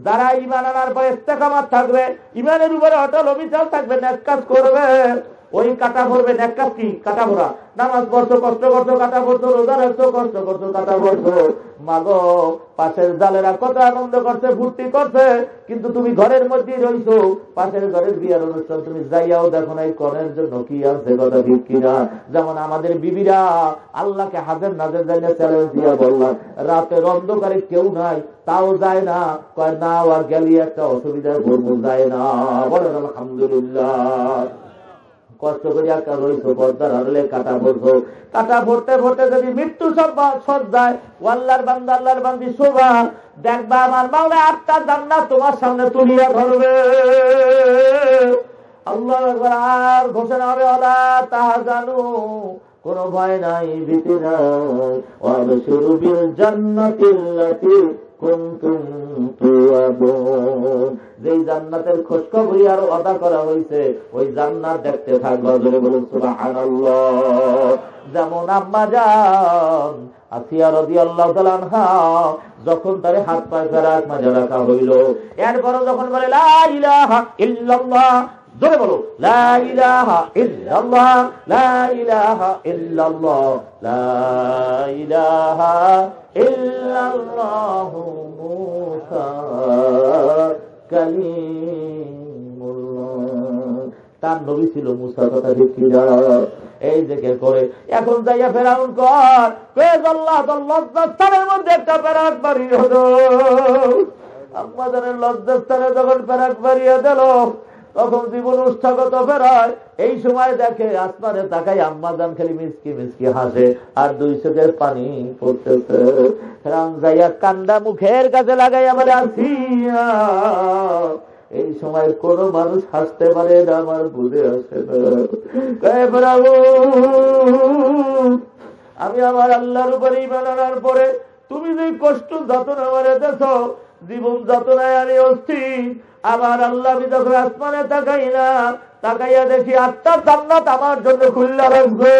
যারা ঈমান আনার পরে ইস্তেকামত থাকবে, ঈমানের উপরে অটল অবিচল থাকবে, নেক কাজ করবে, ওই কাটা পড়বে। নেক কাজ কি? কাটা পড়া। নামাজ পড়ছো, কষ্ট করছো, কাটা পড়ছো, রোজা রাখছো, কষ্ট করছো, কাটা পড়ছো। মাগো, পাশের জালেরা কত আনন্দ করছে, ফুর্তি করছে, কিন্তু তুমি ঘরের মধ্যেই রইছো। পাশের ঘরের বিয়ার অনুষ্ঠান তুমি যাইয়াও দেখো না এই কনের জন্য কি আছে, কথা ঠিক কিনা? যেমন আমাদের বিবিরা আল্লাহকে হাজার নাজের জায়গা চ্যালেঞ্জ দিয়া বললাম, রাতের অন্ধকারে কেউ নাই, তাও যায় না, কয় না আর গেলি একটা অসুবিধায় পড়বো, যায় না। বলেন আলহামদুলিল্লাহ। কষ্ট করে একটা রইছো, পর্দার আড়ালে কাটা পড়ছো, কাটা পড়তে পড়তে যদি মৃত্যু সজ্জায় আল্লাহর বান্দা, আল্লাহর বান্দি শোভা দেখবা, আমার মাওলা 8টা জান্নাত তোমার সামনে তুলিয়া ধরবে। আল্লাহ আর ঘোষণা হবে, ওয়ালা তাহজানু, কোন ভয় নাই, ভীতি নাই, ওয়াবশিরু বিল জান্নাতিল্লাতী কুনতুম তুআদুন। যেই জান্নাতের খোঁজখবরি আর ওয়াদা করা হয়েছে, ওই জান্নাত দেখতে থাকবা। জোরে বলুন সুবহানাল্লাহ। যেমন আম্মা জান আসিয়া রাদিয়াল্লাহু তাআলা আনহা যখন তার হাত পায়ে ফেরাক মাঝে রাখা হইল, এরপর যখন বলে লা ইলাহা ইল্লাল্লাহ, জোরে বলো লা ইলাহা ইল্লাল্লাহ, লা ইলাহা ইল্লাল্লাহ, লা ইলাহা ইল্লাল্লাহু মুসা কালিমুল্লাহ। তার নবী ছিল মুসা, কথা দেখিরা এই দেখে করে। এখন যাইয়া ফেরাউন কর আল্লাহ লজ্জাস্থানের মধ্যে একটা ফেরাক বাড়িয়ে হলো। আমাদের লজ্জাস্থানে যখন ফেরাক বাড়িয়ে দিল, তখন জীবন উৎসাগত ফেরায়। এই সময় দেখে আসমানে তাকাই আম্মাজান খালি মিসকি মিসকি হাসে আর 2 চোখের পানি পড়তেছে। ফেরাউন যাইয়া কান্দা মুখের কাছে লাগাই আমার আসিয়া। এই সময় কোন মানুষ হাসতে পারে না, আমার বুঝে আসে না। আমি আমার আল্লাহর উপরে ঈমান আনার পরে তুমি যে কষ্ট যাতনা আমারে দেছ, জীবন যাতনায় আমি অস্থির। আবার আল্লাহ আমি যখন আসমানে তাকাই না, তাকাইয়া দেখি 8টা জান্নাত আমার জন্য খুললা রাখবে।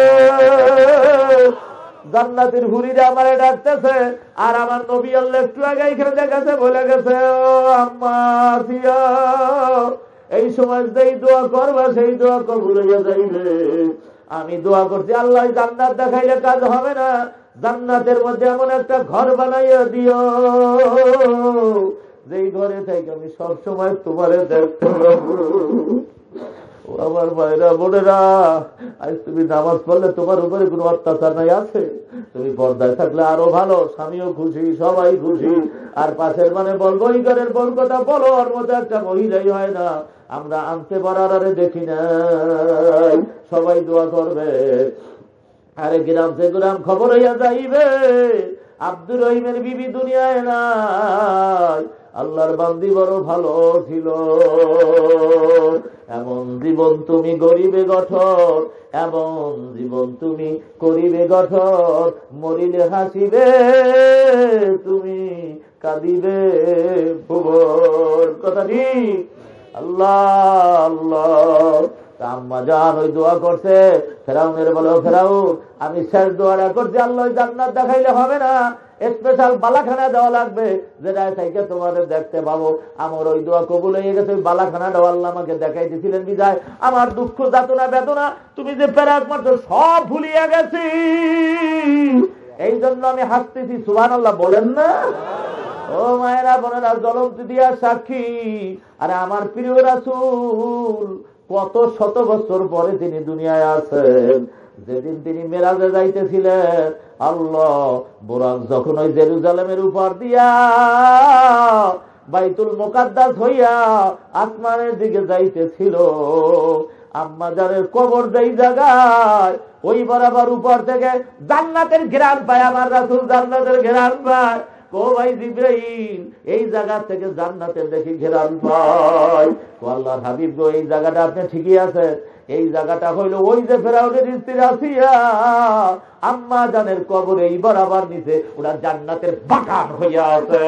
জান্নাতের হুরিরা আমারে ডাকতেছে, আর আমার নবী আল্লাহ একটু আগে এখানে দেখাছে, বলে গেছে, ও আম্মা আসিয়া, এই সময় যেই দোয়া করবা সেই দোয়া কবুল হইয়া যাইবে। আমি দোয়া করছি, আল্লাহ জান্নাত দেখাইলে কাজ হবে না, জান্নাতের মধ্যে এমন একটা ঘর বানাইয়া দিও যেই ঘরে থেকে আমি সবসময় তোমারে দেখতে পাবো। আমার ভাইরা বোনেরা, আজ তুমি নামাজ পড়লে তোমার উপরে কোনো অত্যাচার নাই আছে, তুমি পর্দায় থাকলে আরো ভালো, স্বামীও খুশি, সবাই খুশি। আর পাশের মানে বলবো এই ঘরের বল কথা বলো, ওর মতো একটা মহিলাই হয় না। আমরা আনতে পারার আরে দেখি না, সবাই দোয়া করবে। আরে গ্রাম সে গ্রাম খবর হইয়া যাইবে, আব্দুর রহিমের বিবি দুনিয়ায় নাই, আল্লাহর বান্দি বড় ভালো ছিল। এমন জীবন তুমি গরিবে গঠন, এমন জীবন তুমি করিবে গঠন, মরিলে হাসিবে তুমি, কাঁদিবে ভুবন, কথা ঠিক। আল্লাহ আল্লাহ। আম্মা জান ওই দোয়া করছে, ফেরাউনের বলো, ফেরাউন আমি শেষ দোয়াটা করছি, আল্লাহ জান্নাত দেখাইলে হবে না, স্পেশাল বালাখানা দেওয়া লাগবে, যেটা থেকে তোমাদের দেখতে পাবো। আমার ওই দোয়া কবুল হয়ে গেছে, ওই বালাখানা দেওয়া আল্লাহ আমাকে দেখাই দিয়েছিলেন। বিদায় আমার দুঃখ যাতনা বেদনা তুমি যে ফেরাক মারছো সব ভুলিয়া গেছি। এই জন্য আমি হাসতেছি, সুবহানাল্লাহ বলেন না? ও মায়েরা বোনেরা, জ্বলন্ত দিয়া সাক্ষী। আর আমার প্রিয় রাসূল কত শত বছর পরে তিনি দুনিয়ায় আছেন। যেদিন তিনি মেরাজে যাইতেছিলেন, আল্লাহ বুরাক যখন ওই জেরুজালেমের উপর দিয়া বাইতুল মুকাদ্দাস হইয়া আসমানের দিকে যাইতেছিল, আম্মা জানের কবর যেই জায়গায়, ওই বরাবর উপর থেকে জান্নাতের ঘেরান পায় আমার রাসূল, জান্নাতের ঘেরান পায়। ও ভাই জিবরাইল, এই জায়গা থেকে জান্নাতের দেখি ঘেরান পায়। ও আল্লাহর হাবিব গো, এই জায়গাটা আপনি ঠিকই আছেন। এই জায়গাটা হইল ওই যে ফেরাউনের স্ত্রী আসিয়া আম্মা জানের কবর এই বরাবর নিচে ওরা জান্নাতের বাগান হইয়া আছে।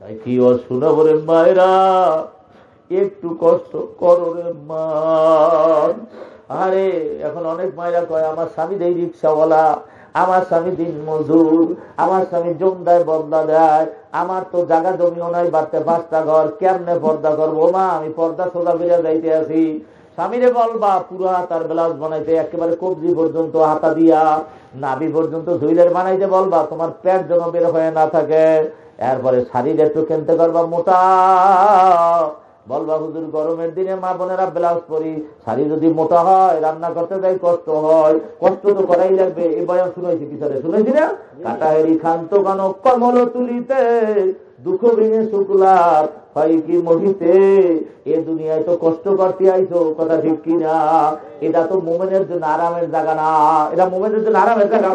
তাই কি ও শুনে বলে মায়েরা, একটু কষ্ট করো রে মা। আরে এখন অনেক মায়েরা কয় আমার স্বামী দেয় রিক্সাওয়ালা, আমার স্বামী দিন মজুর, আমার স্বামী জমদায় বদলা দেয়, আমার তো জায়গা জমিও নাই, বাড়তে 5টা ঘর, কেমনে পর্দা করবো? মা আমি পর্দা সোজা বেরিয়ে যাইতে আছি। স্বামীরে বলবা পুরা তার ব্লাউজ বানাইতে, একেবারে কবজি পর্যন্ত হাতা দিয়া নাভি পর্যন্ত জুইলের বানাইতে বলবা, তোমার পেট যেন বের হয়ে না থাকে। এরপরে শাড়ির একটু কিনতে করবা মোটা, বলবা হুজুর গরমের দিনে মা বোনেরা ব্লাউজ পরি, শাড়ি যদি মোটা হয় রান্না করতে যাই কষ্ট হয়, কষ্ট তো করাই লাগবে। এই বয়ান শুনেছি পিছনে, শুনেছি না? কাটাহেরি খান্ত গান কমল তুলিতে, দুঃখ ভেঙে শুক্লার হয় কি মহিতে। এ দুনিয়ায় তো কষ্ট করতে আইছো, কথা ঠিক কিনা? এটা তো মোমেনের জন্য আরামের জায়গা না, এটা মোমেনের জন্য আরামের জায়গা না,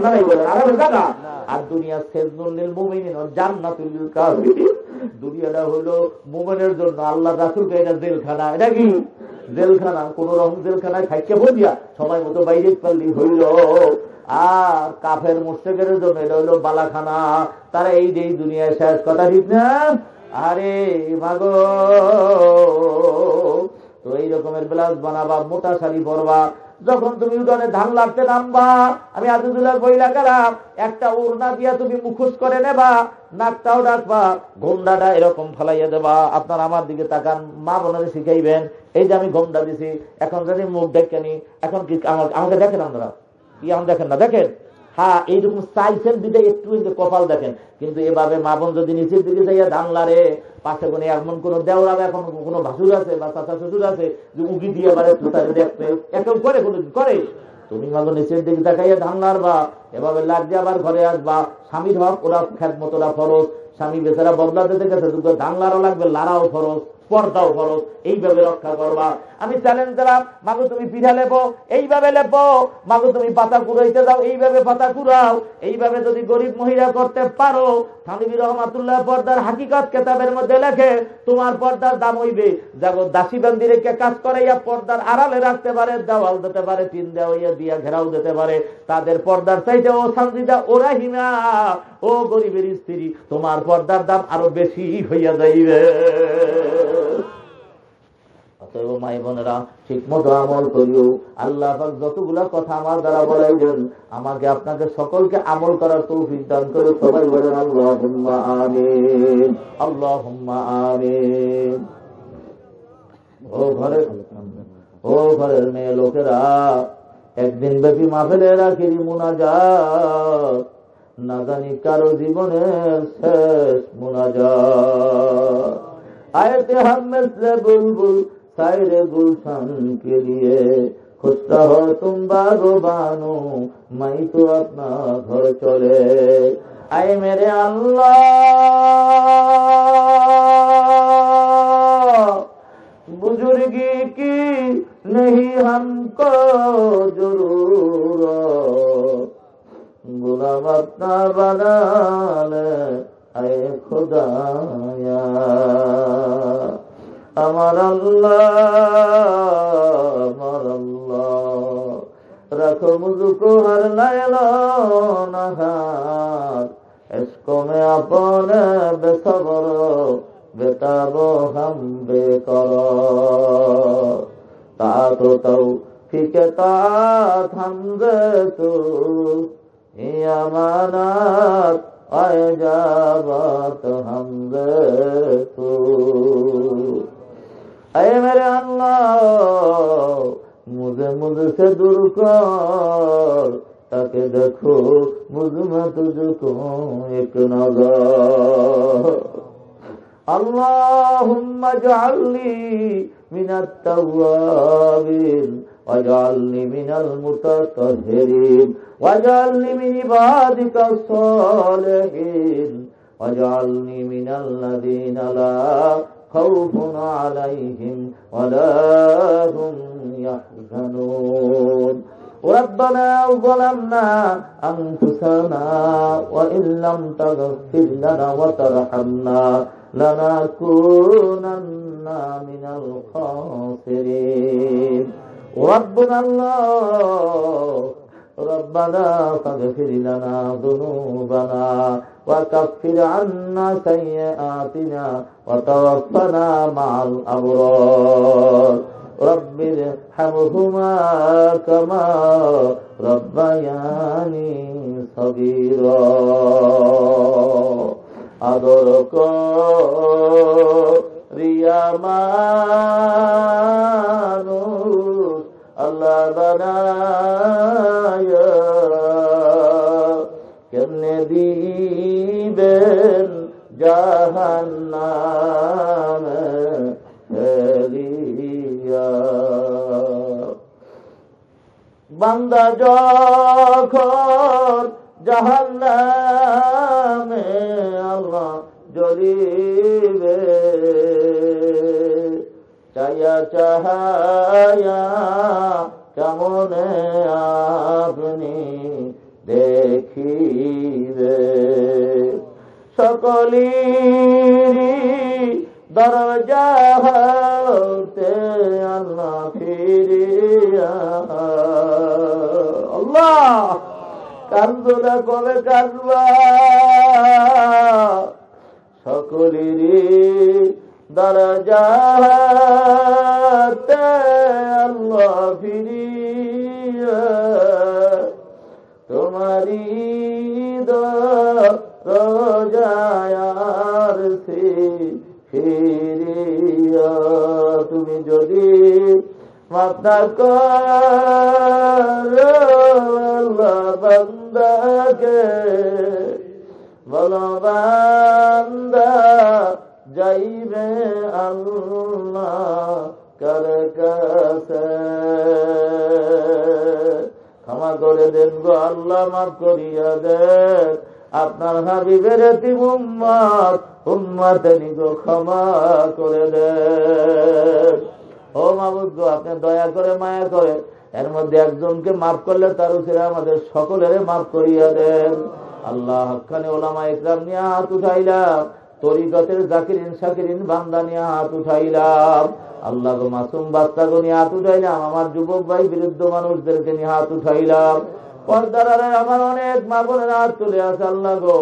আরামের জায়গা। আর দুনিয়া সেজনুল মুমিনিন জান্নাতুল কাফিরিন, দুনিয়াটা হলো মোমেনের জন্য আল্লাহ রাসূলকে এটা জেলখানা। এটা কি জেলখানা? কোন রকম জেলখানায় থাকতে বলিয়া সময় মতো বাইরে পারলি হইল। আর কাফের মুশরিকের জন্য এটা হইল বালাখানা। তারা এই যে দুনিয়ায় শেষ, কথা ঠিক না? আরে মাগো, তো এই রকমের ব্লাউজ বানাবা, মোটা শাড়ি পরবা, যখন তুমি উঠোনে ধান লাগতে নামবা, আমি আজুদুল্লাহ বইলা গেলাম, একটা ওড়না দিয়া তুমি মুখোশ করে নেবা, নাকটাও ডাকবা, ঘোমটাটা এরকম ফেলাইয়া দেবা। আপনার আমার দিকে তাকান, মা বোনের শিখাইবেন। এই যে আমি ঘোমটা দিছি, এখন যদি মুখ দেখেনি, এখন কি আমাকে দেখেন? আপনারা কি আমার দেখেন না? দেখেন, হ্যাঁ এইরকম চাইছেন দিতে একটু কপাল দেখেন। কিন্তু এভাবে মা বোন যদি নিচের দিকে যাইয়া ধান লারে, পাশে কোনে এমন কোন দেওয়া, এখন কোন ভাসুর আছে বা চাচা শ্বশুর আছে যে উগি দিয়ে এবারে দেখতে এখন করে করে, তুমি মাগো নিচের দিকে তাকাইয়া ধান লারবা, এভাবে লাগছে আবার ঘরে আসবা। স্বামীর হক ওরা খেদমত, ওরা ফরজ। স্বামী বেচারা বদলা দিতে গেছে, দুটো ধান লাড়া লাগবে, লাড়াও ফরজ, পর্দাও ফরজ। এইভাবে রক্ষা করবা। আমি চ্যালেঞ্জ দিলাম, মাগো তুমি পিঠা লেবো, এইভাবে লেবো। মাগো তুমি পাতা কুড়াইতে যাও, এইভাবে পাতা কুড়াও। এইভাবে যদি গরিব মহিলা করতে পারো, থানভী রহমাতুল্লাহ পর্দার হাকিকত কেতাবের মধ্যে লেখে, তোমার পর্দার দাম হইবে যাবো দাসী বান্দি রেখে কাজ করাইয়া পর্দার আড়ালে রাখতে পারে, দেওয়াল দিতে পারে, টিন দেওয়াইয়া দিয়া ঘেরাও দিতে পারে, তাদের পর্দার চাইতে ও শান্তিটা ওরা হিনা। ও গরিবের স্ত্রী, তোমার পর্দার দাম আরো বেশি হইয়া যাইবে। অতএব মাই বোনেরা, ঠিক মতো আমল করিও। আল্লাহ পাক যতগুলা কথা আমার দ্বারা বলাইলেন, আমাকে আপনাকে সকলকে আমল করার তৌফিক দান করে। সবাই বলেন আল্লাহুম্মা আমিন, আল্লাহুম্মা আমিন। ও ঘরের মেয়ে লোকেরা, একদিন ব্যাপী মাহফিলের আখিরি মুনাজাত, না জানি কারো জীবনের শেষ মুনাজাত। आयते हम से बुलबुल सायरे गुलशन के लिए खुशता हो तुम बागबानो, मैं तो अपना घर चले। आए मेरे अल्लाह, बुजुर्गी की नहीं हमको जरूरत, गुलाम अपना बना ले आए खुदाया। আমার আল্লাহ, আমার আল্লাহ, রাখো মুझको हर लैलो नहार, इसको में अपने बेसबर बेताबो हम बेकरार। तातो तौफीक तात हमसे तू, ये अमानत आए जाबात हमसे तू। अरे मेरे अल्लाह, मुझे मुझसे दूर कर, ताकि देखो मुझ में तुझको एक नजर। अल्लाहुम्मा जअलनी मिनत तव्वाबीन वजअलनी मिनल मुततहिरीन वजअलनी मिन इबादिका सालिहीन वजअलनी मिनल लज़ीना ला खौफुन अलैहिम वला हुम यहज़नून। रब्बना ज़लमना अनफुसना व इन लम तगफिर लना व तरहमना लनकुनन्ना मिनल खासिरीन। रब्बना रब्बना फगफिर लना ज़ुनूबना व कफ्फिर अन्ना सय्यिआतिना व तवफ्फना मअल अबरार। रब्बिरहमहुमा कमा रब्बयानी सगीरा। आदर करिया মানুষ আল্লাহ বানায়া কেমনে দিবেন জাহান্নামে ফেলিয়া। বান্দা যখন জাহান্নামে আল্লাহ জ্বলিবে চায়া চাহায়া কেমনে আপনি দেখিবে। সকলেরই দরজা হতে আল্লাহ ফিরিয়া। আল্লাহ কান্দনা কবে কাঁদবা সকলেরই দরজাতে আল্লাহ ফিরিয়া তোমারি দরজায় আরশে ফিরিয়া। তুমি যদি মাফ না করো আল্লাহ বান্দাকে বলো বান্দা যাইবে আল্লাহ কার কাছে। ক্ষমা করে দেন গো আল্লাহ মাফ করিয়া দেন আপনার হাবিবের এতিম উম্মত উম্মতেনি গো ক্ষমা করে দেন। ও মাবুদ গো আপনি দয়া করে মায়া করে এর মধ্যে একজনকে মাফ করলে তার উপরে আমাদের সকলের মাফ করিয়া দেন। আল্লাহ হক্কানি ওলামা ইকরাম নিয়ে হাত উঠাইলাম, তরিকতের জাকিরিন শাকিরিন বান্দা নিয়ে হাত উঠাইলাম। আল্লাহ গো মাসুম বাচ্চাগো নিয়ে হাত উঠাইলাম, আমার যুবক ভাই বিরুদ্ধ মানুষদেরকে নিয়ে হাত উঠাইলাম। পর্দার আড়ালে আমার অনেক মা বোনের হাত তুলে আছে। আল্লাহ গো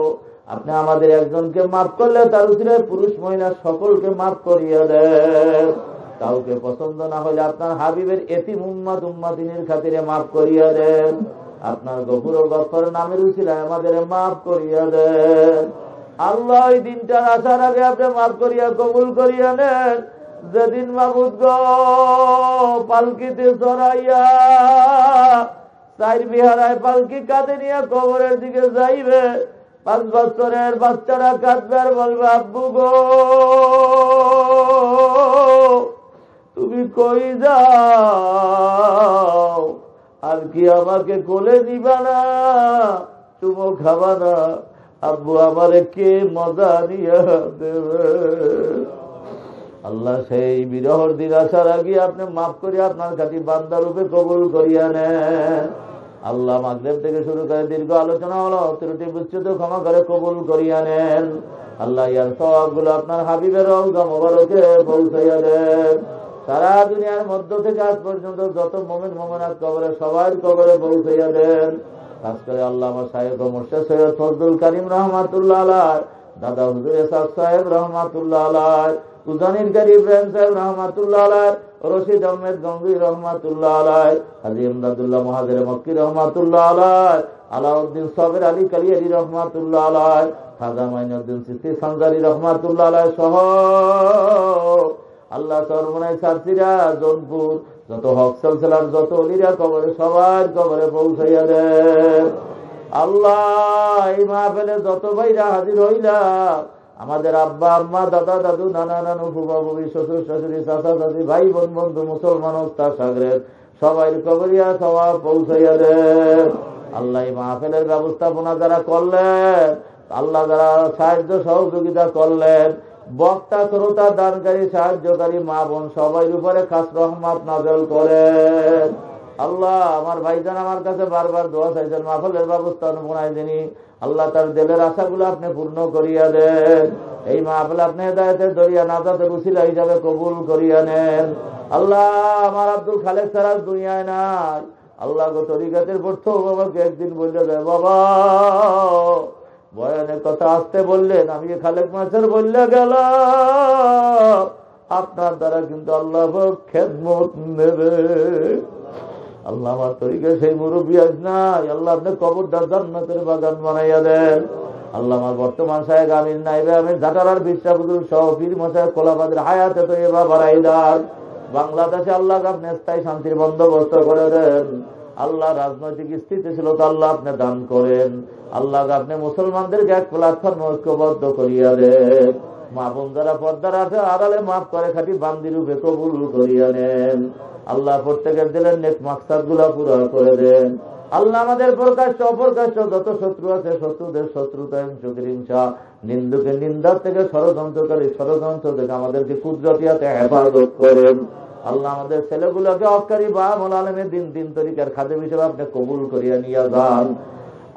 আপনি আমাদের একজনকে মাফ করলে তার উপরে পুরুষ মহিলা সকলকে মাফ করিয়া দেন। কাউকে পছন্দ না হলে আপনার হাবিবের এতিম উম্মত উম্মাতিনের খাতিরে মাফ করিয়া দেন। আপনার গফুর ও গফফার নামের উসিলায় আমাদের মাফ করিয়া দেন। আল্লাহ এই দিনটার আসার আগে আপনি মাফ করিয়া কবুল করিয়া নেন। যেদিন মাবুদ গো পালকিতে চড়াইয়া চার বিহারায় পালকি কাঁধে নিয়ে কবরের দিকে যাইবে, 5 বছরের বাচ্চারা কাঁদবে আর বলবে আব্বু গো তুমি কই যাও, আর কি আমাকে কোলে নিবা না, চুমো খাবা না, আব্বু আমারে কে মজা নিয়ে দেবে। আল্লাহ সেই বিরহর দিন আসার আগে আপনি মাফ করে আপনার কাছে বান্দা রূপে কবুল করিয়া নেন। আল্লাহ মাগরিব থেকে শুরু করে দীর্ঘ আলোচনা হলো, ত্রুটি বিচ্যুত ক্ষমা করে কবুল করিয়া নেন। আল্লাহ ইয়ার সওয়াবগুলো আপনার হাবিবের রওজা মোবারকে পৌঁছাইয়া দেন। সারা দুনিয়ার মধ্য থেকে আজ পর্যন্ত যত মুমিন মুমিনাত কবরে সবার কবরে পৌঁছাইয়া দেন। খাস করে আল্লাহ আমার শায়েখ ও মুর্শিদ সৈয়দ ফজলুল করিম রহমাতুল্লাহ আলাইহি, দাদা হুজুর ইসহাক সাহেব রহমাতুল্লাহ আলাইহি, উজানির গরিব ইব্রাহিম সাহেব রহমাতুল্লাহ আলাইহি, রশিদ আহমেদ গঙ্গি রহমাতুল্লাহ আলাইহি, হাজী ইমদাদুল্লাহ মুহাজির মক্কি রহমাতুল্লাহ আলাইহি, আলাউদ্দিন সাবির আলী কালিয়ারি রহমাতুল্লাহ আলাইহি, খাজা মাইনুদ্দিন চিশতি সঞ্জারি রহমাতুল্লাহ আলাইহি সহ আল্লাহ চরমনাই সারসিরা জোনপুর যত হকসল ছেলার যত অলিরা কবরে সবার কবরে পৌঁছাইয়া দেন। আল্লাহ এই মাহফিলে যত ভাইরা হাজির হইলা, আমাদের আব্বা আম্মা দাদা দাদু নানা নানু ফুফা ফুফি শ্বশুর শাশুড়ি চাচা চাচি ভাই বোন বন্ধু মুসলমান ওস্তাদ সাগরের সবাই কবরিয়া সবাব পৌঁছাইয়া দেন। আল্লাহ এই মাহফিলের ব্যবস্থাপনা যারা করলেন, আল্লাহ যারা সাহায্য সহযোগিতা করলেন, বক্তা শ্রোতা দানকারী সাহায্যকারী মা বোন সবাই উপরে খাস রহমত নাযিল করেন। আল্লাহ আমার ভাইজান আমার কাছে বারবার দোয়া চাইছেন, মাহফিলের ব্যবস্থা বানাই দিনি। আল্লাহ তার দিলের আশাগুলো আপনি পূর্ণ করিয়া দেন। এই মাহফিল আপনি হেদায়েতের দরিয়া নাজাতের উসিলা হিসাবে কবুল করিয়া নেন। আল্লাহ আমার আব্দুল খালেক ছাড়া দুনিয়ায় নাই। আল্লাহ গো তরিকাতের পড়তো বাবাকে একদিন বললে দেয়, বাবা বয়ানের কথা আসতে বললেন, আমি খালেক মাছের বললে গেল, আপনার দ্বারা কিন্তু আল্লাহ খেদমত নেবে। আল্লাহ আমার তরিকে সেই মুরব্বী আজ নাই, আল্লাহ আপনি কবরটা জান্নাতের বাগান বানাইয়া দেন। আল্লাহ আমার বর্তমান সাহেব আমিন নাইবে আমি ঝাটারার বিশ্বাবুদুল সহ পীর মশাই কোলাবাদের হায়াতে তো এবার বাড়াই দেন। বাংলাদেশে আল্লাহ আপনি স্থায়ী শান্তির বন্দোবস্ত করে দেন। আল্লাহ রাজনৈতিক স্থিতিশীলতা আল্লাহ আপনি দান করেন। আল্লাহ আপনি মুসলমানদেরকে এক প্ল্যাটফর্মে ঐক্যবদ্ধ করিয়া দেন। মা বোন যারা পর্দার আছে আড়ালে মাফ করে খাটি বান্দি রূপে কবুল করিয়া নেন। আল্লাহ প্রত্যেকের দিলেন নেক মাকসাদ গুলা পুরা করে দেন। আল্লাহ আমাদের প্রকাশ্য অপ্রকাশ্য যত শত্রু আছে শত্রুদের শত্রুতা হিংসা নিন্দুকে নিন্দার থেকে ষড়যন্ত্রকারী ষড়যন্ত্র থেকে আমাদেরকে কুদরতিয়াতে হেফাজত করেন। আল্লাহ আমাদের ছেলেগুলোকে অকারী বা আমল আলেমে দিন দিন তরিকার খাদেম হিসেবে আপনি কবুল করিয়া নিয়ে যান।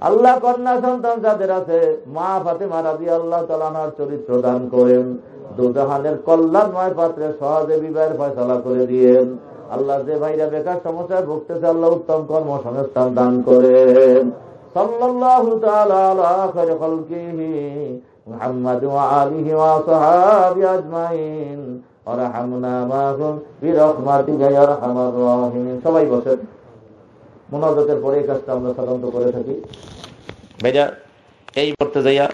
আল্লাহ কন্যা সন্তান যাদের আছে মা ফাতেমা রাদিয়াল্লাহু তাআলা আনহার চরিত্র দান করেন। দুজাহানের কল্যাণময় পাত্রে সহজে বিবাহের ফয়সালা করে দিয়েন। আল্লাহ যে ভাইরা বেকার সমস্যায় ভুগতেছে আল্লাহ উত্তম কর্মসংস্থান দান করেন। সাল্লাল্লাহু তাআলা আলা খায়রি খালকিহি মুহাম্মাদ ওয়া আলিহি ওয়া সাহবিহি আজমাইন ওয়ারহামনা মাহুম বিরহমাতিকা ইয়া আরহামার রাহিমিন। সবাই বসেন। মুনাজাতের পরে এই কাজটা আমরা সাধারণত করে থাকি। ভাইরা এই করতে যাইয়া